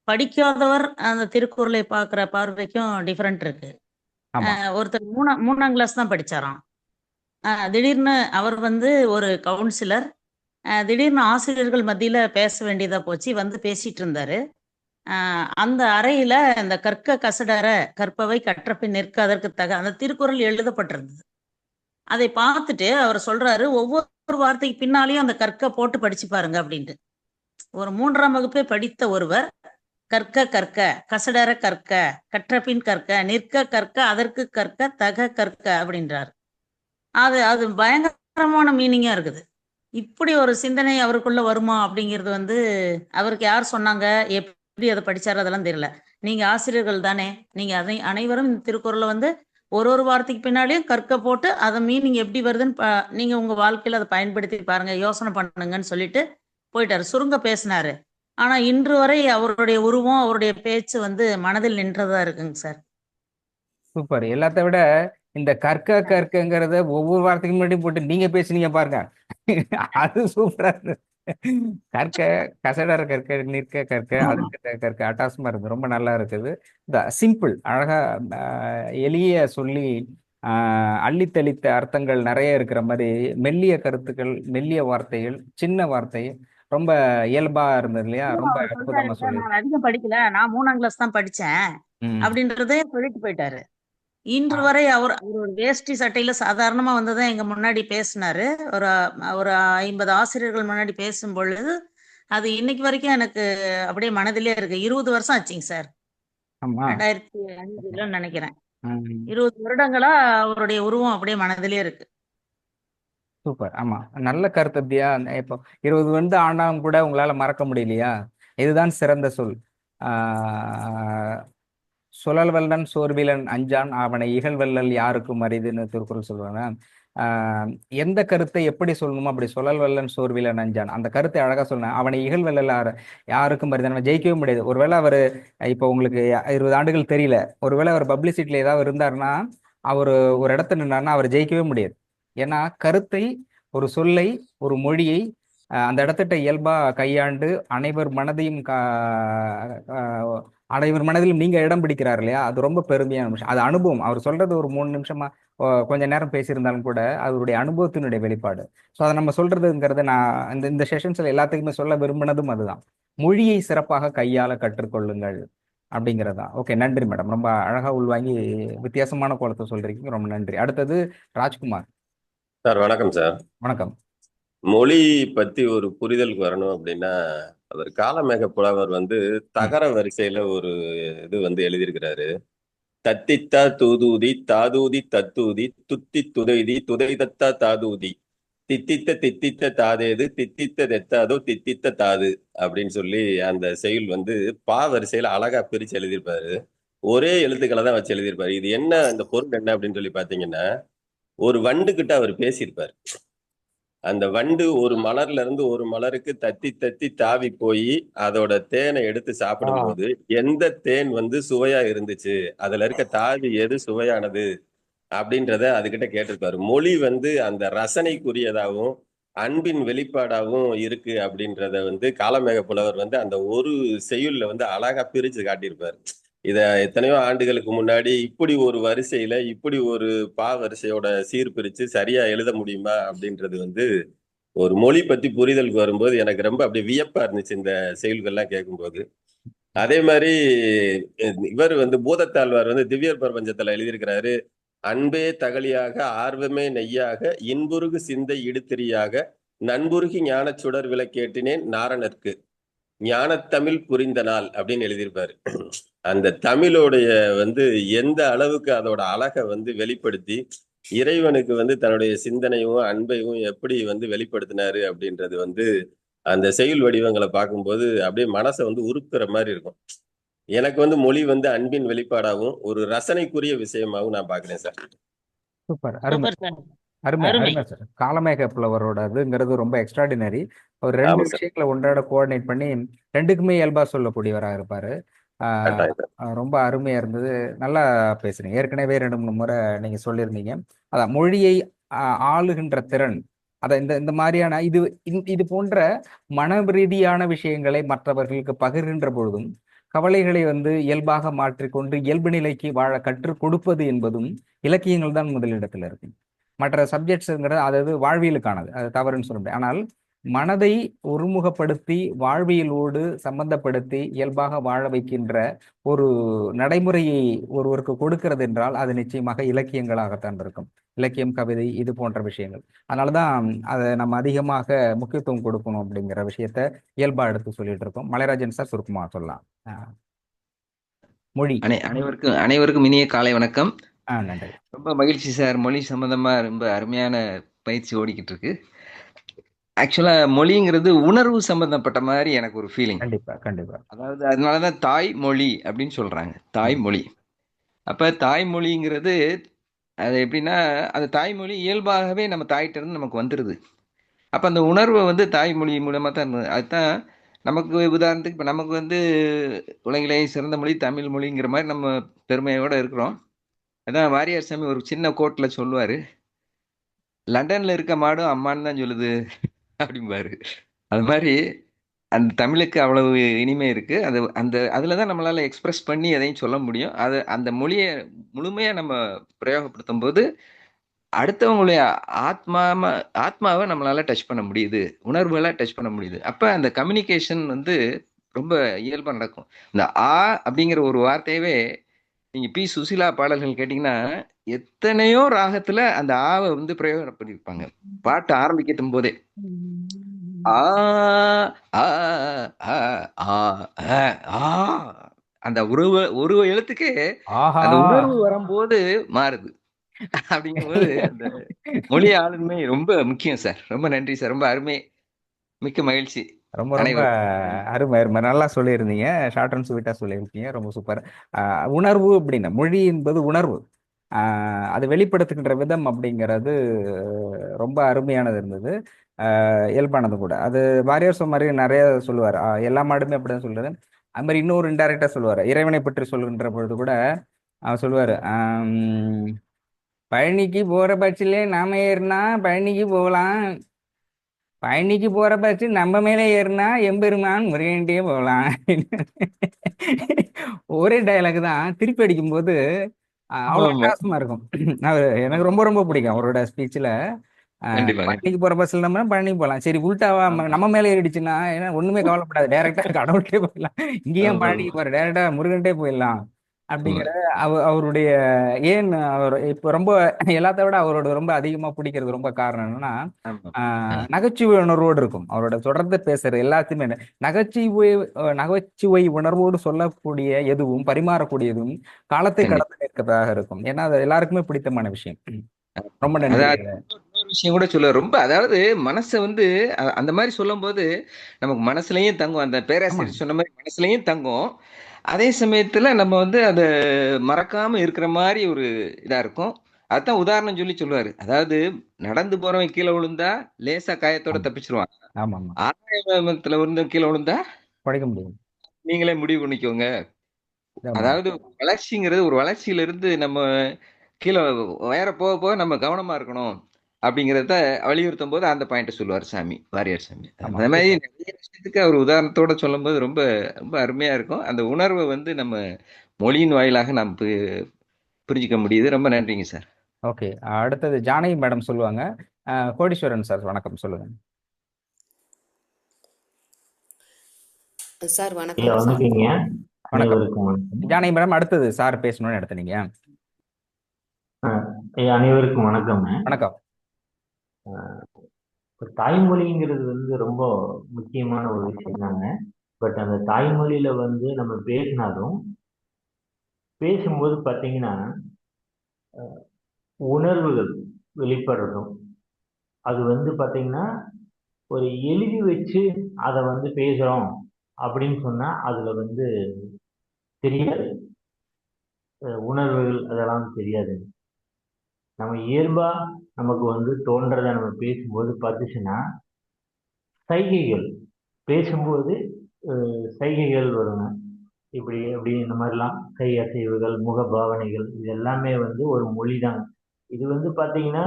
படிக்காதவர் அந்த திருக்குறளை பார்க்குற பார்வைக்கும் டிஃப்ரெண்ட் இருக்கு. ஆமா. ஒருத்தர் மூணாம் கிளாஸ் தான் படிச்சாராம். திடீர்னு அவர் வந்து ஒரு கவுன்சிலர். திடீர்னு ஆசிரியர்கள் மத்தியில பேச வேண்டியதா போச்சு. வந்து பேசிட்டு இருந்தாரு. அந்த அறையில இந்த கற்க கசடற கற்பவை கற்றபின் நிற்க அதற்கு தக அந்த திருக்குறள் எழுதப்பட்டிருந்தது. அதை பார்த்துட்டு அவர் சொல்றாரு, ஒவ்வொரு வார்த்தைக்கு பின்னாலேயும் அந்த கற்க போட்டு படிச்சு பாருங்க அப்படின்ட்டு. ஒரு 3ஆம் வகுப்பே படித்த ஒருவர் கற்க கற்க கசடற கற்க கற்றபின் கற்க நிற்க கற்க அதற்கு கற்க தக கற்க அப்படின்றார். அது அது பயங்கரமான மீனிங்கா இருக்குது. இப்படி ஒரு சிந்தனை அவருக்குள்ள வருமா அப்படிங்கிறது வந்து அவருக்கு யார் சொன்னாங்க, எப்படி அதை படிச்சாரு அதெல்லாம் தெரியல. நீங்க ஆசிரியர்கள் தானே, நீங்க அனைவரும் இந்த திருக்குறளை வந்து ஒரு வார்த்தைக்கு பின்னாடியும் கற்க போட்டு அதை மீனிங் எப்படி வருதுன்னு நீங்க உங்க வாழ்க்கையில அதை பயன்படுத்தி பாருங்க, யோசனை பண்ணுங்கன்னு சொல்லிட்டு போயிட்டாரு. சுருங்க பேசினாரு. ஆனா இன்று வரை அவருடைய உருவம், அவருடைய பேச்சு வந்து மனதில் நின்றதா இருக்குங்க சார். சூப்பர். எல்லாத்த விட இந்த கற்க கற்கங்கிறத ஒவ்வொரு வார்த்தைக்கு முன்னாடி போட்டு நீங்க பேசுனீங்க பாருங்க, அது சூப்பரா இருக்கு. கற்க கசடற கற்க நிற்க கற்க அதற்கு கற்க அட்டாசமா இருக்கு. ரொம்ப நல்லா இருக்குது. இந்த சிம்பிள் அழகா எளிய சொல்லி அள்ளித்தளித்த அர்த்தங்கள் நிறைய இருக்கிற மாதிரி மெல்லிய கருத்துக்கள், மெல்லிய வார்த்தைகள், சின்ன வார்த்தை, ரொம்ப இயல்பா இருந்தது இல்லையா? ரொம்ப அவர் சொல்றாரு, அற்புதமா சொல்லி. நான் அதிகம் படிக்கல, நான் 3ஆம் கிளாஸ் தான் படிச்சேன் அப்படின்றதே சொல்லிட்டு போயிட்டாரு. இன்று வரை அவர் ஒரு வேஷ்டி சட்டையில சாதாரணமா வந்ததான் எங்க முன்னாடி பேசினாரு. ஒரு ஒரு 50 ஆசிரியர்கள் முன்னாடி பேசும் பொழுது அது இன்னைக்கு வரைக்கும் எனக்கு அப்படியே மனதிலே இருக்கு. 20 வருஷம் ஆச்சுங்க சார். ஆமா. 2005 நினைக்கிறேன். 20 வருடங்களா அவருடைய உருவம் அப்படியே மனதிலே இருக்கு. சூப்பர். ஆமா, நல்ல கருத்து. அப்படியா? இப்போ 20 வந்து ஆனாலும் கூட உங்களால மறக்க முடியலையா? இதுதான் சிறந்த சொல். சுழல்வல்லன் சோர்விலன் அஞ்சான் அவனை இகழ்வல்லல் யாருக்கும் அரிதுன்னு திருக்குறள் சொல்றாங்க. எந்த கருத்தை எப்படி சொல்லணுமோ அப்படி சுழல்வல்லன் சோர்விலன் அஞ்சான், அந்த கருத்தை அழகா சொல்லணும். அவனை இகழ்வல்லல் யாருக்கும் அரிது, நம்ம ஜெயிக்கவே முடியாது. ஒருவேளை அவர் இப்போ உங்களுக்கு 20 ஆண்டுகள் தெரியல, ஒருவேளை அவர் பப்ளிசிட்டியில ஏதாவது இருந்தாருன்னா, அவர் ஒரு இடத்துல நின்னாருன்னா அவர் ஜெயிக்கவே முடியாது. ஏன்னா கருத்தை, ஒரு சொல்லை, ஒரு மொழியை அந்த இடத்திட்ட இயல்பா கையாண்டு அனைவர் மனதையும் அனைவர் மனதிலும் நீங்க இடம் பிடிக்கிறார் இல்லையா? அது ரொம்ப பெருமையான விஷயம். அது அனுபவம். அவர் சொல்றது ஒரு 3 நிமிஷமா கொஞ்ச நேரம் பேசியிருந்தாலும் கூட அவருடைய அனுபவத்தினுடைய வெளிப்பாடு. ஸோ அதை நம்ம சொல்றதுங்கிறது நான் இந்த இந்த செஷன்ஸ்ல எல்லாத்துக்குமே சொல்ல விரும்பினதும் அதுதான். மொழியை சிறப்பாக கையாள கற்றுக்கொள்ளுங்கள் அப்படிங்கிறதா. ஓகே, நன்றி மேடம். ரொம்ப அழகா உள்வாங்கி வித்தியாசமான கோலத்தை சொல்றீங்க. ரொம்ப நன்றி. அடுத்தது ராஜ்குமார் சார். வணக்கம் சார். வணக்கம். மொழி பத்தி ஒரு புரிதலுக்கு வரணும் அப்படின்னா, அவர் காலமேக புலவர் வந்து தகர வரிசையில ஒரு இது வந்து எழுதியிருக்கிறாரு. தத்தித்தா தூதூதி தாதூதி தத்தூதி துத்தி துதைதி துதைதத்தா தாதூதி தித்தித்த தித்தித்த தாதேது தித்தித்த தெத்தாதோ தித்தித்த தாது அப்படின்னு சொல்லி அந்த செயல் வந்து பா வரிசையில அழகா பிரிச்சு எழுதியிருப்பாரு. ஒரே எழுத்துக்களை தான் வச்சு எழுதியிருப்பாரு. இது என்ன, இந்த பொருள் என்ன அப்படின்னு சொல்லி பாத்தீங்கன்னா, ஒரு வண்டு கிட்ட அவர் பேசியிருப்பார். அந்த வண்டு ஒரு மலர்ல இருந்து ஒரு மலருக்கு தத்தி தத்தி தாவி போய் அதோட தேனை எடுத்து சாப்பிடும் போது எந்த தேன் வந்து சுவையா இருந்துச்சு, அதுல இருக்க தாவி எது சுவையானது அப்படின்றத அதுகிட்ட கேட்டிருப்பாரு. மொழி வந்து அந்த ரசனைக்குரியதாகவும் அன்பின் வெளிப்பாடாகவும் இருக்கு அப்படின்றத வந்து காலமேக புலவர் வந்து அந்த ஒரு செய்யுள்ல வந்து அழகா பிரிச்சு காட்டியிருப்பாரு. இத எத்தனையோ ஆண்டுகளுக்கு முன்னாடி இப்படி ஒரு வரிசையில இப்படி ஒரு பா வரிசையோட சீர்பிரிச்சு சரியா எழுத முடியுமா அப்படின்றது வந்து ஒரு மொழி பத்தி புரிதலுக்கு வரும்போது எனக்கு ரொம்ப அப்படியே வியப்பா இருந்துச்சு இந்த செயல்கள்லாம் கேட்கும்போது. அதே மாதிரி இவர் வந்து பூதத்தாழ்வார் வந்து திவ்யர் பிரபஞ்சத்துல எழுதியிருக்கிறாரு. அன்பே தகலியாக ஆர்வமே நெய்யாக இன்புருகு சிந்தை இடுத்திரியாக நண்புருகி ஞானச் சுடர் விளக்கேற்றினேன் நாரணற்கு ஞானத்தமிழ் புரிந்த நாள் அப்படின்னு எழுதியிருப்பாரு. அந்த தமிழோடைய வந்து எந்த அளவுக்கு அதோட அழகை வந்து வெளிப்படுத்தி இறைவனுக்கு வந்து தன்னுடைய சிந்தனையும் அன்பையும் எப்படி வந்து வெளிப்படுத்தினாரு அப்படின்றது வந்து அந்த செயல் வடிவங்களை பார்க்கும்போது அப்படியே மனசை வந்து உருக்குற மாதிரி இருக்கும். எனக்கு வந்து மொழி வந்து அன்பின் வெளிப்பாடாகவும் ஒரு ரசனைக்குரிய விஷயமாகவும் நான் பாக்குறேன் சார். சூப்பர், அருமை. Super sir. அருமை அருமை. அருமை சார். காலமேக புலவரோட இதுங்கிறது ரொம்ப எக்ஸ்ட்ராடினரி. ஒரு ரெண்டு ஆமா சார். விஷயங்களை ஒன்றோட கோஆர்டினேட் பண்ணி ரெண்டுக்குமே இயல்பா சொல்லக்கூடியவராக இருப்பாரு. ஆஹ் கட்டாயம் சார். ரொம்ப அருமையா இருந்தது. நல்லா பேசுறீங்க. ஏற்கனவே 2 3 முறை நீங்க சொல்லியிருந்தீங்க. அதான் மொழியை ஆளுகின்ற திறன். அத இந்த இந்த மாதிரியான இது போன்ற மன ரீதியான விஷயங்களை மற்றவர்களுக்கு பகிர்கின்ற பொழுதும் கவலைகளை இயல்பாக மாற்றிக்கொண்டு இயல்பு நிலைக்கு வாழ கற்றுக் கொடுப்பது என்பதும் இலக்கியங்கள் தான் முதலிடத்தில் இருக்கு. மற்ற சப்ஜெக்ட்ஸுங்கிறது அதாவது வாழ்வியலுக்கானது, அது தவறுன்னு சொல்ல முடியாது. ஆனால் மனதை ஒருமுகப்படுத்தி வாழ்வியலோடு சம்பந்தப்படுத்தி இயல்பாக வாழ வைக்கின்ற ஒரு நடைமுறையை ஒருவருக்கு கொடுக்கிறது என்றால் அது நிச்சயமாக இலக்கியங்களாகத்தான் இருக்கும். இலக்கியம், கவிதை, இது போன்ற விஷயங்கள். அதனாலதான் அதை நம்ம அதிகமாக முக்கியத்துவம் கொடுக்கணும் அப்படிங்கிற விஷயத்த இயல்பா எடுத்து சொல்லிட்டு இருக்கோம். மலைராஜன் சார் சுருக்கமாக சொல்லலாம். மொழி. அனைவருக்கும் இனிய காலை வணக்கம். நன்றி. ரொம்ப மகிழ்ச்சி சார். மொழி சம்பந்தமா ரொம்ப அருமையான பயிற்சி ஓடிக்கிட்டு இருக்கு. ஆக்சுவலா மொழிங்கிறது உணர்வு சம்பந்தப்பட்ட மாதிரி எனக்கு ஒரு ஃபீலிங். கண்டிப்பா கண்டிப்பா. அதாவது அதனாலதான் தாய்மொழி அப்படின்னு சொல்றாங்க. தாய்மொழி. அப்ப தாய்மொழிங்கிறது அது எப்படின்னா அந்த தாய்மொழி இயல்பாகவே நம்ம தாயிட்ட இருந்து நமக்கு வந்துடுது. அப்ப அந்த உணர்வை தாய்மொழி மூலமா தான் அதுதான் நமக்கு உதாரணத்துக்கு இப்போ நமக்கு உலகிலேயே சிறந்த மொழி தமிழ் மொழிங்கிற மாதிரி நம்ம பெருமையோட இருக்கிறோம். அதான் வாரியார் சாமி ஒரு சின்ன கோட்ல சொல்லுவாரு, லண்டன்ல இருக்க மாடும் அம்மான்னு தான் சொல்லுது அப்படிம்பாரு. அது மாதிரி அந்த தமிழுக்கு அவ்வளவு இனிமை இருக்கு. அது அந்த அதில் தான் நம்மளால எக்ஸ்பிரஸ் பண்ணி எதையும் சொல்ல முடியும். அது அந்த மொழியை முழுமையா நம்ம பிரயோகப்படுத்தும் போது அடுத்தவங்களுடைய ஆத்மாவை நம்மளால டச் பண்ண முடியுது, உணர்வுகளை டச் பண்ண முடியுது. அப்ப அந்த கம்யூனிகேஷன் ரொம்ப இயல்பா நடக்கும். இந்த அப்படிங்கிற ஒரு வார்த்தையவே நீங்க பி சுசீலா பாடல்கள் கேட்டீங்கன்னா எத்தனையோ ராகத்துல அந்த ஆவை பிரயோகம் பண்ணியிருப்பாங்க பாட்டு ஆரம்பிக்கும் போதே. ஆ ஆ ஆ ஆ ஆ அந்த ஒரு எழுத்துக்கே அந்த உணர்வு வரும்போது மாறுது. அப்படிங்கும்போது அந்த மொழி ஆளுமை ரொம்ப முக்கியம் சார். ரொம்ப நன்றி சார். ரொம்ப அருமை. மிக்க மகிழ்ச்சி. ரொம்ப ரொம்ப அருமை அருமை. நல்லா சொல்லியிருந்தீங்க. ஷார்ட் அண்ட் ஸ்வீட்டா சொல்லியிருக்கீங்க. ரொம்ப சூப்பர். உணர்வு அப்படின்னா மொழி என்பது உணர்வு. அது வெளிப்படுத்துகின்ற விதம் அப்படிங்கிறது ரொம்ப அருமையானது இருந்தது. இயல்பானது கூட. அது வாரியார் சொன்ன மாதிரி நிறைய சொல்லுவார். எல்லா மாடுமே அப்படிதான் சொல்றாரு. அது மாதிரி இன்னொரு இன்டைரக்டா சொல்லுவார். இறைவனை பற்றி சொல்லுகின்ற பொழுது கூட அவர் சொல்லுவார், பழனிக்கு போற பட்சிலே நாம ஏறினா பழனிக்கு போகலாம், பழனிக்கு போற பட்சி நம்ம மேலே ஏறினா எம்பெருமான் முருகன்ட்டே போகலாம். ஒரே டயலாக் தான் திருப்பி அடிக்கும் போது அவ்வளவு அட்டகாசமா இருக்கும். அவர் எனக்கு ரொம்ப ரொம்ப பிடிக்கும் அவரோட ஸ்பீச்ல. பழனிக்கு போற பஸ்ல நம்ம பழனிக்கு போகலாம், சரி உள்டாவா நம்ம மேலே ஏறிடுச்சுன்னா ஏன்னா ஒண்ணுமே கவலைப்படாது, டைரக்டா கடவுள்கிட்டே போயிடலாம், இங்கேயும் பழனிக்கு போற டைரக்டா முருகன்ட்டே போயிடலாம் அப்படிங்கிற அவருடைய ஏன் அவர் இப்ப ரொம்ப எல்லாத்த விட அவரோட ரொம்ப அதிகமா பிடிக்கிறது ரொம்ப காரணம் என்னன்னா நகைச்சுவை உணர்வோடு இருக்கும். அவரோட தொடர்ந்து பேசுறது எல்லாத்தையுமே நகைச்சுவை உணர்வோடு சொல்லக்கூடிய எதுவும் பரிமாறக்கூடியதும் காலத்தை கடந்து நிற்கிறதாக இருக்கும். ஏன்னா அது எல்லாருக்குமே பிடித்தமான விஷயம். ரொம்ப நன்றி. இன்னொரு விஷயம் கூட சொல்ல ரொம்ப அதாவது மனசை அந்த மாதிரி சொல்லும் போது நமக்கு மனசுலயும் தங்கும். அந்த பேராசிரியர் சொன்ன மாதிரி மனசுலயும் தங்கும். அதே சமயத்துல நம்ம அதை மறக்காம இருக்கிற மாதிரி ஒரு இதா இருக்கும். அதான் உதாரணம் சொல்லுவாரு. அதாவது நடந்து போறவன் கீழே விழுந்தா லேசா காயத்தோட தப்பிச்சிருவான். ஆதாயத்துல கீழே விழுந்தா படிக்க முடியும். நீங்களே முடிவு பண்ணிக்கோங்க. அதாவது வளர்ச்சிங்கிறது ஒரு வளர்ச்சியில இருந்து நம்ம கீழே உயர போக போக நம்ம கவனமா இருக்கணும் அப்படிங்கிறத வலியுறுத்தும் போது அந்த பாயிண்ட சொல்லுவார் சாமி, வாரியார் சாமி. அந்த மாதிரி நிறைய விஷயத்துக்கு அவர் உதாரணத்தோட சொல்லும் போது ரொம்ப ரொம்ப அருமையா இருக்கும். அந்த உணர்வை நம்ம மொழியின் வாயிலாக நாம் புரிஞ்சுக்க முடியுது. ரொம்ப நன்றிங்க சார். ஓகே, அடுத்தது ஜானகி மேடம் சொல்லுவாங்க. கோடீஸ்வரன் சார் வணக்கம், சொல்லுங்க சார். வணக்கம். ஜானகி மேடம் அடுத்தது சார் பேசணும்னு எடுத்தீங்க. அனைவருக்கும் வணக்கம். வணக்கம். தாய்மொழிங்கிறது ரொம்ப முக்கியமான ஒரு விஷயம் தாங்க. பட் அந்த தாய்மொழியில நம்ம பேசினாலும் பேசும்போது பார்த்தீங்கன்னா உணர்வுகள் வெளிப்படுறதும் அது பார்த்தீங்கன்னா ஒரு எழுதி வச்சு அதை பேசுறோம் அப்படின்னு சொன்னா அதுல தெரியாது, உணர்வுகள் அதெல்லாம் தெரியாது. நம்ம இயல்பா நமக்கு வந்து தோன்றதை நம்ம பேசும்போது பார்த்துச்சுன்னா, சைகைகள் பேசும்போது சைகைகள் வருங்க. இப்படி அப்படி இந்த மாதிரிலாம் கை அசைவுகள், முக பாவனைகள் இது எல்லாமே வந்து ஒரு மொழி தாங்க. இது வந்து பார்த்தீங்கன்னா,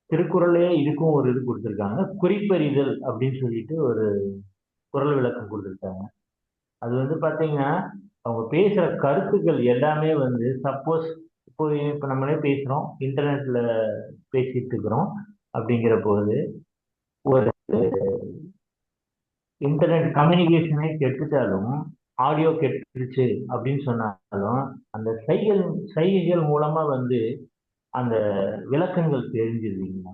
திருக்குறளே இதுக்கும் ஒரு இது கொடுத்துருக்காங்க. குறிப்பறிதல் அப்படின்னு சொல்லிட்டு ஒரு குறள் விளக்கம் கொடுத்துருக்காங்க. அது வந்து பார்த்தீங்கன்னா, அவங்க பேசுகிற கருத்துக்கள் எல்லாமே வந்து சப்போஸ் இப்போ நம்மளே பேசுகிறோம், இன்டர்நெட்டில் பேசிட்டு இருக்கிறோம் அப்படிங்கிற போது ஒரு இன்டர்நெட் கம்யூனிகேஷனே கெட்டுட்டாலும், ஆடியோ கெட்டுருச்சு அப்படின்னு சொன்னாலும், அந்த சைகைகள் மூலமா வந்து அந்த விளக்கங்கள் தெரிஞ்சிருவீங்க.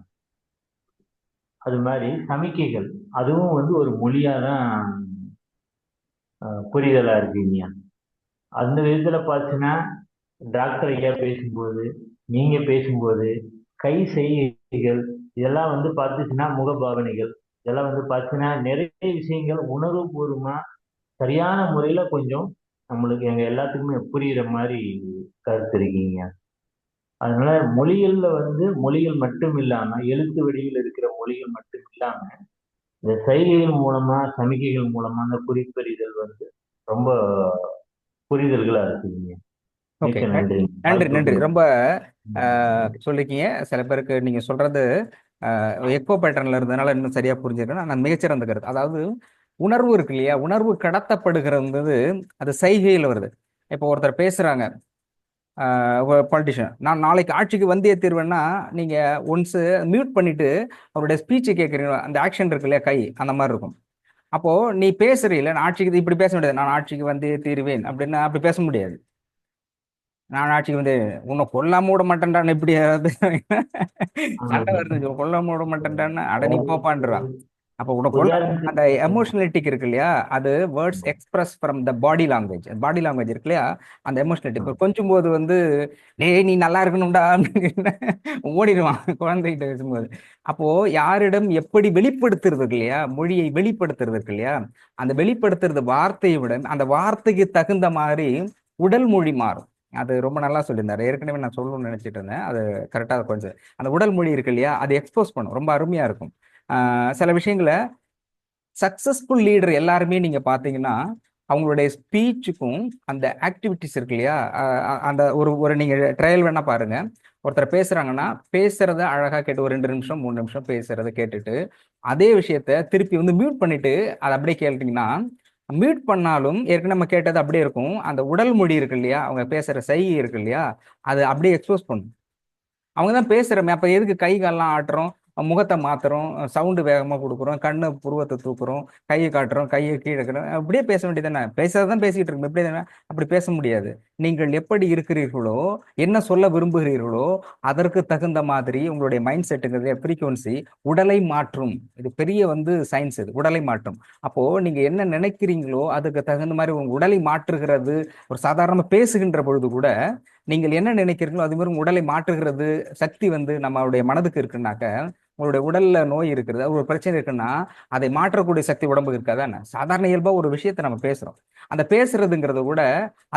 அது மாதிரி சமிக்கைகள் அதுவும் வந்து ஒரு மொழியா தான் புரிதலா இருக்குங்க. அந்த விதத்துல பார்த்தீங்கன்னா, டாக்டர் ஐயா பேசும்போது, நீங்க பேசும்போது, கை செய்கைகள் இதெல்லாம் வந்து பார்த்துச்சுன்னா, முகபாவனைகள் இதெல்லாம் வந்து பார்த்தீங்கன்னா, நிறைய விஷயங்கள் உணர்வுபூர்வமா சரியான முறையில கொஞ்சம் நம்மளுக்கு எங்க எல்லாத்துக்குமே புரியுற மாதிரி கருத்து இருக்கீங்க. அதனால மொழிகள்ல வந்து மொழிகள் மட்டும் இல்லாம எழுத்து வடிவில் இருக்கிற மொழிகள் மட்டும் இல்லாம இந்த சைகைகள் மூலமா சமிக்கைகள் மூலமா அந்த குறிப்பறிதல் வந்து ரொம்ப புரிதல்களா இருக்குங்க. ஓகே, மிக்க நன்றி. நன்றி நன்றி. வாய்ப்புக்கு ரொம்ப சொல்லிருக்கீங்க. சில பேருக்கு நீங்க சொல்றது எக்கோ பேட்டர்ன்ல இருந்ததுனால இன்னும் சரியா புரிஞ்சிருக்கேன். நான் மிகச்சிறந்த கருத்து. அதாவது உணர்வு இருக்கு இல்லையா, உணர்வு கடத்தப்படுகிறது அது சைகையில் வருது. இப்போ ஒருத்தர் பேசுறாங்க, பாலிட்டிஷியன், நான் நாளைக்கு ஆட்சிக்கு வந்தே தீர்வேன்னா நீங்க ஒன்ஸ் மியூட் பண்ணிட்டு அவருடைய ஸ்பீச்சை கேட்குறீங்க, அந்த ஆக்ஷன் இருக்கு இல்லையா, கை அந்த மாதிரி இருக்கும். அப்போ நீ பேசுறீல, நான் ஆட்சிக்கு இப்படி பேச முடியாது, நான் ஆட்சிக்கு வந்தே தீருவேன் அப்படின்னு அப்படி பேச முடியாது. நான் ஆட்சிக்கு வந்து உன்னை கொல்லாம விட மாட்டேன்டான்னு எப்படி சண்டை வருது, கொல்லாம விட மாட்டேன்டான்னு அட நீ போப்பான்றான். அப்போ உன்னை கொல்ல அந்த எமோஷனலிட்டிக்கு இருக்கு இல்லையா, அது words express from the body language. Body language இருக்கு இல்லையா, அந்த எமோஷனலிட்டி. இப்போ கொஞ்சம் போது வந்து டேய் நீ நல்லா இருக்கணும்டா ஓடிடுவான் குழந்தைகிட்ட பேசும்போது. அப்போ யாரிடம் எப்படி வெளிப்படுத்துறது இருக்கு இல்லையா, மொழியை வெளிப்படுத்துறது இருக்கு இல்லையா, அந்த வெளிப்படுத்துறது வார்த்தையை விட அந்த வார்த்தைக்கு தகுந்த மாதிரி உடல் மொழி மாறும். அது ரொம்ப நல்லா சொல்லியிருந்தாரு. ஏற்கனவே நான் சொல்லணும்னு நினைச்சிட்டு இருந்தேன், அது கரெக்டாக கொஞ்சம் அந்த உடல் மொழி இருக்கு இல்லையா, அது எக்ஸ்போஸ் பண்ணும், ரொம்ப அருமையா இருக்கும். சில விஷயங்களை சக்சஸ்ஃபுல் லீடர் எல்லாருமே நீங்க பாத்தீங்கன்னா அவங்களுடைய ஸ்பீச்சுக்கும் அந்த ஆக்டிவிட்டிஸ் இருக்கு இல்லையா, அந்த ஒரு நீங்க ட்ரையல் வேணா பாருங்க. ஒருத்தர் பேசுறாங்கன்னா பேசுறத அழகா கேட்டு ஒரு 2 நிமிஷம் 3 நிமிஷம் பேசுறத கேட்டுட்டு அதே விஷயத்த திருப்பி வந்து மியூட் பண்ணிட்டு அதை அப்படியே கேட்டீங்கன்னா, மியூட் பண்ணாலும் ஏற்கனவே நம்ம கேட்டது அப்படியே இருக்கும். அந்த உடல் மொழி இருக்கு இல்லையா, அவங்க பேசுற சைகை இருக்கு இல்லையா, அது அப்படியே எக்ஸ்போஸ் பண்ணும். அவங்க தான் பேசுறோமே, அப்ப எதுக்கு கை கால்லாம் ஆட்டுறோம், முகத்தை மாத்துறோம், சவுண்டு வேகமா கொடுக்குறோம், கண்ணை புருவத்தை தூக்குறோம், கையை காட்டுறோம், கையை கீழே வைக்கிறோம், அப்படியே பேச வேண்டியதானே. பேசாதான் பேசிக்கிட்டு இருக்கோம், எப்படி தானே, அப்படி பேச முடியாது. நீங்கள் எப்படி இருக்கிறீர்களோ, என்ன சொல்ல விரும்புகிறீர்களோ அதற்கு தகுந்த மாதிரி உங்களுடைய மைண்ட் செட்டுங்கிறது ஃப்ரீக்குவன்சி உடலை மாற்றும். இது பெரிய வந்து சயின்ஸ், இது உடலை மாற்றும். அப்போ நீங்க என்ன நினைக்கிறீங்களோ அதுக்கு தகுந்த மாதிரி உங்க உடலை மாற்றுகிறது. ஒரு சாதாரண பேசுகின்ற பொழுது கூட நீங்கள் என்ன நினைக்கிறீங்களோ அது மாதிரி உங்க உடலை மாற்றுகிறது சக்தி வந்து நம்மளுடைய மனதுக்கு இருக்குன்னாக்க, உங்களுடைய உடல்ல நோய் இருக்குது, ஒரு பிரச்சனை இருக்குன்னா அதை மாற்றக்கூடிய சக்தி உடம்புக்கு இருக்காதானே. சாதாரண இயல்பா ஒரு விஷயத்த நம்ம பேசுறோம், அந்த பேசுறதுங்கிறத கூட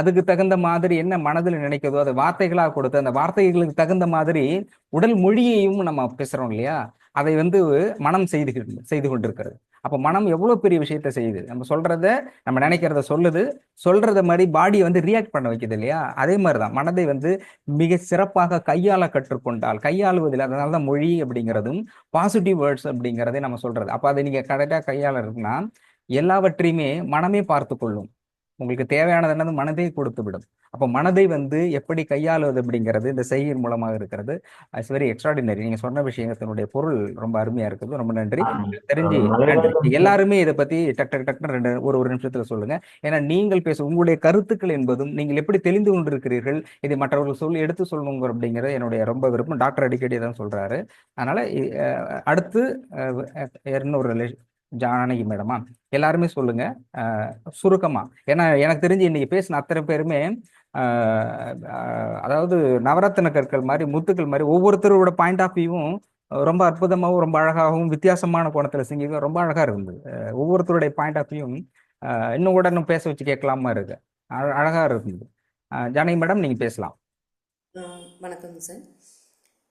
அதுக்கு தகுந்த மாதிரி என்ன மனதில் நினைக்கிறதோ அதை வார்த்தைகளாக கொடுத்து அந்த வார்த்தைகளுக்கு தகுந்த மாதிரி உடல் மொழியையும் நம்ம பேசுறோம் இல்லையா, அதை வந்து மனம் செய்து கொண்டிருக்கிறது. அப்போ மனம் எவ்வளவு பெரிய விஷயத்த செய்யுது. நம்ம சொல்றத நம்ம நினைக்கிறத சொல்லுது, சொல்றத மாதிரி பாடியை வந்து ரியாக்ட் பண்ண வைக்குது இல்லையா. அதே மாதிரிதான் மனதை வந்து மிக சிறப்பாக கையாள கற்றுக்கொண்டால், கையாளுவதில், அதனாலதான் மொழி அப்படிங்கிறதும் பாசிட்டிவ் வேர்ட்ஸ் அப்படிங்கிறதே நம்ம சொல்றது. அப்ப அதை நீங்க கரெக்டா கையாள இருக்குன்னா எல்லாவற்றையுமே மனமே பார்த்து கொள்ளும். உங்களுக்கு தேவையானது என்னது மனதை கொடுத்து விடும். அப்போ மனதை வந்து எப்படி கையாளுவது அப்படிங்கிறது இந்த செய்கையின் மூலமாக இருக்கிறது. It's very extraordinary. நீங்க சொன்ன விஷயத்தினுடைய பொருள் ரொம்ப அருமையா இருக்குது. ரொம்ப நன்றி. தெரிஞ்சு நன்றி. எல்லாருமே இதை பத்தி டக் டக் டக்னு ஒரு நிமிஷத்துல சொல்லுங்க. ஏன்னா நீங்கள் உங்களுடைய கருத்துக்கள் என்பதும் நீங்கள் எப்படி தெளிந்து கொண்டிருக்கிறீர்கள், இதை மற்றவர்கள் எடுத்து சொல்லணுங்கிற அப்படிங்கிறது என்னுடைய ரொம்ப விருப்பம். டாக்டர் அடிக்கடி தான் சொல்றாரு. அதனால அடுத்து இன்னொரு ஜானகி மேடமா, எல்லாருமே சொல்லுங்க சுருக்கமா. ஏன்னா எனக்கு தெரிஞ்சு இன்னைக்கு பேசின அத்தனை பேருமே அதாவது நவரத்தின கற்கள் மாதிரி, முத்துக்கள் மாதிரி ஒவ்வொருத்தரோட பாயிண்ட் ஆஃப் வியூவும் ரொம்ப அற்புதமாகவும் ரொம்ப அழகாகவும் வித்தியாசமான கோணத்துல சிங்கிங்க ரொம்ப அழகா இருந்தது. ஒவ்வொருத்தருடைய பாயிண்ட் ஆஃப் வியூவும் இன்னும் கூட இன்னும் பேச வச்சு கேட்கலாமா இருக்கு, அழகா இருந்தது. ஜானகி மேடம் நீங்க பேசலாம். வணக்கம் சார்.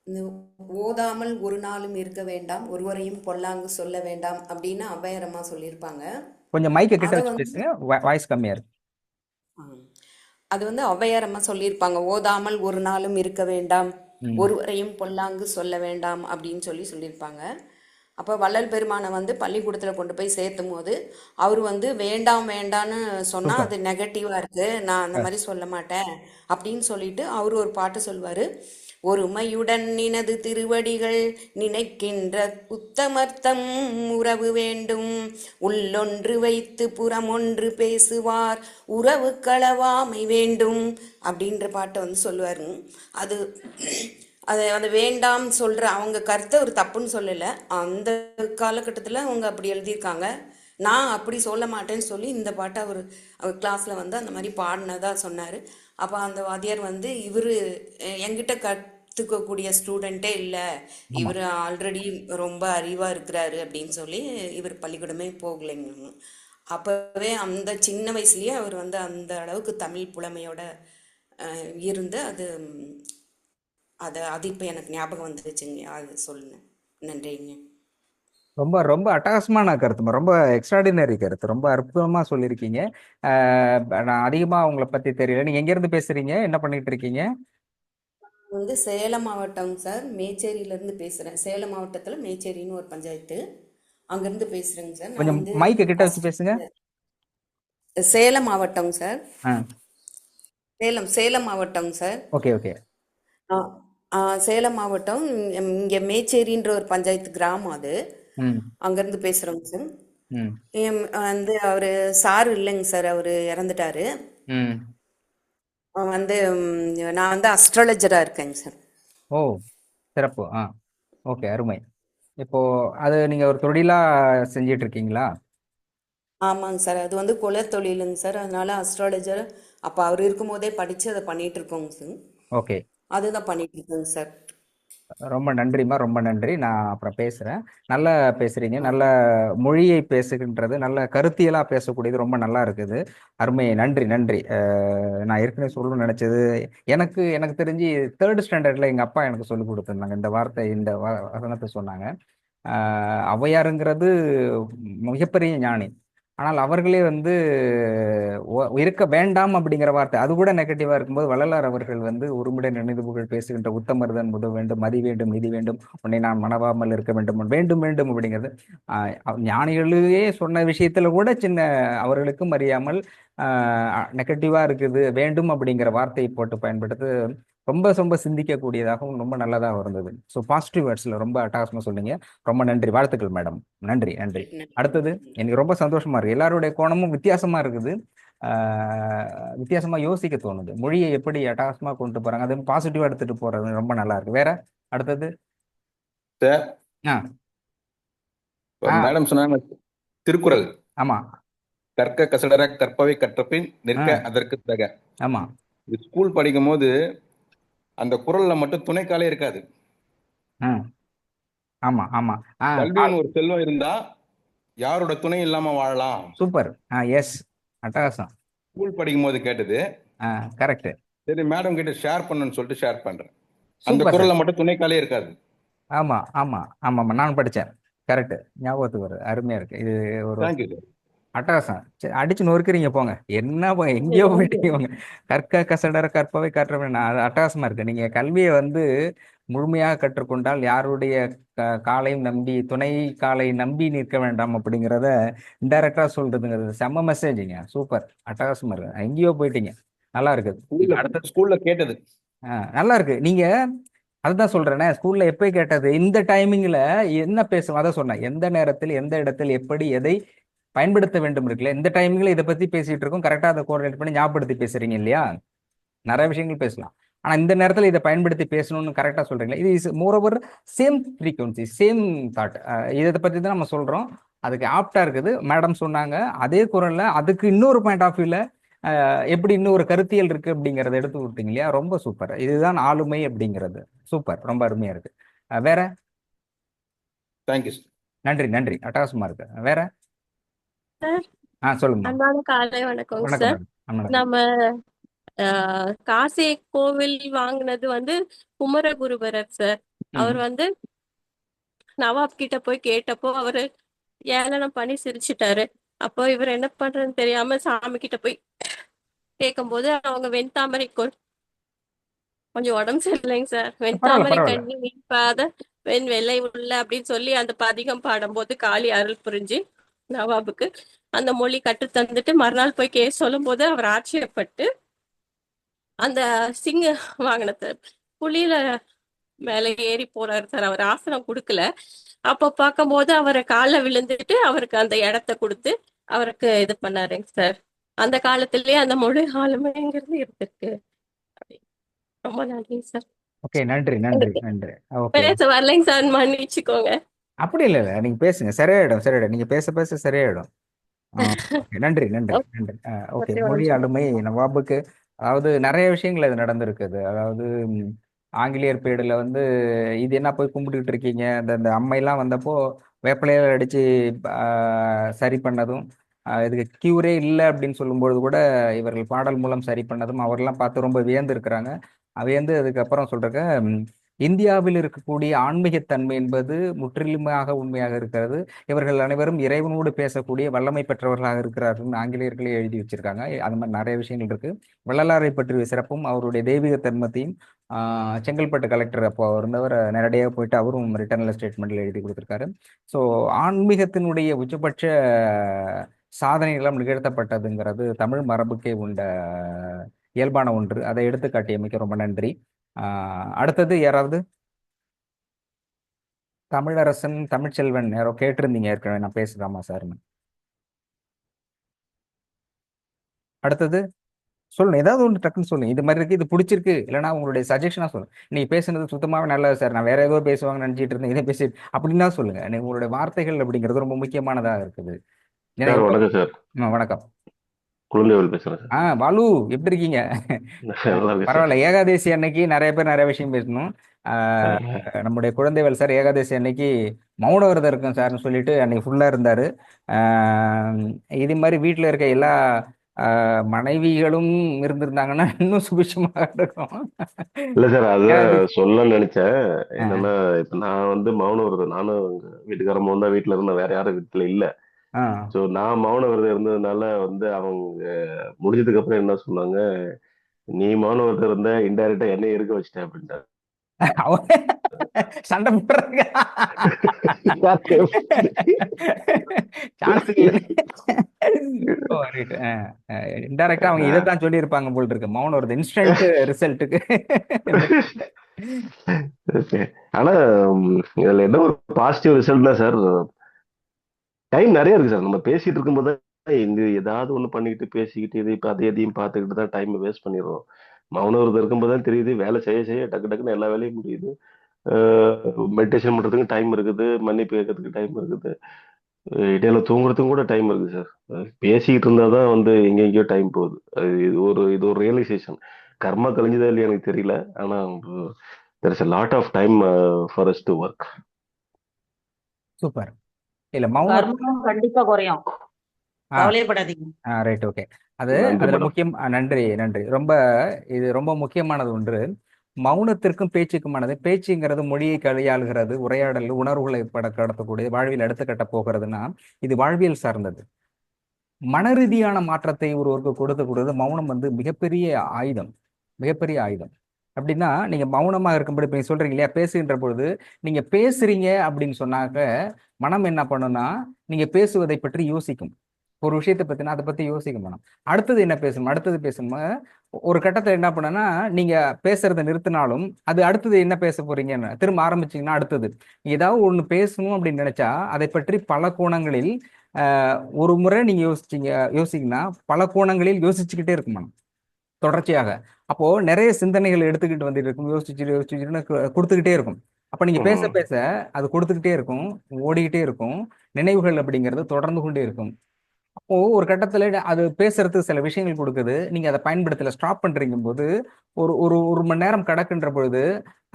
இந்த ஓதாமல் ஒரு நாளும் இருக்க வேண்டாம், ஒருவரையும் பொல்லாங்கு சொல்ல வேண்டாம் அப்படின்னு ஔவையாரம்மா சொல்லியிருப்பாங்க. கொஞ்சம் மைக்கை கிட்ட அதை வச்சு வந்து பேசுங்க, வாய்ஸ் கம்மியா இருக்கு. ஆ, அது வந்து ஔவையாரம்மா சொல்லியிருப்பாங்க, ஓதாமல் ஒரு நாளும் இருக்க வேண்டாம், ம். ஒருவரையும் பொல்லாங்கு சொல்ல வேண்டாம் அப்படின்னு சொல்லியிருப்பாங்க. அப்போ வள்ளல் பெருமானை வந்து பள்ளிக்கூடத்தில் கொண்டு போய் சேர்த்தும் போது அவர் வந்து வேண்டாம் வேண்டான்னு சொன்னால் சூப்பர். அது நெகட்டிவாக இருக்குது, நான் அந்த மாதிரி சொல்ல மாட்டேன் அப்படின்னு சொல்லிட்டு அவர் ஒரு பாட்டு சொல்வார். ஒருமையுடன் நினது திருவடிகள் நினைக்கின்ற உத்தமர்த்தம் உறவு வேண்டும், உள்ளொன்று வைத்து புறமொன்று பேசுவார் உறவு களவாமை வேண்டும் அப்படின்ற பாட்டை வந்து சொல்லுவாருங்க. அது அதை வேண்டாம் சொல்கிற அவங்க கருத்தை ஒரு தப்புன்னு சொல்லலை, அந்த காலகட்டத்தில் அவங்க அப்படி எழுதியிருக்காங்க. நான் அப்படி சொல்ல மாட்டேன்னு சொல்லி இந்த பாட்டை அவர் கிளாஸில் வந்து அந்த மாதிரி பாடினதா சொன்னார். அப்போ அந்த வாத்தியார் வந்து இவர் என்கிட்ட கற்றுக்கக்கூடிய ஸ்டூடெண்ட்டே இல்லை, ஆமா, இவர் ஆல்ரெடி ரொம்ப அறிவாக இருக்கிறாரு அப்படின்னு சொல்லி இவர் பள்ளிக்கூடமே போகலைங்க. அப்போவே அந்த சின்ன வயசுலேயே அவர் வந்து அந்த அளவுக்கு தமிழ் புலமையோட இருந்து அது இப்போ எனக்கு ஞாபகம் வந்துருச்சுங்க, அது சொல்லுங்க. நன்றிங்க. ரொம்ப ரொம்ப அட்டகாசமான கருத்துமா, ரொம்ப எக்ஸ்ட்ராடினரி கருத்து, ரொம்ப அற்புதமா சொல்லியிருக்கீங்க. நான் அதிகமா உங்களை பத்தி தெரியல. நீங்க எங்க இருந்து பேசுறீங்க, என்ன பண்ணிட்டு இருக்கீங்க? வந்து சேலம் மாவட்டம் சார், மேச்சேரியிலேருந்து பேசுகிறேன். சேலம் மாவட்டத்தில் மேச்சேரின்னு ஒரு பஞ்சாயத்து, அங்கேருந்து பேசுகிறேங்க சார். நான் கொஞ்சம் வந்து மைக்கை கிட்ட வச்சு பேசுங்க. சேலம் மாவட்டம் சார், ஆ, சேலம் மாவட்டம் சார். Okay okay. ஆ, சேலம் மாவட்டம், இங்கே மேச்சேரின்ற ஒரு பஞ்சாயத்து கிராமம் அது, ம் அங்கேருந்து பேசுகிறோங்க சார். ம் வந்து அவர் சார் இல்லைங்க சார், அவர் இறந்துட்டாரு. ம் வந்து நான் வந்து அஸ்ட்ராலஜராக இருக்கேங்க சார். ஓ, சிறப்பு. ஓகே, அருமை. இப்போ அது நீங்க ஒரு தொழிலா செஞ்சிட்டு இருக்கீங்களா? ஆமாங்க சார், அது வந்து குல தொழிலுங்க சார், அதனால அஸ்ட்ராலஜர் அப்போ அவர் இருக்கும்போதே படித்து அதை பண்ணிட்டு இருக்கோங்க சார். ஓகே, அதுதான் பண்ணிட்டு இருக்கேங்க சார். ரொம்ப நன்றிம்மா, ரொம்ப நன்றி. நான் அப்புறம் பேசுகிறேன். நல்லா பேசுகிறீங்க, ஆ நல்ல மொழியை பேசுகின்றது, நல்ல கருத்தியலாக பேசக்கூடியது ரொம்ப நல்லா இருக்குது. அருமை, நன்றி நன்றி. நான் ஏற்கனவே சொல்லணும்னு நினச்சது, எனக்கு எனக்கு தெரிஞ்சு 3rd ஸ்டாண்டர்டில் எங்கள் அப்பா எனக்கு சொல்லிக் கொடுத்துருந்தாங்க இந்த வார்த்தை, இந்த வசனத்தை சொன்னாங்க. ஔவையாருங்கிறது மிகப்பெரிய ஞானி, ஆனால் அவர்களே வந்து இருக்க வேண்டாம் அப்படிங்கிற வார்த்தை அது கூட நெகட்டிவா இருக்கும்போது வள்ளலார் அவர்கள் வந்து ஒருமிட நினைந்து புகழ் பேசுகின்ற உத்தமர்தன் முத வேண்டும், மதி வேண்டும், நிதி வேண்டும், உன்னை நான் மனவாமல் இருக்க வேண்டும், வேண்டும் வேண்டும் அப்படிங்கிறது ஞானிகளே சொன்ன விஷயத்துல கூட சின்ன அவர்களுக்கும் அறியாமல் நெகட்டிவா இருக்குது, வேண்டும் அப்படிங்கிற வார்த்தையை போட்டு பயன்படுத்து ரொம்ப ரொம்ப சிந்திக்கக்கூடியதாகவும் ரொம்ப நல்லதாக இருந்தது. ஸோ பாசிட்டிவ் வேர்ட்ஸில் ரொம்ப அட்டகாசமாக சொன்னீங்க. ரொம்ப நன்றி, வாழ்த்துக்கள் மேடம். நன்றி நன்றி. அடுத்தது எனக்கு ரொம்ப சந்தோஷமா இருக்கு, எல்லாருடைய கோணமும் வித்தியாசமா இருக்குது, வித்தியாசமா யோசிக்க தோணுது. மொழியை எப்படி அட்டகாசமா கொண்டு போறாங்க, அது பாசிட்டிவா எடுத்துட்டு போறது ரொம்ப நல்லா இருக்கு. வேற அடுத்தது சார், ஆ ஆ மேடம் சொன்னாங்க திருக்குறள், ஆமா கற்க கசடர கற்பவை கற்றபின் ஆ நிற்க அதற்கு தக. ஆமா இது ஸ்கூல் படிக்கும் போது அந்த குறள்ல மட்டும் துணைக்காலே இருக்காது. ஆ ஆமா ஆமா கல்வின்னு ஒரு செல்வம் இருந்தா யாரோட துணை இல்லாம வாழலாம். சூப்பர். எஸ், அட்டகாசம். ஸ்கூல் படிக்கும் போது கேட்டது, கரெக்ட். சரி மேடம் கிட்ட ஷேர் பண்ணணும்னு சொல்லிட்டு ஷேர் பண்றேன். அந்த சூப்பர் குறள்ல சார். மட்டும் துணைக்காலே இருக்காது. ஆமா ஆமா ஆமாம்மா, நான் படித்தேன். கரெக்ட், ஞாபகத்துக்கு வருது. அருமையா இருக்கு இது. ஒரு தேங்க்யூ சார். அட்டகாசம். சரி, அடிச்சு நொறுக்குறீங்க போங்க, என்ன போங்க எங்கேயோ போயிட்டீங்க போங்க. கற்க கசடர கற்பவை கற்றவன், அது அட்டகாசமா இருக்கு. நீங்க கல்வியை வந்து முழுமையாக கற்றுக்கொண்டால் யாருடைய காலையும் நம்பி, துணை காலை நம்பி நிற்க வேண்டாம் அப்படிங்கிறத இன்டைரக்டா சொல்றதுங்கிறது செம்ம மெசேஜிங்க. சூப்பர், அட்டகாசமா இருக்கு. எங்கேயோ போயிட்டீங்க, நல்லா இருக்குது. அடுத்த ஸ்கூல்ல கேட்டது நல்லா இருக்கு. நீங்க அதுதான் சொல்றேனே, ஸ்கூல்ல எப்போ கேட்டது, இந்த டைமிங்ல என்ன பேசுவோம் அதான் சொன்னேன், எந்த நேரத்தில் எந்த இடத்தில் எப்படி எதை பயன்படுத்த வேண்டும் இருக்குல்ல, இந்த டைமிங்ல இதை பத்தி பேசிட்டு இருக்கோம், கரெக்டா அதை கோஆர்டினேட் பண்ணி ஞாபகப்படுத்தி பேசுறீங்க இல்லையா? நிறைய விஷயங்கள் பேசலாம், ஆனா இந்த நேரத்தில் இதை பயன்படுத்தி பேசணும்னு கரெக்டா சொல்றீங்களா? இது is more over same frequency, same thought. இதை பத்தி தான் நம்ம சொல்றோம், அதுக்கு ஆப்டா இருக்குது. மேடம் சொன்னாங்க அதே குரல்ல அதுக்கு இன்னொரு பாயிண்ட் ஆஃப் வியூல எப்படி இன்னொரு கருத்தியல் இருக்கு அப்படிங்கறத எடுத்து விட்டீங்க இல்லையா? ரொம்ப சூப்பர். இதுதான் ஆளுமை அப்படிங்கிறது. சூப்பர், ரொம்ப அருமையா இருக்கு. வேற? தேங்க்யூ. நன்றி நன்றி, அட்டகாசமா இருக்கு. வேற? சார், சொல்லுங்க. அன்பான காலை வணக்கம் வணக்கம் சார். மேடம். நம்ம காசி கோவில் வாங்கினது வந்து குமரகுருபரர் சார். அவர் ம் வந்து நவாப் கிட்ட போய் கேட்டப்போ அவரு ஏளனம் பண்ணி சிரிச்சிட்டாரு. அப்போ இவர் என்ன பண்றதுன்னு தெரியாம சாமி கிட்ட போய் கேட்கும்போது அவங்க வெண்தாமரை கொஞ்சம் உடம்பு சரியில்லைங்க சார். பரவாயில்ல வெண்தாமரை பரவாயில்ல கண்ணி மீட்பாத வெண் வெள்ளை உள்ள அப்படின்னு சொல்லி அந்த பதிகம் பாடும்போது காளி அருள் புரிஞ்சு நவாபுக்கு அந்த மொழி கற்று தந்துட்டு மறுநாள் போய் கேஸ் சொல்லும் போது அவர் ஆச்சரியப்பட்டு அந்த சிங்க வாகனத்தை புலியில மேல ஏறி போறாரு சார். அவர் ஆசனம் கொடுக்கல. அப்ப பார்க்கும்போது அவரை காலில் விழுந்துட்டு அவருக்கு அந்த இடத்த கொடுத்து அவருக்கு இது பண்ணாருங்க சார். அந்த காலத்திலேயே அந்த மொழி ஆளுமைங்கிறது இருந்திருக்கு. ரொம்ப நன்றிங்க சார். ஓகே நன்றி நன்றி எனக்கு நன்றி. ஓகே பேச வரலைங்க சார், மன்னிச்சுக்கோங்க. அப்படி இல்லை இல்லை நீங்கள் பேசுங்க, சரியாயிடும் சரியாயிடும், நீங்கள் பேச பேச சரியாயிடும். ஓகே நன்றி நன்றி நன்றி. ஓகே ஒரே ஒரு மொழி நிமிஷம். ஆளுமை நவாபுக்கு அதாவது நிறைய விஷயங்கள் அது நடந்திருக்குது. அதாவது ஆங்கிலேயர் பீரியடில் வந்து இது என்ன போய் கும்பிட்டுக்கிட்டு இருக்கீங்க, இந்த அம்மையெல்லாம் வந்தப்போ வேப்பிலையில அடித்து சரி பண்ணதும், இதுக்கு கியூரே இல்லை அப்படின்னு சொல்லும்பொழுது கூட இவர்கள் பாடல் மூலம் சரி பண்ணதும் அவரெல்லாம் பார்த்து ரொம்ப வியந்து இருக்கிறாங்க. வியந்து அதுக்கப்புறம் சொல்றாங்க, இந்தியாவில் இருக்கக்கூடிய ஆன்மீகத்தன்மை என்பது முற்றிலுமாக உண்மையாக இருக்கிறது. இவர்கள் அனைவரும் இறைவனோடு பேசக்கூடிய வல்லமை பெற்றவர்களாக இருக்கிறார்கள் ஆங்கிலேயர்களே எழுதி வச்சிருக்காங்க. அது மாதிரி நிறைய விஷயங்கள் இருக்கு. வள்ளலாரை பற்றிய சிறப்பும் அவருடைய தெய்வீக தன்மத்தையும் செங்கல்பட்டு கலெக்டர் அப்போ இருந்தவர் நேரடியாக போயிட்டு அவரும் ரிட்டர்னல் ஸ்டேட்மெண்ட்ல எழுதி கொடுத்துருக்காரு. ஸோ ஆன்மீகத்தினுடைய உச்சபட்ச சாதனைகளும் நிகழ்த்தப்பட்டதுங்கிறது தமிழ் மரபுக்கே உண்ட இயல்பான ஒன்று. அதை எடுத்து காட்டியமைக்க ரொம்ப நன்றி. அடுத்தது யாராவது? தமிழரசன் தமிழ்ச்செல்வன் யாரோ கேட்டிருந்தீங்க ஏற்கனவே, நான் பேசுறாமா சார்னு. அடுத்தது சொல்லுங்க, ஏதாவது ஒன்று டக்குன்னு சொல்லுங்க. இது மாதிரி இருக்கு, இது பிடிச்சிருக்கு, இல்லைன்னா உங்களுடைய சஜஷனா சொல்லுங்க. நீங்க பேசுனது சுத்தமாவே நல்லது சார், நான் வேற ஏதோ பேசுவாங்கன்னு நினைச்சிட்டு இருந்தேன், இதை பேசி அப்படின்னா சொல்லுங்க. உங்களுடைய வார்த்தைகள் அப்படிங்கிறது ரொம்ப முக்கியமானதாக இருக்குது. ஏன்னா சார் எவ்வளவு வணக்கம் சார். வணக்கம். குழந்தைகள் பேசுறேன் சார். பாலு எப்படி இருக்கீங்க? நல்லா இருக்கு சார். பரவாயில்ல. ஏகாதேசி அன்னைக்கு நிறைய பேர் நிறைய விஷயம் பேசணும். நம்முடைய குழந்தைகள் சார் ஏகாதேசி அன்னைக்கு மௌன விரதம் இருக்கும் சார்னு சொல்லிட்டு அன்னைக்கு ஃபுல்லா இருந்தாரு. இது மாதிரி வீட்டில் இருக்க எல்லா மனைவிகளும் இருந்திருந்தாங்கன்னா இன்னும் சுபிட்சமாக இருக்கும். இல்ல சார், அதுதான் ஏகாதேசி சொல்லணும்னு நினைச்சேன். என்னன்னா இப்ப நான் வந்து மௌன விரதம், நானும் வீட்டுக்காரமா தான் வீட்டுல இருந்தேன், வேற யாரும் வீட்டுல இல்ல. சோ நான் மௌன விரதம் இருந்ததுனால வந்து அவங்க முடிஞ்சதுக்கு அப்புறம் என்ன சொன்னாங்க, நீ மௌன விரதம் இருந்த இன்டைரக்டா என்னைய இருக்க வச்சிட்டேன் அப்படின்ட்டாங்க. சண்டை போடுறாங்க. சான்ஸ் இன்டைரக்டா அவங்க இதைத்தான் சொல்லி இருப்பாங்க போல் இருக்கு. மௌனம் வருது இன்ஸ்டன்ட் ரிசல்ட்டுக்கு. ஆனா இதுல என்ன ஒரு பாசிட்டிவ் ரிசல்ட்னா சார், டைம் நிறைய இருக்கு சார். நம்ம பேசிட்டு இருக்கும்போது இங்க ஏதாவது ஒண்ணு பண்ணிக்கிட்டு பேசிக்கிட்டு இது இப்ப அதே எதையும் பார்த்துக்கிட்டு தான் டைம் வேஸ்ட் பண்ணிடுறோம். மௌன விரதம் இருக்கும்போது தான் தெரியுது, வேலை செய்ய செய்ய டக்கு டக்குன்னு எல்லா வேலையும் முடியுது. மெடிடேஷன் பண்றதுக்கு டைம் இருக்குது, மன்னிப்பு கேட்கறதுக்கு டைம் இருக்குது, இடையில தூங்குறதுக்கும் கூட டைம் இருக்கு சார். பேசிக்கிட்டு இருந்தாதான் வந்து எங்கெங்கயோ டைம் போகுது. இது ஒரு ரியலைசேஷன். கர்மா கழிஞ்சதா இல்லையா எனக்கு தெரியல, ஆனா there is a lot of time for us to work. Super. இல்ல மௌன கர்மம் கண்டிப்பா குறையும், கவலையப்படாதீங்க. Right, okay. அது நன்றி அதுல மேடம். முக்கியம். நன்றி நன்றி. இது ரொம்ப முக்கியமானது ஒன்று. மௌனத்திற்கும் பேச்சுக்குமானது. பேச்சுங்கிறது மொழியை கையாளுகிறது, உரையாடல், உணர்வுகளை கடத்தக்கூடிய, வாழ்வியல் எடுத்துக்கட்ட போகிறதுனா இது வாழ்வியல் சார்ந்தது. மனரீதியான மாற்றத்தை ஒருவருக்கு கொடுக்கக்கூடியது மௌனம் வந்து மிகப்பெரிய ஆயுதம், மிகப்பெரிய ஆயுதம். அப்படின்னா நீங்க மௌனமா இருக்கும்போது இப்ப நீங்க சொல்றீங்க இல்லையா, பேசுகின்ற பொழுது நீங்க பேசுறீங்க அப்படின்னு சொன்னாக்க மனம் என்ன பண்ணும்னா நீங்க பேசுவதை பற்றி யோசிக்கும். ஒரு விஷயத்தை பத்தினா அதை பத்தி யோசிக்கும் மனம். அடுத்தது என்ன பேசணும், அடுத்தது பேசணும். ஒரு கட்டத்துல என்ன பண்ணனா நீங்க பேசுறதை நிறுத்தினாலும் அது அடுத்தது என்ன பேச போறீங்கன்னு திரும்ப ஆரம்பிச்சீங்கன்னா அடுத்தது ஏதாவது ஒண்ணு பேசணும் அப்படின்னு நினைச்சா அதை பற்றி பல கோணங்களில் ஒரு முறை நீங்க யோசிங்கன்னா பல கோணங்களில் யோசிச்சுக்கிட்டே இருக்கும் மனம் தொடர்ச்சியாக. அப்போ நிறைய சிந்தனைகள் எடுத்துக்கிட்டு வந்துட்டு இருக்கும், யோசிச்சுன்னு கொடுத்துக்கிட்டே இருக்கும். அப்ப நீங்க பேச பேச அது கொடுத்துக்கிட்டே இருக்கும், ஓடிக்கிட்டே இருக்கும். நினைவுகள் அப்படிங்கிறது தொடர்ந்து கொண்டே இருக்கும். அப்போ ஒரு கட்டத்துல அது பேசுறதுக்கு சில விஷயங்கள் கொடுக்குது, நீங்க அதை பயன்படுத்தல, ஸ்டாப் பண்றீங்க போது ஒரு ஒரு ஒரு மணி நேரம் கடக்குன்ற பொழுது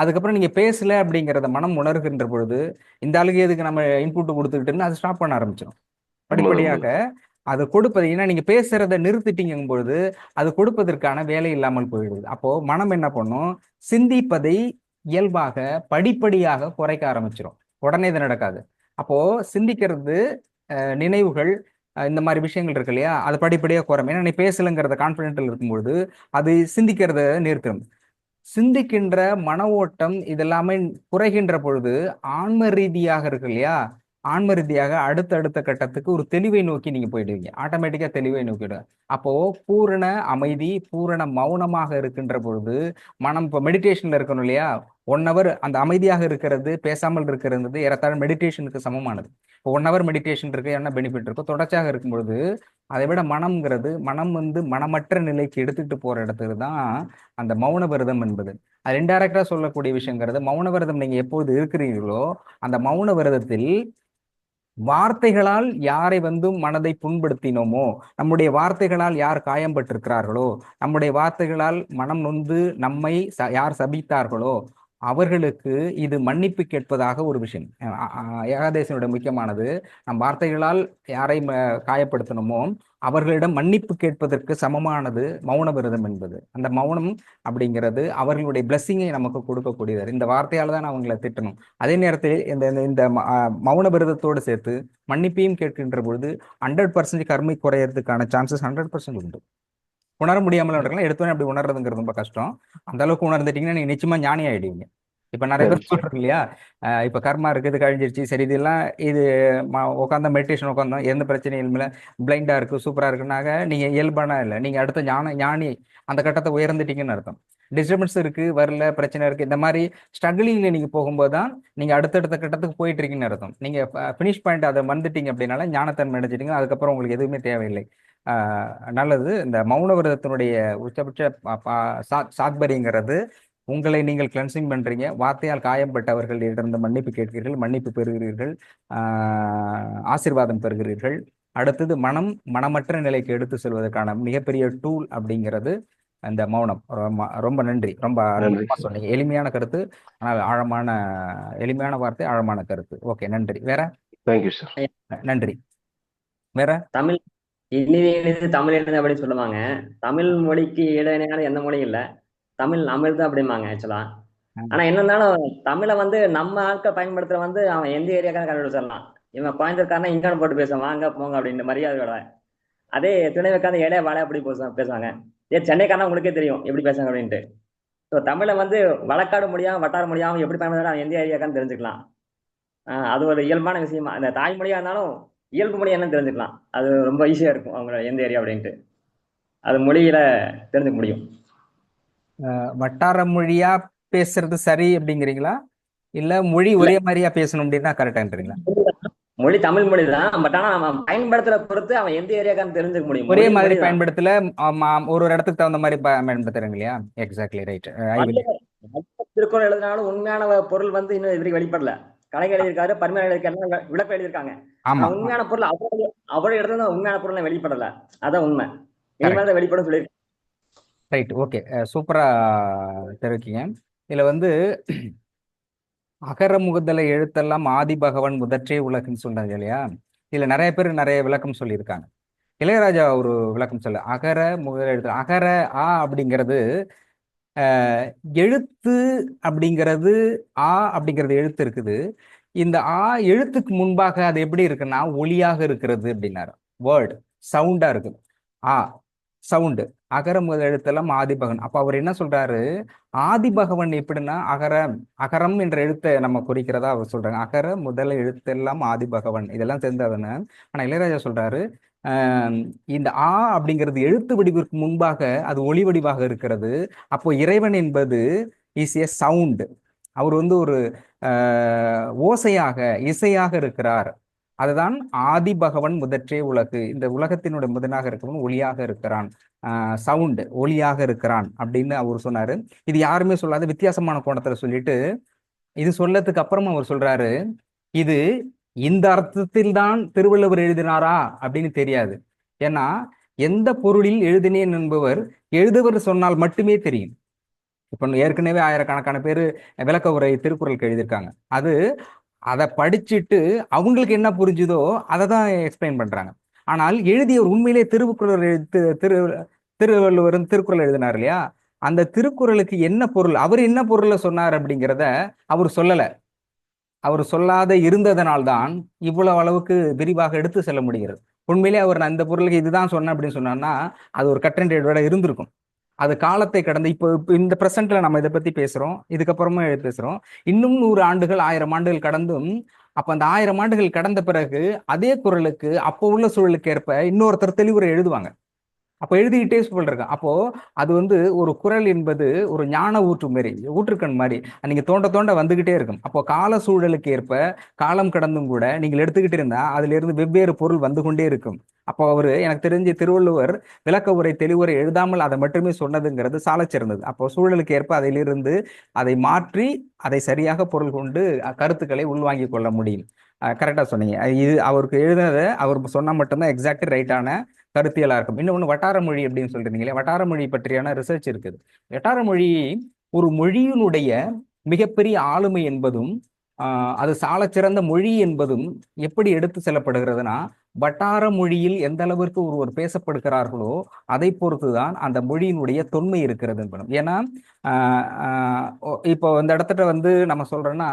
அதுக்கப்புறம் நீங்க பேசல அப்படிங்கிறத மனம் உணர்கின்ற பொழுது இந்த ஆளுக்கு எதுக்கு நம்ம இன்புட் கொடுத்துக்கிட்டுன்னு அது ஸ்டாப் பண்ண ஆரம்பிச்சிடும். படிப்படியாக அது கொடுப்பது, ஏன்னா நீங்க பேசுறத நிறுத்திட்டீங்கும் பொழுது அது கொடுப்பதற்கான வேலை இல்லாமல் போயிடுது. அப்போ மனம் என்ன பண்ணும், சிந்திப்பதை இயல்பாக படிப்படியாக குறைக்க ஆரம்பிச்சிடும். உடனே இது நடக்காது. அப்போ சிந்திக்கிறது, நினைவுகள், இந்த மாதிரி விஷயங்கள் இருக்கு இல்லையா, அது படிப்படியாக குறையும். ஏன்னா நீ பேசலைங்கிறத கான்ஃபிடென்ட்ல இருக்கும்பொழுது அது சிந்திக்கிறத நிறுத்தும். சிந்திக்கின்ற மன ஓட்டம் இதெல்லாமே குறைகின்ற பொழுது ஆன்ம ரீதியாக இருக்கு இல்லையா, ஆன்ம ரீதியாக அடுத்த கட்டத்துக்கு ஒரு தெளிவை நோக்கி நீங்க போயிடுவீங்க. ஆட்டோமேட்டிக்கா தெளிவை நோக்கிடுங்க. அப்போ பூரண அமைதி, பூரண மௌனமாக இருக்கின்ற பொழுது மனம், இப்போ மெடிடேஷன்ல இருக்கணும் இல்லையா, 1 hour அந்த அமைதியாக இருக்கிறது, பேசாமல் இருக்கிறது ஏறத்தாழ மெடிடேஷனுக்கு சமமானது. இப்போ 1 hour மெடிடேஷன் இருக்கு, என்ன பெனிஃபிட் இருக்கோ, தொடர்ச்சியாக இருக்கும் பொழுது அதை விட மனம்ங்கிறது, மனம் மனமற்ற நிலைக்கு எடுத்துக்கிட்டு போற இடத்துக்கு தான் அந்த மௌன விரதம் என்பது. அது இன்டைரக்டா சொல்லக்கூடிய விஷயங்கிறது, மௌன விரதம் நீங்க எப்போது இருக்கிறீர்களோ அந்த மௌன விரதத்தில் வார்த்தைகளால் யாரை மனதை புண்படுத்தினோமோ, நம்முடைய வார்த்தைகளால் யார் காயம்பட்டிருக்கிறார்களோ, நம்முடைய வார்த்தைகளால் மனம் நொந்து நம்மை யார் சபித்தார்களோ அவர்களுக்கு இது மன்னிப்பு கேட்பதாக ஒரு விஷயம். ஏகாதேசனுடைய முக்கியமானது, நம் வார்த்தைகளால் யாரை காயப்படுத்தணுமோ அவர்களிடம் மன்னிப்பு கேட்பதற்கு சமமானது மௌன விரதம் என்பது. அந்த மௌனம் அப்படிங்கிறது அவர்களுடைய பிளஸ்ஸிங்கை நமக்கு கொடுக்கக்கூடியது. இந்த வார்த்தையால் தான் அவங்களை திட்டணும். அதே நேரத்தில் இந்த மௌன விரதத்தோடு சேர்த்து மன்னிப்பையும் கேட்கின்ற பொழுது 100% கர்மை குறையறதுக்கான சான்சஸ் 100% உண்டு. உணர முடியாமல் இருக்கலாம், எடுத்தோன்னே அப்படி உணர்றதுங்கிறது ரொம்ப கஷ்டம். அந்த அளவுக்கு உணர்ந்துட்டீங்கன்னா நீங்க நிச்சயமா ஞானி ஆயிடுவீங்க. இப்ப நிறைய பேர் சொல்றோம் இல்லையா, இப்ப கர்மா இருக்குது, கழிஞ்சிருச்சு, சரி இதெல்லாம் இது உட்காந்தா மெடிடேஷன் உட்காந்தோம், எந்த பிரச்சனையும் இல்லை, பிளைண்டா இருக்கு, சூப்பரா இருக்குனாக நீங்க இயல்பானா இல்லை, நீங்க அடுத்த ஞானி அந்த கட்டத்தை உயர்ந்துட்டீங்கன்னு அர்த்தம். டிஸ்டர்பன்ஸ் இருக்கு, வரல, பிரச்சனை இருக்கு, இந்த மாதிரி ஸ்ட்ரகிளிங்ல நீங்க போகும்போது தான் நீங்க அடுத்தடுத்த கட்டத்துக்கு போயிட்டு இருக்கீங்கன்னு அர்த்தம். நீங்க ஃபினிஷ் பாயிண்ட் அதை வந்துட்டீங்க அப்படின்னால ஞானத்தன்மை அடைஞ்சிட்டீங்க, அதுக்கப்புறம் உங்களுக்கு எதுவுமே தேவையில்லை. நல்லது. இந்த மௌன விரதத்தினுடைய உச்சபட்ச சாத்பரியங்கிறது, உங்களை நீங்கள் கிளென்சிங் பண்றீங்க, வார்த்தையால் காயம்பட்டவர்கள் இருந்து மன்னிப்பு கேட்கிறீர்கள், மன்னிப்பு பெறுகிறீர்கள், ஆசீர்வாதம் பெறுகிறீர்கள். அடுத்தது மனமற்ற நிலைக்கு எடுத்து செல்வதற்கான மிகப்பெரிய டூல் அப்படிங்கிறது இந்த மௌனம். ரொம்ப நன்றி, ரொம்ப அற்புதமா சொன்னீங்க. எளிமையான கருத்து, ஆனால் எளிமையான வார்த்தை, ஆழமான கருத்து. ஓகே, நன்றி. வேற? Thank you sir. நன்றி. வேற? தமிழ் இனிது இனிது தமிழ் இனிது அப்படின்னு சொல்லுவாங்க. தமிழ் மொழிக்கு இடையினால எந்த மொழியும் இல்லை, தமிழ் அமிழ்தான் அப்படிம்பாங்க ஆக்சுவலா. ஆனா என்ன இருந்தாலும் தமிழை நம்ம ஆட்கள் பயன்படுத்துற அவன் எந்த ஏரியாக்கான கண்டுபிடிச்சிடலாம். இவன் கோயம்புத்தூர்காரனா இங்கான போட்டு பேசுவான், வாங்க போங்க அப்படின்னு மரியாதையோட. அதே துணை வைக்காத ஏழைய வாழை அப்படி பேசுவாங்க. சென்னைக்காரனா உங்களுக்கே தெரியும் எப்படி பேசுவாங்க அப்படின்ட்டு. ஸோ தமிழை வழக்காடு முடியாம வட்டார முடியாம எப்படி பயன்படுத்துறா அவன் எந்த ஏரியாக்கான்னு தெரிஞ்சுக்கலாம். அது ஒரு இயல்பான விஷயமா. அந்த தாய்மொழியா இருந்தாலும் இயல்பு மொழி என்னன்னு தெரிஞ்சுக்கலாம். அது ரொம்ப ஈஸியா இருக்கும் அவங்களோட எந்த ஏரியா அப்படின்ட்டு. அது மொழியில தெரிஞ்சுக்க முடியும். வட்டார மொழியா பேசுறது சரி அப்படிங்கிறீங்களா, இல்ல மொழி ஒரே மாதிரியா பேசணும் அப்படின்னா கரெக்டான்றீங்களா? மொழி தமிழ் மொழி தான், பட் ஆனா அவன் பயன்படுத்துற பொறுத்து அவன் எந்த ஏரியாக்கான்னு தெரிஞ்சுக்க முடியும். ஒரே மாதிரி பயன்படுத்தல, ஒரு இடத்துக்கு தகுந்த மாதிரி பயன்படுத்துறாங்க இல்லையா? Exactly right. திருக்குறள் எழுதினாலும் உண்மையான பொருள் இன்னும் இது வெளிப்படல. கலைஞர் எழுதியிருக்காரு, பரிமாணம் எழுதியிருக்காரு, விளக்கம் எழுதியிருக்காங்க. உண்மையான பொருள் அவரோட இடத்துல உண்மையான பொருள் வெளிப்படல. அதான் உண்மை. இனிமேல் வெளிப்படும் சொல்லியிருக்கேன். ரைட், ஓகே, சூப்பரா தெரிவிக்கீங்க. இதுல அகர முதல எழுத்தெல்லாம் ஆதி பகவன் முதற்றே உலகுன்னு சொன்னாங்க இல்லையா? இதுல நிறைய பேர் நிறைய விளக்கம் சொல்லியிருக்காங்க. இளையராஜா ஒரு விளக்கம் சொல்ல, அகர முதல எழுத்து, அகர ஆ அப்படிங்கிறது எழுத்து அப்படிங்கிறது, ஆ அப்படிங்கிறது எழுத்து இருக்குது. இந்த ஆ எழுத்துக்கு முன்பாக அது எப்படி இருக்குன்னா ஒலியாக இருக்கிறது அப்படின்னாரு. வேர்டு சவுண்டா இருக்கு. ஆ சவுண்டு. அகர முதல் எழுத்தெல்லாம் ஆதிபகவன். அப்ப அவர் என்ன சொல்றாரு, ஆதிபகவன் எப்படின்னா அகரம் என்ற எழுத்தை நம்ம குறிக்கிறதா அவர் சொல்றாங்க. அகர முதல் எழுத்தெல்லாம் ஆதிபகவன், இதெல்லாம் தெரிந்தவன. ஆனா இளையராஜா சொல்றாரு, இந்த ஆ அப்படிங்கிறது எழுத்து வடிவிற்கு முன்பாக அது ஒளி வடிவாக இருக்கிறது. அப்போ இறைவன் என்பது இஸ் ஏ சவுண்ட். அவர் ஒரு ஓசையாக, இசையாக இருக்கிறார். அதுதான் ஆதி பகவன் முதற்றே உலகு. இந்த உலகத்தினுடைய முதனாக இருக்கவன் ஒளியாக இருக்கிறான், சவுண்ட் ஒளியாக இருக்கிறான் அப்படின்னு அவர் சொன்னாரு. இது யாருமே சொல்லாத வித்தியாசமான கோணத்துல சொல்லிட்டு, இது சொல்லதுக்கு அப்புறமா அவர் சொல்றாரு, இது இந்த அர்த்தத்தில் தான் திருவள்ளுவர் எழுதினாரா அப்படின்னு தெரியாது. ஏன்னா எந்த பொருளில் எழுதினேன் என்பவர் எழுதுவர் சொன்னால் மட்டுமே தெரியும். இப்ப ஏற்கனவே ஆயிரக்கணக்கான பேர் விளக்க உரை திருக்குறளுக்கு எழுதியிருக்காங்க. அதை படிச்சுட்டு அவங்களுக்கு என்ன புரிஞ்சுதோ அதை தான் எக்ஸ்பிளைன் பண்றாங்க. ஆனால் எழுதியவர் உண்மையிலே திருவள்ளுவர் திருக்குறள் எழுதினார் இல்லையா, அந்த திருக்குறளுக்கு என்ன பொருள், அவர் என்ன பொருளை சொன்னார் அப்படிங்கிறத அவர் சொல்லலை. அவர் சொல்லாத இருந்ததனால்தான் இவ்வளவு அளவுக்கு விரிவாக எடுத்து செல்ல முடிகிறது. உண்மையிலே அவர் நான் இந்த பொருளுக்கு இதுதான் சொன்னேன் அப்படின்னு சொன்னான்னா அது ஒரு கட் அண்ட் ரைட்டோட இருந்திருக்கும். அது காலத்தை கடந்து இப்போ இந்த ப்ரெசென்ட்ல நம்ம இதை பத்தி பேசுறோம், இதுக்கப்புறமா பேசுறோம். இன்னும் 100 ஆண்டுகள் 1000 ஆண்டுகள் கடந்தும் அப்ப அந்த 1000 ஆண்டுகள் கடந்த பிறகு அதே குறளுக்கு அப்போ உள்ள சூழலுக்கு ஏற்ப இன்னொருத்தர் தெளிவுரை எழுதுவாங்க. அப்போ எழுதிக்கிட்டே சொல்றேன். அப்போ அது ஒரு குறள் என்பது ஒரு ஞான ஊற்று மாரி, ஊற்றுக்கண் மாதிரி நீங்க தோண்ட தோண்ட வந்துகிட்டே இருக்கும். அப்போ கால சூழலுக்கு ஏற்ப காலம் கடந்தும் கூட நீங்கள் எடுத்துக்கிட்டு இருந்தா அதுல இருந்து வெவ்வேறு பொருள் வந்து கொண்டே இருக்கும். அப்போ எனக்கு தெரிஞ்சு திருவள்ளுவர் விளக்க உரை தெளிவுரை எழுதாமல் அதை மட்டுமே சொன்னதுங்கிறது சாலச்சிறந்தது. அப்போ சூழலுக்கு ஏற்ப அதிலிருந்து அதை மாற்றி அதை சரியாக பொருள் கொண்டு கருத்துக்களை உள்வாங்கி கொள்ள முடியும். கரெக்டா சொன்னீங்க. இது அவருக்கு எழுதினதை அவர் சொன்னா மட்டும்தான் எக்ஸாக்ட் ரைட்டான கருத்தியலா இருக்கும். இன்னொன்று வட்டார மொழி அப்படின்னு சொல்றீங்களே, வட்டார மொழி பற்றியான ரிசர்ச் இருக்குது. வட்டார மொழி ஒரு மொழியினுடைய மிகப்பெரிய ஆளுமை என்பதும் அது சாலச்சிறந்த மொழி என்பதும் எப்படி எடுத்து செல்லப்படுகிறதுனா, வட்டார மொழியில் எந்த அளவிற்கு ஒருவர் பேசப்படுகிறார்களோ அதை பொறுத்துதான் அந்த மொழியினுடைய தொன்மை இருக்கிறது என்பதும். ஏன்னா இப்போ இந்த இடத்துல நம்ம சொல்றோம்னா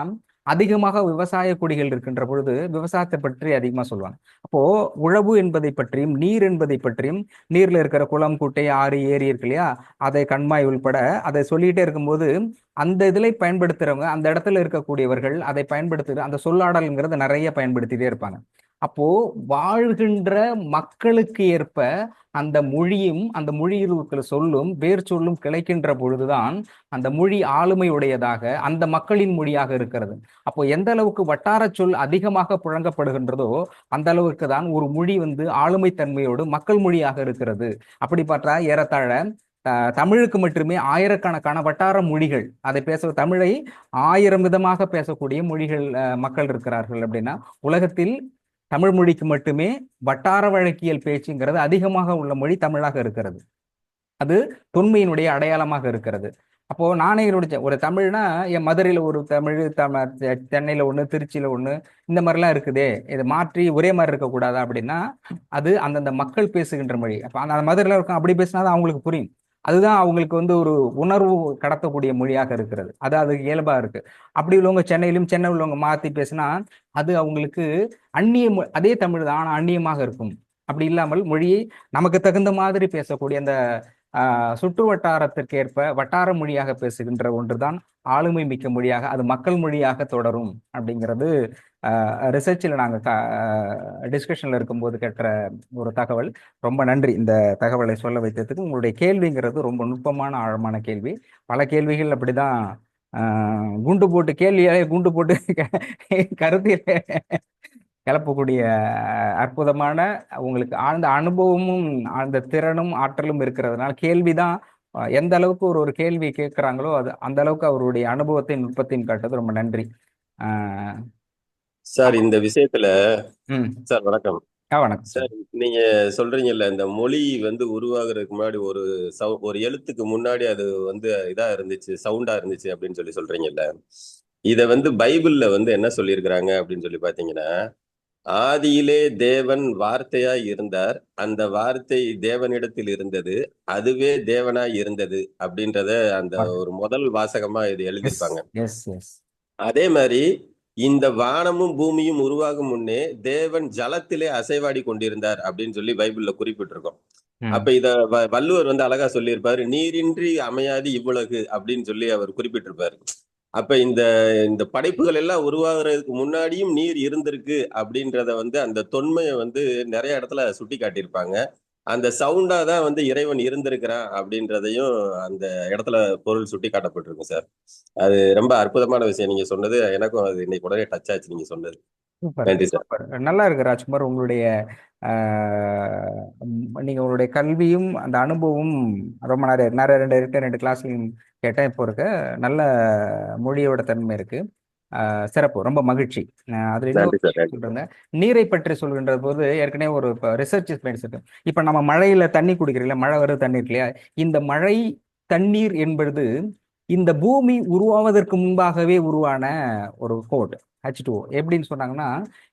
அதிகமாக விவசாய குடிகள் இருக்கின்ற பொழுது விவசாயத்தை பற்றி அதிகமா சொல்லுவாங்க. அப்போ உழவு என்பதை பற்றியும் நீர் என்பதை பற்றியும், நீர்ல இருக்கிற குளம் குட்டை ஆறு ஏரி இருக்கு இல்லையா, அதை கண்மாய் உள்பட அதை சொல்லிட்டே இருக்கும்போது அந்த இதில் பயன்படுத்துறவங்க அந்த இடத்துல இருக்கக்கூடியவர்கள் அதை பயன்படுத்துகிற அந்த சொல்லாடல்ங்கிறத நிறைய பயன்படுத்திட்டே இருப்பாங்க. அப்போ வாழ்கின்ற மக்களுக்கு ஏற்ப அந்த மொழியும் அந்த மொழியில் இருக்கிற சொல்லும் வேர் சொல்லும் கிளைக்கின்ற பொழுதுதான் அந்த மொழி ஆளுமையுடையதாக அந்த மக்களின் மொழியாக இருக்கிறது. அப்போ எந்த அளவுக்கு வட்டார சொல் அதிகமாக புழங்கப்படுகின்றதோ அந்த அளவுக்கு தான் ஒரு மொழி ஆளுமை தன்மையோடு மக்கள் மொழியாக இருக்கிறது. அப்படி பார்த்தா ஏறத்தாழ தமிழுக்கு மட்டுமே ஆயிரக்கணக்கான வட்டார மொழிகள், அதை பேச தமிழை 1000 விதமாக பேசக்கூடிய மொழிகள் மக்கள் இருக்கிறார்கள். அப்படின்னா உலகத்தில் தமிழ் மொழிக்கு மட்டுமே வட்டார வழக்கியல் பேச்சுங்கிறது அதிகமாக உள்ள மொழி தமிழாக இருக்கிறது. அது தொன்மையினுடைய அடையாளமாக இருக்கிறது. அப்போ நானே ஒரு தமிழ்னா என் மதுரையில ஒரு தமிழ், சென்னையில ஒண்ணு, திருச்சியில ஒண்ணு, இந்த மாதிரிலாம் இருக்குதே, இதை மாற்றி ஒரே மாதிரி இருக்கக்கூடாதா அப்படின்னா அது அந்தந்த மக்கள் பேசுகின்ற மொழி. அப்ப அந்த மதுரையில இருக்கும் அப்படி பேசினாதான் அவங்களுக்கு புரியும். அதுதான் அவங்களுக்கு ஒரு உணர்வு கடத்தக்கூடிய மொழியாக இருக்கிறது. அது இயல்பா இருக்கு. அப்படி உள்ளவங்க சென்னையிலும் சென்னை உள்ளவங்க மாத்தி பேசினா அது அவங்களுக்கு அந்நிய அதே தமிழ் தான், ஆனா அந்நியமாக இருக்கும். அப்படி இல்லாமல் மொழியை நமக்கு தகுந்த மாதிரி பேசக்கூடிய அந்த சுற்று வட்டாரத்திற்கு ஏற்ப வட்டார மொழியாக பேசுகின்ற ஒன்றுதான் ஆளுமை மிக்க மொழியாக, அது மக்கள் மொழியாக தொடரும் அப்படிங்கிறது ரிசர்ச்சில் நாங்கள் டிஸ்கஷன்ல இருக்கும்போது கேட்ட ஒரு தகவல். ரொம்ப நன்றி இந்த தகவலை சொல்ல வைத்ததுக்கு. உங்களுடைய கேள்விங்கிறது ரொம்ப நுட்பமான ஆழமான கேள்வி. பல கேள்விகள் அப்படிதான் குண்டு போட்டு கேள்வியாலே குண்டு போட்டு கருத்தில் கிளப்பக்கூடிய அற்புதமான உங்களுக்கு ஆழ்ந்த அனுபவமும் ஆழ்ந்த திறனும் ஆற்றலும் இருக்கிறதுனால கேள்விதான் எந்த அளவுக்கு ஒரு கேள்வி கேட்கிறாங்களோ அது அந்த அளவுக்கு அவருடைய அனுபவத்தையும் நுட்பத்தையும் காட்டுறது. ரொம்ப நன்றி சார். இந்த விஷயத்துல சார் வணக்கம். வணக்கம் சார். நீங்க சொல்றீங்கல்ல இந்த மொழி உருவாகிறதுக்கு முன்னாடி ஒரு எழுத்துக்கு முன்னாடி அது இதா இருந்துச்சு, சவுண்டா இருந்துச்சு அப்படின்னு சொல்றீங்கல்ல. இத பைபிள்ல என்ன சொல்லியிருக்கிறாங்க அப்படின்னு சொல்லி பாத்தீங்கன்னா, ஆதியிலே தேவன் வார்த்தையாய் இருந்தார், அந்த வார்த்தை தேவனிடத்தில் இருந்தது, அதுவே தேவனாய் இருந்தது அப்படின்றத அந்த ஒரு முதல் வாசகமா இது எழுதியிருப்பாங்க. அதே மாதிரி இந்த வானமும் பூமியும் உருவாகும் முன்னே தேவன் ஜலத்திலே அசைவாடி கொண்டிருந்தார் அப்படின்னு சொல்லி பைபிள்ல குறிப்பிட்டிருக்கோம். அப்ப இத வள்ளுவர் அழகா சொல்லியிருப்பாரு, நீரின்றி அமையாது இவ்வுலகு அப்படின்னு சொல்லி அவர் குறிப்பிட்டிருப்பாரு. அப்ப இந்த படைப்புகள் எல்லாம் உருவாகிறதுக்கு முன்னாடியும் நீர் இருந்திருக்கு அப்படின்றத அந்த தொன்மையை நிறைய இடத்துல சுட்டி காட்டியிருப்பாங்க. அந்த சவுண்டா தான் இறைவன் இருந்திருக்கிறான் அப்படின்றதையும் அந்த இடத்துல பொருள் சுட்டி காட்டப்பட்டிருக்கு சார். அது ரொம்ப அற்புதமான விஷயம் நீங்க சொன்னது. எனக்கும் அது இன்னைக்கு உடனே டச் ஆச்சு நீங்க சொன்னது. நன்றி சார். நல்லா இருக்கு ராஜ்குமார். உங்களுடைய நீங்க உங்களுடைய கல்வியும் அந்த அனுபவம் ரொம்ப நிறைய 2 கிளாஸ்லையும் கேட்டேன். இப்போ இருக்க நல்ல மொழியோட தன்மை இருக்கு. சிறப்பு, ரொம்ப மகிழ்ச்சி. அதுல இன்னொரு சொல்றேன், நீரை பற்றி சொல்கின்ற போது ஏற்கனவே ஒரு ரிசர்ச் இருக்கு. இப்ப நம்ம மழையில தண்ணி குடிக்கிறீங்களா, மழை வருது தண்ணி இருக்கு இல்லையா, இந்த மழை தண்ணீர் என்பது இந்த பூமி உருவாவதற்கு முன்பாகவே உருவான ஒரு கோட் H2O. எப்படின்னு சொன்னாங்கன்னா,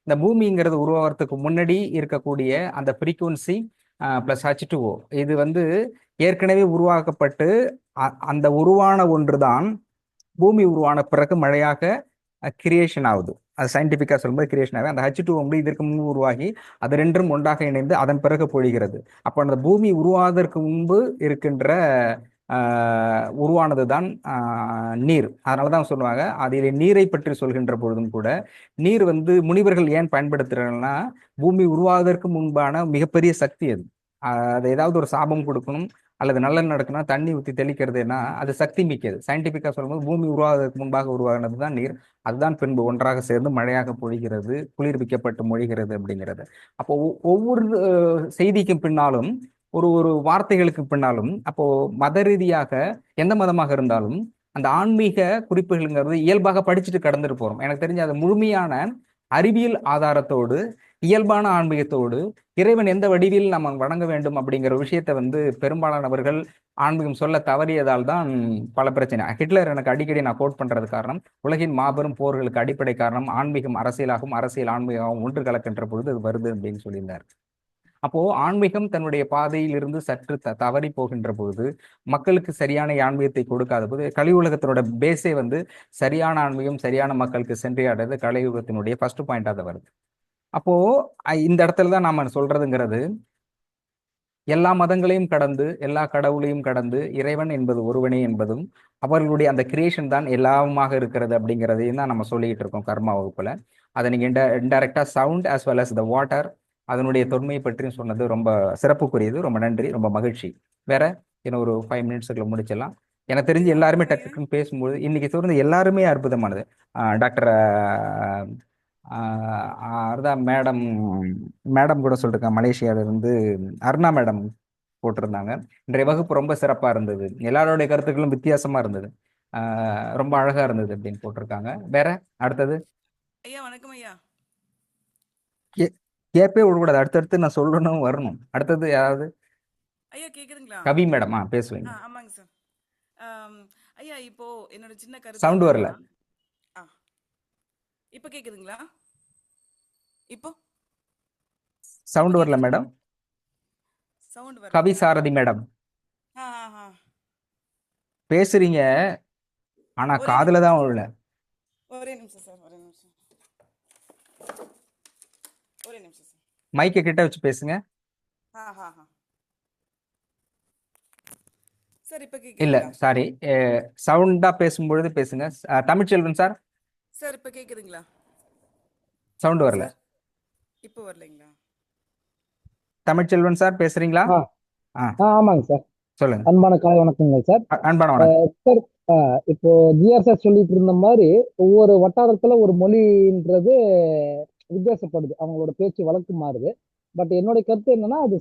இந்த பூமிங்கிறது உருவாகிறதுக்கு முன்னாடி இருக்கக்கூடிய அந்த ஃப்ரீக்குவன்சி ப்ளஸ் H2O. இது வந்து ஏற்கனவே உருவாக்கப்பட்டு அந்த உருவான ஒன்று தான் பூமி உருவான பிறகு மழையாக கிரியேஷன் ஆகுது. அது சயின்டிஃபிக்காக சொல்லும்போது கிரியேஷன் ஆகுது. அந்த H2O வந்து இதற்கு முன்பு உருவாகி அது ரெண்டும் ஒன்றாக இணைந்து அதன் பிறகு பொழிகிறது. அப்போ அந்த பூமி உருவாவதற்கு முன்பு இருக்கின்ற உருவானது தான் நீர். அதனால தான் சொல்லுவாங்க, அதில் நீரை பற்றி சொல்கின்ற பொழுதும் கூட நீர் வந்து முனிவர்கள் ஏன் பயன்படுத்துகிறாங்கன்னா, பூமி உருவாவதற்கு முன்பான மிகப்பெரிய சக்தி அது. அது ஏதாவது ஒரு சாபம் கொடுக்கணும் அல்லது நல்லது நடக்கணும், தண்ணி ஊற்றி தெளிக்கிறதுனா அது சக்தி மிக்கது. சயின்டிஃபிக்காக சொல்லும்போது பூமி உருவாவதற்கு முன்பாக உருவானது தான் நீர். அதுதான் பின்பு ஒன்றாக சேர்ந்து மழையாக பொழிகிறது, குளிர்விக்கப்பட்டு மொழிகிறது அப்படிங்கிறது. அப்போ ஒவ்வொரு செய்திக்கும் பின்னாலும் ஒரு ஒரு வார்த்தைகளுக்கு பின்னாலும், அப்போ மத ரீதியாக எந்த மதமாக இருந்தாலும் அந்த ஆன்மீக குறிப்புகள்ங்கிறது இயல்பாக படிச்சுட்டு கடந்துட்டு போறோம். எனக்கு தெரிஞ்ச அது முழுமையான அறிவியல் ஆதாரத்தோடு இயல்பான ஆன்மீகத்தோடு இறைவன் எந்த வடிவில் நம்ம வணங்க வேண்டும் அப்படிங்கிற விஷயத்த வந்து பெரும்பாலானவர்கள் ஆன்மீகம் சொல்ல தவறியதால் தான் பல பிரச்சனை. ஹிட்லர் எனக்கு அடிக்கடி நான் கோட் பண்றது காரணம், உலகின் மாபெரும் போர்களுக்கு அடிப்படை காரணம் ஆன்மீகம் அரசியலாகவும் அரசியல் ஆன்மீகமாகவும் ஒன்று கலக்கின்ற பொழுது அது வருது அப்படின்னு சொல்லியிருந்தார். அப்போ ஆன்மீகம் தன்னுடைய பாதையில் இருந்து சற்று தவறி போகின்ற பொழுது, மக்களுக்கு சரியான ஆன்மீகத்தை கொடுக்காத போது, கலியுலகத்தினோட பேஸே வந்து சரியான ஆன்மீகம் சரியான மக்களுக்கு சென்றடைறது கலியுகத்தினுடைய ஃபர்ஸ்ட் பாயிண்டாக வருது. அப்போ இந்த இடத்துல தான் நாம சொல்றதுங்கிறது, எல்லா மதங்களையும் கடந்து எல்லா கடவுளையும் கடந்து இறைவன் என்பது ஒருவனே என்பதும் அவர்களுடைய அந்த கிரியேஷன் தான் எல்லாமாக இருக்கிறது அப்படிங்கிறதையும் தான் நம்ம சொல்லிக்கிட்டு இருக்கோம் கர்மா வகுப்புல. அதை நீங்க இன்டைரக்டா sound as well as the water அதனுடைய தொன்மையை பற்றியும் சொன்னது ரொம்ப சிறப்புக்குரியது. ரொம்ப நன்றி, ரொம்ப மகிழ்ச்சி. வேற இன்னும் ஒரு 5 மினிட்ஸுக்குள்ள முடிச்சிடலாம். எனக்கு தெரிஞ்சு எல்லாருமே டக்குன்னு பேசும்போது இன்னைக்கு சொல்றது எல்லாருமே அற்புதமானது. டாக்டர் அதான் மேடம் கூட சொல்லிருக்காங்க, மலேசியாவிலிருந்து அருணா மேடம் போட்டிருந்தாங்க. இன்றைய வகுப்பு ரொம்ப சிறப்பா இருந்தது, எல்லாருடைய கருத்துக்களும் வித்தியாசமா இருந்தது, ரொம்ப அழகா இருந்தது அப்படின்னு போட்டிருக்காங்க. வேற அடுத்தது ஐயா வணக்கம் ஐயா. கேப்பே விடக்கூடாது, அடுத்தடுத்து நான் சொல்லணும் வரணும். அடுத்தது யாராவது? ஐயா கேக்குதுங்களா? கவி மேடம் பேசுவீங்க. ஆமாங்க சார். ஐயா இப்போ என்னோட சின்ன கருத்து சவுண்ட் வரல. இப்போ கேக்குதுங்களா? இப்போ சவுண்ட் வரல மேடம். சவுண்ட் வரல. கவி சாரதி மேடம் பேசுறீங்க, ஆனா காதுல தான் விழல. ஒரே நிமிஷம் சார், ஒரே நிமிஷம், ஒரே நிமிஷம் சார். மைக்கை கிட்ட வச்சு பேசுங்க. சார் இப்போ இல்ல கேக்குதுங்களா? சாரி, சவுண்டா பேசும்பொழுது பேசுங்க. தமிழ்ச்செல்வன் சார். சார் இப்போ கேக்குதுங்களா? சவுண்ட் வரல. இப்போ வரலைங்களா? தமிழ்ச்செல்வன் சார் பேசுறீங்களா? ஆமாங்க சார், சொல்லுங்க. அன்பான காலை வணக்கங்க சார். அன்பான வணக்கம் சார். இப்போ ஜிஆர் சார் சொல்லிட்டு இருந்த மாதிரி ஒவ்வொரு வட்டாரத்துல ஒரு மொழின்றது வித்தியாசப்படுது, அவங்களோட பேச்சு வழக்கு மாறுது. பட் என்னுடைய கருத்து என்னன்னா, அது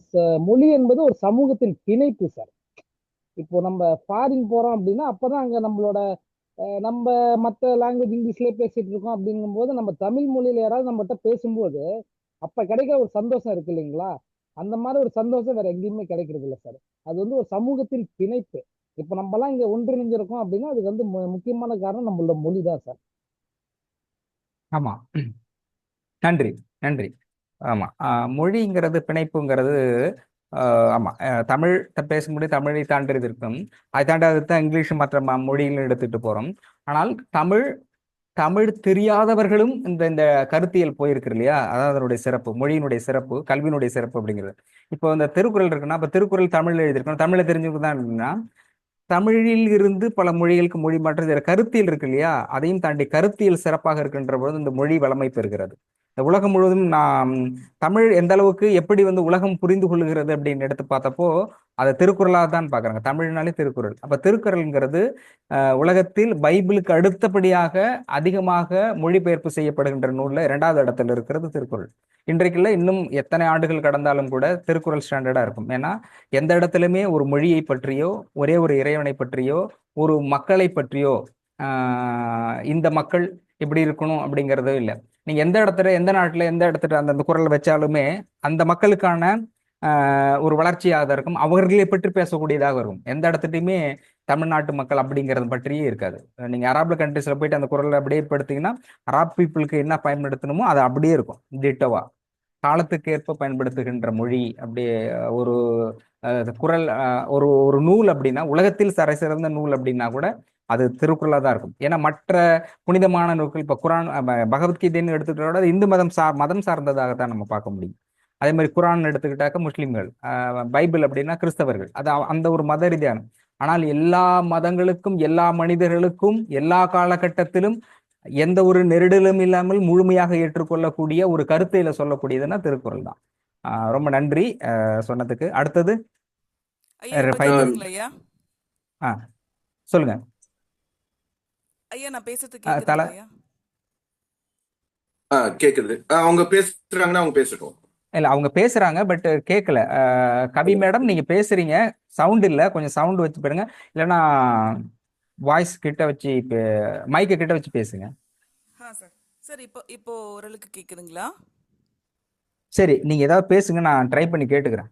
மொழி என்பது ஒரு சமூகத்தின் பிணைப்பு சார். இப்போ நம்ம ஃபாரின் போறோம் அப்படின்னா அப்பதான் அங்க நம்மளோட நம்ம மற்ற லாங்குவேஜ் இங்கிலீஷ்லயே பேசிட்டு இருக்கோம். அப்படிங்கும்போது நம்ம தமிழ் மொழியில யாராவது நம்மகிட்ட பேசும்போது அப்ப கிடைக்கிற ஒரு சந்தோஷம் இருக்கு இல்லைங்களா, அந்த மாதிரி ஒரு சந்தோஷம் வேற எங்கேயுமே கிடைக்கிறது இல்லை சார். அது வந்து ஒரு சமூகத்தின் பிணைப்பு. இப்ப நம்ம எல்லாம் இங்க ஒன்றிணைஞ்சிருக்கோம் அப்படின்னா அதுக்கு வந்து முக்கியமான காரணம் நம்மளோட மொழி தான் சார். ஆமா, நன்றி நன்றி. ஆமா, மொழிங்கிறது பிணைப்புங்கிறது ஆமா, தமிழ் பேசும்போது தமிழை தாண்டது இருக்கும், அதை தாண்டாது தான் இங்கிலீஷ் மற்ற மொழிகளும் எடுத்துட்டு போறோம். ஆனால் தமிழ் தெரியாதவர்களும் இந்த கருத்தியல் போயிருக்கு இல்லையா, அதாவது அதனுடைய சிறப்பு, மொழியினுடைய சிறப்பு, கல்வியினுடைய சிறப்பு அப்படிங்கிறது. இப்போ இந்த திருக்குறள் இருக்குன்னா, இப்போ திருக்குறள் தமிழ்ல எழுதியிருக்கணும், தமிழை தெரிஞ்சவங்க தான் இருக்குன்னா, தமிழில் இருந்து பல மொழிகளுக்கு மொழி மாற்ற கருத்தியல் இருக்கு இல்லையா, அதையும் தாண்டி கருத்தியல் சிறப்பாக இருக்கின்ற பொழுது இந்த மொழி வளமை பெறுகிறது. இந்த உலகம் முழுவதும் நாம் தமிழ் எந்த அளவுக்கு எப்படி வந்து உலகம் புரிந்து கொள்ளுகிறது அப்படின்னு எடுத்து பார்த்தப்போ அதை திருக்குறளாக தான் பார்க்குறாங்க. தமிழ்னாலே திருக்குறள். அப்போ திருக்குறள்ங்கிறது உலகத்தில் பைபிளுக்கு அடுத்தபடியாக அதிகமாக மொழிபெயர்ப்பு செய்யப்படுகின்ற நூலில் 2வது இடத்துல இருக்கிறது திருக்குறள். இன்றைக்குள்ள இன்னும் எத்தனை ஆண்டுகள் கடந்தாலும் கூட திருக்குறள் ஸ்டாண்டர்டாக இருக்கும். ஏன்னா எந்த இடத்துலையுமே ஒரு மொழியை பற்றியோ ஒரே ஒரு இறைவனை பற்றியோ ஒரு மக்களை பற்றியோ இந்த மக்கள் இப்படி இருக்கணும் அப்படிங்கிறதோ இல்லை. நீங்க எந்த இடத்துல எந்த நாட்டுல எந்த இடத்துல அந்த குரல் வச்சாலுமே அந்த மக்களுக்கான ஒரு வளர்ச்சியாக இருக்கும், அவர்களை பற்றி பேசக்கூடியதாக இருக்கும். எந்த இடத்துலையுமே தமிழ்நாட்டு மக்கள் அப்படிங்கிறது பற்றியே இருக்காது. நீங்க அரபு கண்ட்ரிஸ்ல போயிட்டு அந்த குரலை அப்படியே படுத்தீங்கன்னா அரப் பீப்புளுக்கு என்ன பயன்படுத்தணுமோ அது அப்படியே இருக்கும் டிட்டோவா. காலத்துக்கு ஏற்ப பயன்படுத்துகின்ற மொழி, அப்படியே ஒரு குறள், ஒரு ஒரு நூல் அப்படின்னா, உலகத்தில் தலை சிறந்த நூல் அப்படின்னா கூட அது திருக்குறளாக தான் இருக்கும். ஏன்னா மற்ற புனிதமான நூல்கள், இப்போ குரான், பகவத்கீதைன்னு எடுத்துக்கிட்டோட அது இந்து மதம் சார்ந்ததாகத்தான் நம்ம பார்க்க முடியும். அதே மாதிரி குரான் எடுத்துக்கிட்டாக்க முஸ்லிம்கள், பைபிள் அப்படின்னா கிறிஸ்தவர்கள், அது அந்த ஒரு மத ரீதியான. ஆனால் எல்லா மதங்களுக்கும் எல்லா மனிதர்களுக்கும் எல்லா காலகட்டத்திலும் எந்த ஒரு நெருடலும் இல்லாமல் முழுமையாக ஏற்றுக்கொள்ளக்கூடிய ஒரு கருத்தையில சொல்லக்கூடியதுன்னா திருக்குறள் தான். ரொம்ப நன்றி சொன்னதுக்கு. அடுத்தது ஐயா இப்ப கேக்குதுங்களா ஐயா? சொல்லுங்க ஐயா, நான் பேசுறது தலை. கேக்குதுங்களா ஐயா? கேக்குது. அவங்க பேசுறாங்கன்னா அவங்க பேசட்டும். இல்ல அவங்க பேசுறாங்க, பட் கேட்கல. கவி மேடம் நீங்க பேசுறீங்க, சவுண்ட் இல்ல, கொஞ்சம் சவுண்ட் வச்சு போடுங்க, இல்லைன்னா வாய்ஸ் கிட்ட வச்சு மைக்க கிட்ட வச்சு பேசுங்க. சார் சார் இப்போ இப்போ ஓரளவுக்கு கேக்குதுங்களா? சரி, நீங்க ஏதாவது பேசுங்க, நான் ட்ரை பண்ணி கேட்டுக்கிறேன்.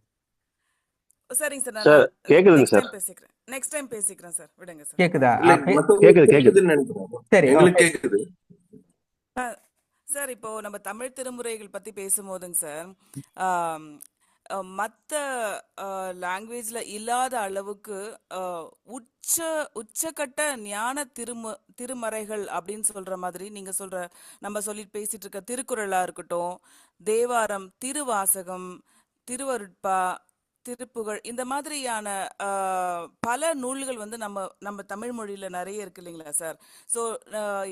சரிங்க சார், சார் நான் கேக்குதுங்க நெக்ஸ்ட் சார். டைம் பேசிக்கிறேன். நெக்ஸ்ட் டைம் பேசிக்கிறேன் சார், விடுங்க சார். கேக்குதா? இல்ல கேக்குது கேக்குது. கேக்குதுன்னு நினைக்கிறேன். சரி, எங்களுக்கு கேக்குது. சார் இப்போ நம்ம தமிழ் திருமுறைகள் பத்தி பேசும்போதுங்க சார், மற்ற லாங்குவேஜ்ல இல்லாத அளவுக்கு உச்சக்கட்ட ஞான திருமறைகள் அப்படின்னு சொல்ற மாதிரி நீங்க சொல்ற, நம்ம பேசிட்டு இருக்க திருக்குறளா இருக்கட்டும், தேவாரம், திருவாசகம், திருவருட்பா, திருப்புகழ், இந்த மாதிரியான பல நூல்கள் வந்து நம்ம தமிழ் மொழியில நிறைய இருக்கு இல்லைங்களா சார்? ஸோ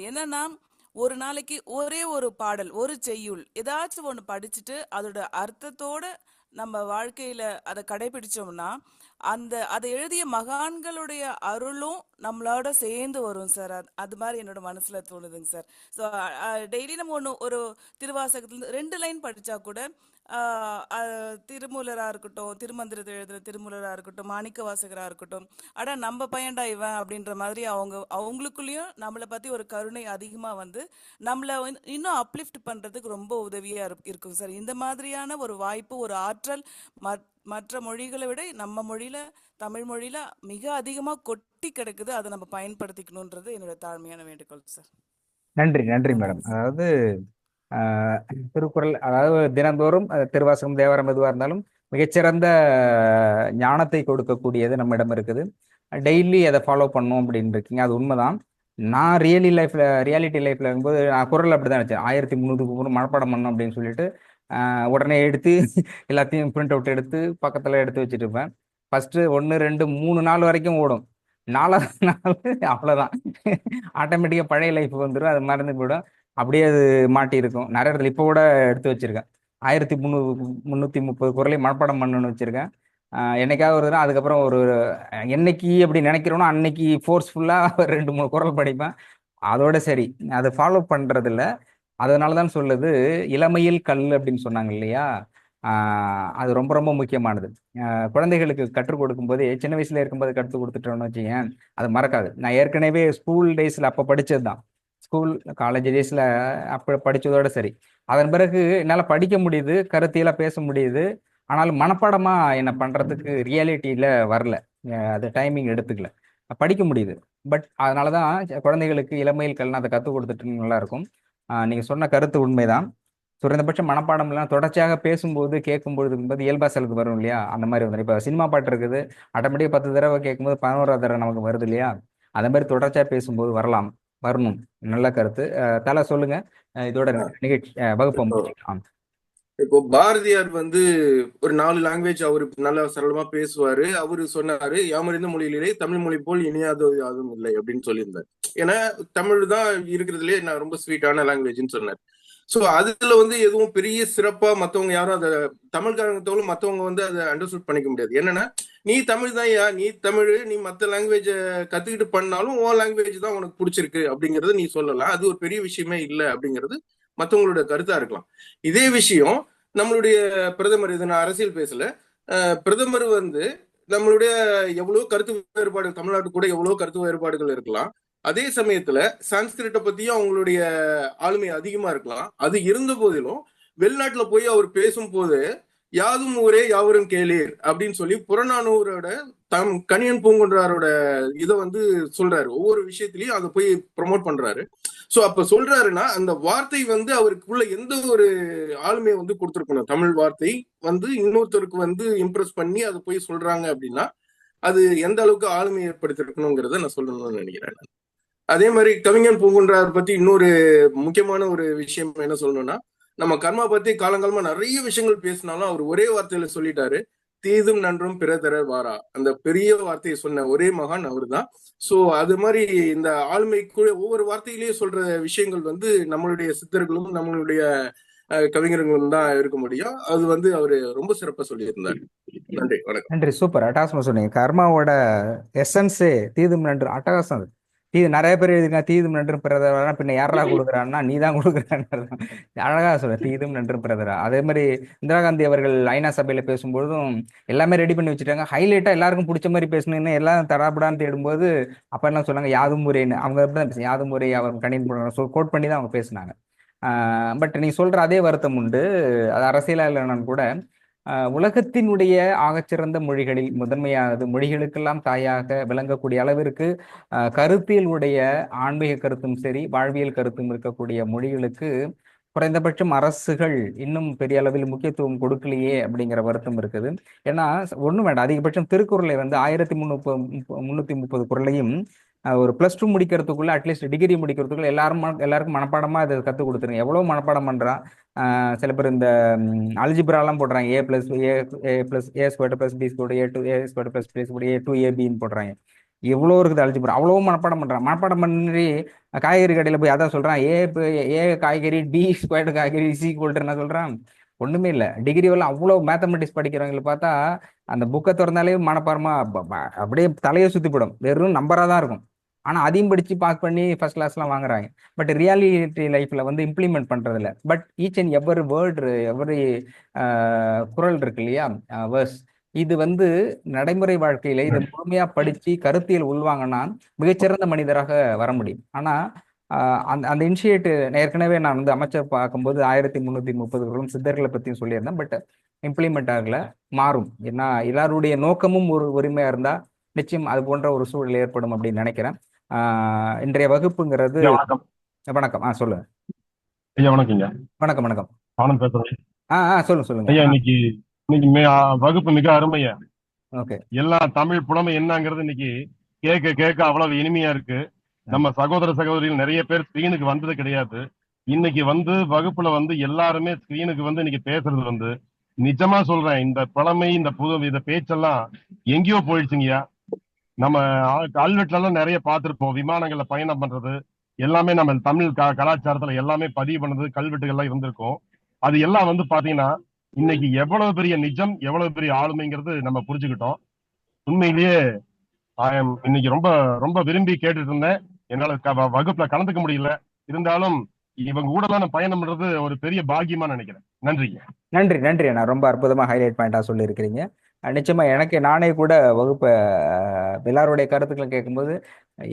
என்னன்னா, ஒரு நாளைக்கு ஒரே ஒரு பாடல், ஒரு செய்யுள், ஏதாச்சும் ஒன்று படிச்சுட்டு அதோட அர்த்தத்தோட நம்ம வாழ்க்கையில அதை கடைபிடிச்சோம்னா அதை எழுதிய மகான்களுடைய அருளும் நம்மளோட சேர்ந்து வரும் சார். அது மாதிரி என்னோட மனசுல தோணுதுங்க சார். ஸோ டெய்லி நம்ம ஒரு திருவாசகத்துல 2 லைன் படிச்சா கூட திருமூலரா இருக்கட்டும், திருமந்திரத்தை எழுதுற திருமூலரா இருக்கட்டும், மாணிக்க வாசகரா இருக்கட்டும், அடா நம்ம பையன்டா இவன் அப்படின்ற மாதிரி அவங்களுக்குள்ளேயும் நம்மளை பத்தி ஒரு கருணை அதிகமா வந்து நம்மள இன்னும் அப்லிஃப்ட் பண்றதுக்கு ரொம்ப உதவியா இருக்கும் சார். இந்த மாதிரியான ஒரு வாய்ப்பு, ஒரு ஆற்றல் மற்ற மொழிகளை விட நம்ம மொழியில, தமிழ் மொழியில மிக அதிகமா கொட்டி கிடக்குது. அதை நம்ம பயன்படுத்திக்கணும்ன்றது என்னோட தாழ்மையான வேண்டுகோள் சார். நன்றி நன்றி மேடம். அதாவது திருக்குறள், அதாவது தினந்தோறும் திருவாசகம், தேவாரம் எதுவாக இருந்தாலும் மிகச்சிறந்த ஞானத்தை கொடுக்கக்கூடியது நம்மிடம் இருக்குது. டெய்லி அதை ஃபாலோ பண்ணணும் அப்படின்னு இருக்கீங்க, அது உண்மைதான். நான் ரியாலிட்டி லைஃப்ல இருக்கும்போது நான் குறள் அப்படிதான் வச்சேன். 1300 மனப்பாடம் பண்ணணும் அப்படின்னு சொல்லிட்டு உடனே எடுத்து எல்லாத்தையும் பிரிண்ட் அவுட் எடுத்து பக்கத்துல எடுத்து வச்சுட்டு இருப்பேன். ஃபர்ஸ்ட் 1 2 3 நாள் வரைக்கும் ஓடும். 4வது நாள் அவ்வளோதான், ஆட்டோமேட்டிக்காக பழைய லைஃப் வந்துடும், அது மறந்து போயிடும். அப்படியே அது மாட்டி இருக்கும். நிறைய இடத்துல இப்போ கூட எடுத்து வச்சிருக்கேன். 1330 குறளையும் மனப்பாடம் பண்ணணும்னு வச்சிருக்கேன். என்னைக்காவது ஒரு தடவை, அதுக்கப்புறம் ஒரு என்னைக்கு அப்படி நினைக்கிறோனோ அன்னைக்கு ஃபோர்ஸ்ஃபுல்லாக 2 3 குறள் படிப்பேன். அதோட சரி, அதை ஃபாலோ பண்றது இல்லை. அதனால தான் சொல்லுது இளமையில் கல் அப்படின்னு சொன்னாங்க இல்லையா? அது ரொம்ப ரொம்ப முக்கியமானது. குழந்தைகளுக்கு கற்றுக் கொடுக்கும் போதே, சின்ன வயசுல இருக்கும்போது கற்றுக் கொடுத்துட்டோம்னு வச்சுக்கேன், அது மறக்காது. நான் ஏற்கனவே ஸ்கூல் டேஸ்ல அப்போ படிச்சது தான், ஸ்கூல் காலேஜ் டேஸ்ல அப்போ படிச்சதோட சரி. அதன் பிறகு என்னால் படிக்க முடியுது, கருத்தியெல்லாம் பேச முடியுது, ஆனாலும் மனப்பாடமா என்ன பண்றதுக்கு ரியாலிட்டியில வரல, அது டைமிங் எடுத்துக்கல. படிக்க முடியுது, பட் அதனாலதான் குழந்தைகளுக்கு இளமையில் கல்னா அதை கற்றுக் கொடுத்துட்டு நல்லா இருக்கும். நீங்க சொன்ன கருத்து உண்மைதான். குறைந்தபட்சம் மனப்பாடம் எல்லாம் தொடர்ச்சியாக பேசும்போது கேட்கும்போது இயல்பா சிலது வரும் இல்லையா? அந்த மாதிரி வந்துடும். இப்போ சினிமா பாட்டு இருக்குது, ஆட்டோமேட்டிக்காக 10 தடவை கேட்கும்போது 11வது தடவை நமக்கு வருது இல்லையா? அதே மாதிரி தொடர்ச்சியா பேசும்போது வரணும். நல்ல கருத்து. தலை சொல்லுங்க, இதோட நிகழ்ச்சி வகுப்பை முடிச்சுக்கலாம். இப்போ பாரதியார் வந்து ஒரு 4 லாங்குவேஜ் அவரு நல்லா சரளமா பேசுவாரு. அவரு சொன்னாரு, யாமறிந்த மொழியிலே தமிழ் மொழி போல் இனியாதோ யாதும் இல்லை அப்படின்னு சொல்லியிருந்தாரு. ஏன்னா தமிழ் தான் இருக்கிறதுலே நான் ரொம்ப ஸ்வீட்டான லாங்குவேஜ்னு சொன்னார். ஸோ அதுல வந்து எதுவும் பெரிய சிறப்பா மற்றவங்க யாரும் அதை தமிழ்காரங்க மற்றவங்க வந்து அதை அண்டர்ஸ்டூட் பண்ணிக்க முடியாது. என்னன்னா, நீ தமிழ் தான், நீ தமிழ், நீ மற்ற லாங்குவேஜை கத்துக்கிட்டு பண்ணாலும் உன் லாங்குவேஜ் தான் உனக்கு பிடிச்சிருக்கு அப்படிங்கறத நீ சொல்லலாம். அது ஒரு பெரிய விஷயமே இல்லை அப்படிங்கிறது மற்றவங்களோட கருத்தா இருக்கலாம். இதே விஷயம் நம்மளுடைய பிரதமர், இது நான் அரசியல் பேசல, பிரதமர் வந்து நம்மளுடைய எவ்வளவு கருத்து வேறுபாடு, தமிழ்நாட்டு கூட எவ்வளவு கருத்து வேறுபாடுகள் இருக்கலாம். அதே சமயத்துல சான்ஸ்கிரிட்டை பத்தியும் அவங்களுடைய ஆளுமை அதிகமா இருக்கலாம். அது இருந்த போதிலும் வெளிநாட்டுல போய் அவர் பேசும்போது யாதும் ஊரே யாவரும் கேளீர் அப்படின்னு சொல்லி புறநானூரோட கணியன் பூங்குன்றாரோட இதை வந்து சொல்றாரு. ஒவ்வொரு விஷயத்திலயும் அதை போய் ப்ரொமோட் பண்றாரு. சோ அப்ப சொல்றாருன்னா அந்த வார்த்தை வந்து அவருக்குள்ள எந்த ஒரு ஆளுமையை வந்து கொடுத்துருக்கணும். தமிழ் வார்த்தை வந்து இன்னொருத்தருக்கு வந்து இம்ப்ரெஸ் பண்ணி அதை போய் சொல்றாங்க அப்படின்னா அது எந்த அளவுக்கு ஆளுமை ஏற்படுத்திருக்கணுங்கிறத நான் சொல்லணும்னு நினைக்கிறேன். அதே மாதிரி கவிஞன் பூங்குன்றார் பத்தி இன்னொரு முக்கியமான ஒரு விஷயம் என்ன சொல்லணும்னா, நம்ம கர்மா பத்தி காலங்காலமா நிறைய விஷயங்கள் பேசினாலும் அவர் ஒரே வார்த்தையில சொல்லிட்டாரு, தீதும் நன்றும் பிற தர வாரா. அந்த பெரிய வார்த்தையை சொன்ன ஒரே மகான் அவர் தான். சோ அது மாதிரி இந்த ஆளுமைக்கு ஒவ்வொரு வார்த்தையிலேயே சொல்ற விஷயங்கள் வந்து நம்மளுடைய சித்தர்களும் நம்மளுடைய கவிஞர்களும் தான் இருக்க முடியும். அது வந்து அவரு ரொம்ப சிறப்பா சொல்லியிருந்தார். நன்றி, வணக்கம். நன்றி, சூப்பர், அட்டகாசமா சொன்னீங்க. கர்மாவோட எசன்ஸே தீதும் நன்று, அட்டகாசம். நிறைய பேர் எழுதிருக்காங்க தீதும் நன்றும் பிறதரா, பின்ன யாரா கொடுக்குறான்னா நீ தான் கொடுக்குறான்னு அழகா சொல்ல, தீதும் நன்றும் பிறதரா. அதே மாதிரி இந்திரா காந்தி அவர்கள் ஐநா சபையில பேசும்பொழுதும் எல்லாமே ரெடி பண்ணி வச்சுட்டாங்க, ஹைலைட்டா எல்லாருக்கும் பிடிச்ச மாதிரி பேசணும்னு எல்லாம் தடாபடான்னு தேடும்போது அப்ப என்ன சொன்னாங்க, யாதும் முறைன்னு. அவங்க அப்படிதான் யாதும் முறை அவர் கணின் கோட் பண்ணி தான் அவங்க பேசினாங்க. பட் நீ சொல்ற அதே வருத்தம் உண்டு, அது அரசியலா இல்லைன்னு கூட. உலகத்தினுடைய ஆகச்சிறந்த மொழிகளில் முதன்மையானது, மொழிகளுக்கெல்லாம் தாயாக விளங்கக்கூடிய அளவிற்கு கருத்தியலுடைய ஆன்மீக கருத்தும் சரி வாழ்வியல் கருத்தும் இருக்கக்கூடிய மொழிகளுக்கு குறைந்தபட்சம் அரசுகள் இன்னும் பெரிய அளவில் முக்கியத்துவம் கொடுக்கலையே அப்படிங்கிற வருத்தம் இருக்குது. ஏன்னா ஒன்றும் வேண்டாம், அதிகபட்சம் திருக்குறளை வந்து 1330 குறளையும் ஒரு +2 முடிக்கிறதுக்குள்ள, அட்லீஸ்ட் டிகிரி முடிக்கிறதுக்குள்ள எல்லாருக்கும் மனப்பாடமா இதை கற்றுக் கொடுத்துருங்க. எவ்வளவு மனப்பாடம் பண்றான். சில பேர் இந்த அல்ஜிப்ராலாம் போடுறாங்க, A+A+A² + B² A2A² + A2AB போடுறாங்க. எவ்வளோ இருக்குது அல்ஜிப்ரா, அவ்வளோ மனப்பாடம் பண்றான். மனப்பாடம் பண்ணி காய்கறி கடையில் போய் அதான் சொல்றான், ஏ காய்கறி D² காய்கறி = என்ன சொல்றான், ஒண்ணுமே இல்லை. டிகிரி எல்லாம் அவ்வளோ மேத்தமெட்டிக்ஸ் படிக்கிறவங்களை பார்த்தா அந்த புக்கை திறந்தாலே மனப்பாடமா அப்படியே தலையை சுத்தி போடும், வெறும் நம்பரா தான் இருக்கும். ஆனா அதையும் படிச்சு பாஸ் பண்ணி ஃபர்ஸ்ட் கிளாஸ்லாம் வாங்குறாங்க. பட் ரியாலிட்டி லைஃப்ல வந்து இம்ப்ளிமெண்ட் பண்றது இல்லை. But each and every word, every குறள் இருக்கு இல்லையா, வேர்ஸ், இது வந்து நடைமுறை வாழ்க்கையில இதை முழுமையா படிச்சு கருத்தியல் உள்வாங்கன்னா மிகச்சிறந்த மனிதராக வர முடியும். ஆனா அந்த அந்த இனிஷியேட்டிவ் ஏற்கனவே நான் வந்து அமைச்சர் பார்க்கும்போது 1330 சித்தர்களை பற்றியும் சொல்லியிருந்தேன். பட் இம்ப்ளிமெண்ட் ஆகல, மாறும். ஏன்னா எல்லாருடைய நோக்கமும் ஒரு உரிமையா இருந்தா நிச்சயம் அது போன்ற ஒரு சூழல் ஏற்படும் அப்படின்னு நினைக்கிறேன். இன்றைய வகுப்புங்கிறது. வணக்கம். வணக்கம். சொல்லுங்க ஐயா. வணக்கங்க. வணக்கம். வணக்கம். ஆனந்த் பேசுறேன். சொல்லுங்க ஐயா. இன்னைக்கு வகுப்பு மிக அருமையா. ஓகே. எல்லா தமிழ் புலமை என்னங்கிறது இன்னைக்கு கேட்க கேட்க அவ்வளவு இனிமையா இருக்கு. நம்ம சகோதர சகோதரிகள் நிறைய பேர் ஸ்கிரீனுக்கு வந்தது கிடையாது. இன்னைக்கு வந்து வகுப்புல வந்து எல்லாருமே ஸ்கிரீனுக்கு வந்து இன்னைக்கு பேசுறது வந்து நிஜமா சொல்றேன், இந்த புலமை, இந்த பேச்செல்லாம் எங்கேயோ போயிடுச்சுங்கய்யா. நம்ம கல்வெட்டுல எல்லாம் நிறைய பார்த்திருப்போம், விமானங்கள்ல பயணம் பண்றது எல்லாமே நம்ம தமிழ் கலாச்சாரத்துல எல்லாமே பதிவு பண்ணது கல்வெட்டுகள்லாம் இருந்திருக்கும். அது எல்லாம் வந்து பாத்தீங்கன்னா இன்னைக்கு எவ்வளவு பெரிய நிஜம், எவ்வளவு பெரிய ஆளுமைங்கிறது நம்ம புரிஞ்சுக்கிட்டோம். உண்மையிலேயே இன்னைக்கு ரொம்ப ரொம்ப விரும்பி கேட்டுட்டு இருந்தேன். என்னால வகுப்புல கலந்துக்க முடியல. இருந்தாலும் இவங்க கூட நான் பயணம் பண்றது ஒரு பெரிய பாக்கியமா நினைக்கிறேன். நன்றிங்க. நன்றி அண்ணா, ரொம்ப அற்புதமா ஹைலைட் பாயிண்டா சொல்லியிருக்கிறீங்க. நிச்சயமா எனக்கு நானே கூட வகுப்பை எல்லாருடைய கருத்துக்களை கேட்கும்போது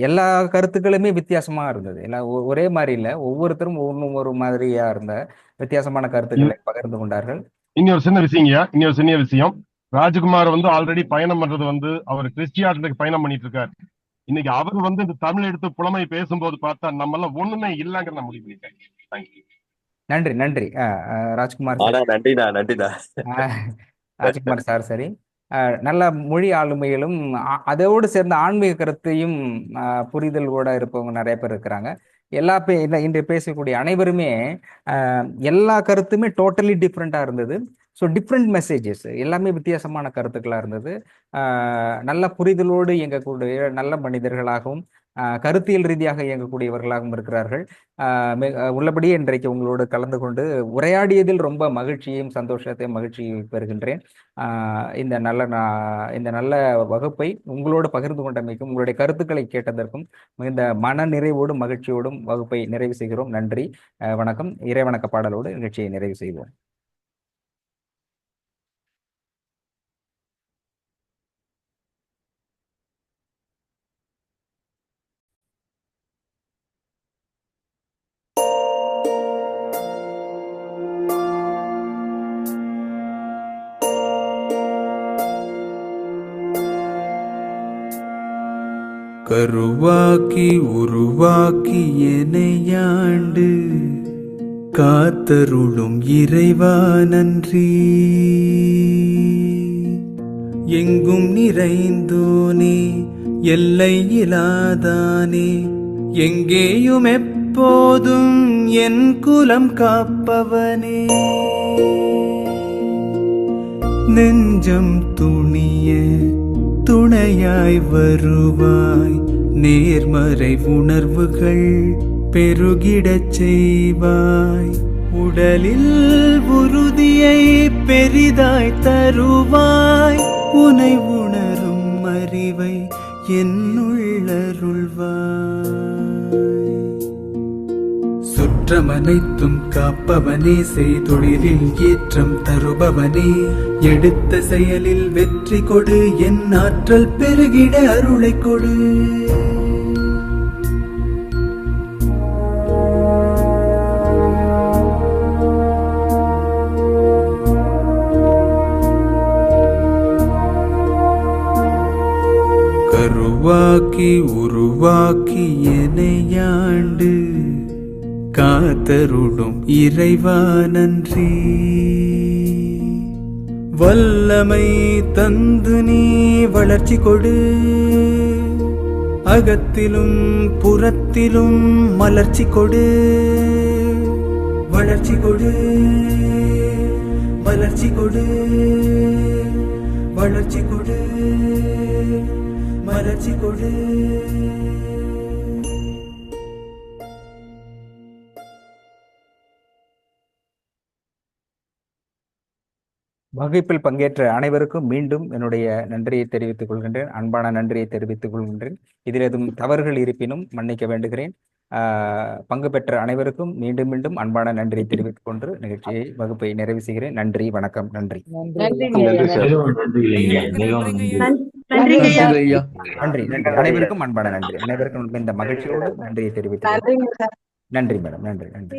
எல்லா கருத்துக்களுமே வித்தியாசமா இருந்தது. எல்லாம் ஒரே மாதிரி இல்லை, ஒவ்வொருத்தரும் ஒரு மாதிரியா இருந்த வித்தியாசமான கருத்துக்களை பகிர்ந்து கொண்டார்கள். இன்னொரு சின்ன விஷயம், ராஜ்குமார் வந்து ஆல்ரெடி பயணம் பண்றது வந்து அவர் கிறிஸ்டியானிட்டிக்கு பயணம் பண்ணிட்டு இருக்காரு. இன்னைக்கு அவர் வந்து இந்த தமிழ் எடுத்து புலமை பேசும்போது பார்த்தா நம்ம எல்லாம் ஒண்ணுமே இல்லைங்கிற நான் முடிவு பண்ணிட்டேன். நன்றி ராஜ்குமார். நன்றிடா. ராஜ்குமார் சார். சரி, நல்ல மொழி ஆளுமைகளும் அதோடு சேர்ந்த ஆன்மீக கருத்தையும் புரிதலோட இருப்பவங்க நிறைய பேர் இருக்கிறாங்க. இன்று பேசக்கூடிய அனைவருமே எல்லா கருத்துமே டோட்டலி டிஃப்ரெண்டா இருந்தது. ஸோ டிஃப்ரெண்ட் மெசேஜஸ், எல்லாமே வித்தியாசமான கருத்துக்களாக இருந்தது. நல்ல புரிதலோடு இயங்கக்கூடிய நல்ல மனிதர்களாகவும் கருத்தியல் ரீதியாக இயங்கக்கூடியவர்களாகவும் இருக்கிறார்கள். உள்ளபடியே இன்றைக்கு உங்களோடு கலந்து கொண்டு உரையாடியதில் ரொம்ப மகிழ்ச்சியையும் சந்தோஷத்தையும் மகிழ்ச்சியையும் பெறுகின்றேன். இந்த நல்ல வகுப்பை உங்களோடு பகிர்ந்து கொண்டமைக்கும் உங்களுடைய கருத்துக்களை கேட்டதற்கும் இந்த மன நிறைவோடும் மகிழ்ச்சியோடும் வகுப்பை நிறைவு செய்கிறோம். நன்றி, வணக்கம். இறைவணக்க பாடலோடு நிகழ்ச்சியை நிறைவு செய்வோம். கருவாக்கி உருவாக்கி எனையாண்டு காத்தருளும் இறைவா நன்றி. எங்கும் நிறைந்தோனே எல்லை இலாதானே, எங்கேயும் எப்போதும் என் குலம் காப்பவனே. நெஞ்சம் துணிய துணையாய் வருவாய், நேர்மறை உணர்வுகள் பெருகிடச் செய்வாய். உடலில் உறுதியை பெரிதாய் தருவாய், உனை உணரும் அறிவை என்னுள்ளருள்வாய். சுற்றமனைத்தும் காப்பவனே, செய்தொழிலில் ஏற்றம் தருபவனே, எடுத்த செயலில் வெற்றி கொடு, என் ஆற்றல் பெருகிட அருளை கொடு. கருவாக்கி உருவாக்கி எனையாண்டு காத்தருளும் இறைவா நன்றி. வல்லமை தந்து நீ வளர்ச்சி கொடு, அகத்திலும் புறத்திலும் மலர்ச்சி கொடு. வளர்ச்சி கொடு, வளர்ச்சி கொடு, வளர்ச்சி கொடு, மலர்ச்சி கொடு. வகுப்பில் பங்கேற்ற அனைவருக்கும் மீண்டும் என்னுடைய நன்றியை தெரிவித்துக் கொள்கின்றேன், அன்பான நன்றியை தெரிவித்துக் கொள்கின்றேன். இதில் எதுவும் தவறுகள் இருப்பினும் மன்னிக்க வேண்டுகிறேன். பங்கு பெற்ற அனைவருக்கும் மீண்டும் மீண்டும் அன்பான நன்றியை தெரிவித்துக் கொண்டு நிகழ்ச்சியை வகுப்பை நிறைவு செய்கிறேன். நன்றி, வணக்கம். நன்றி. நன்றி சார். நன்றி. அனைவருக்கும் அன்பான நன்றி. அனைவருக்கும் இந்த மகிழ்ச்சியோடு நன்றியை தெரிவித்துக் கொள்கிறேன். நன்றி மேடம். நன்றி.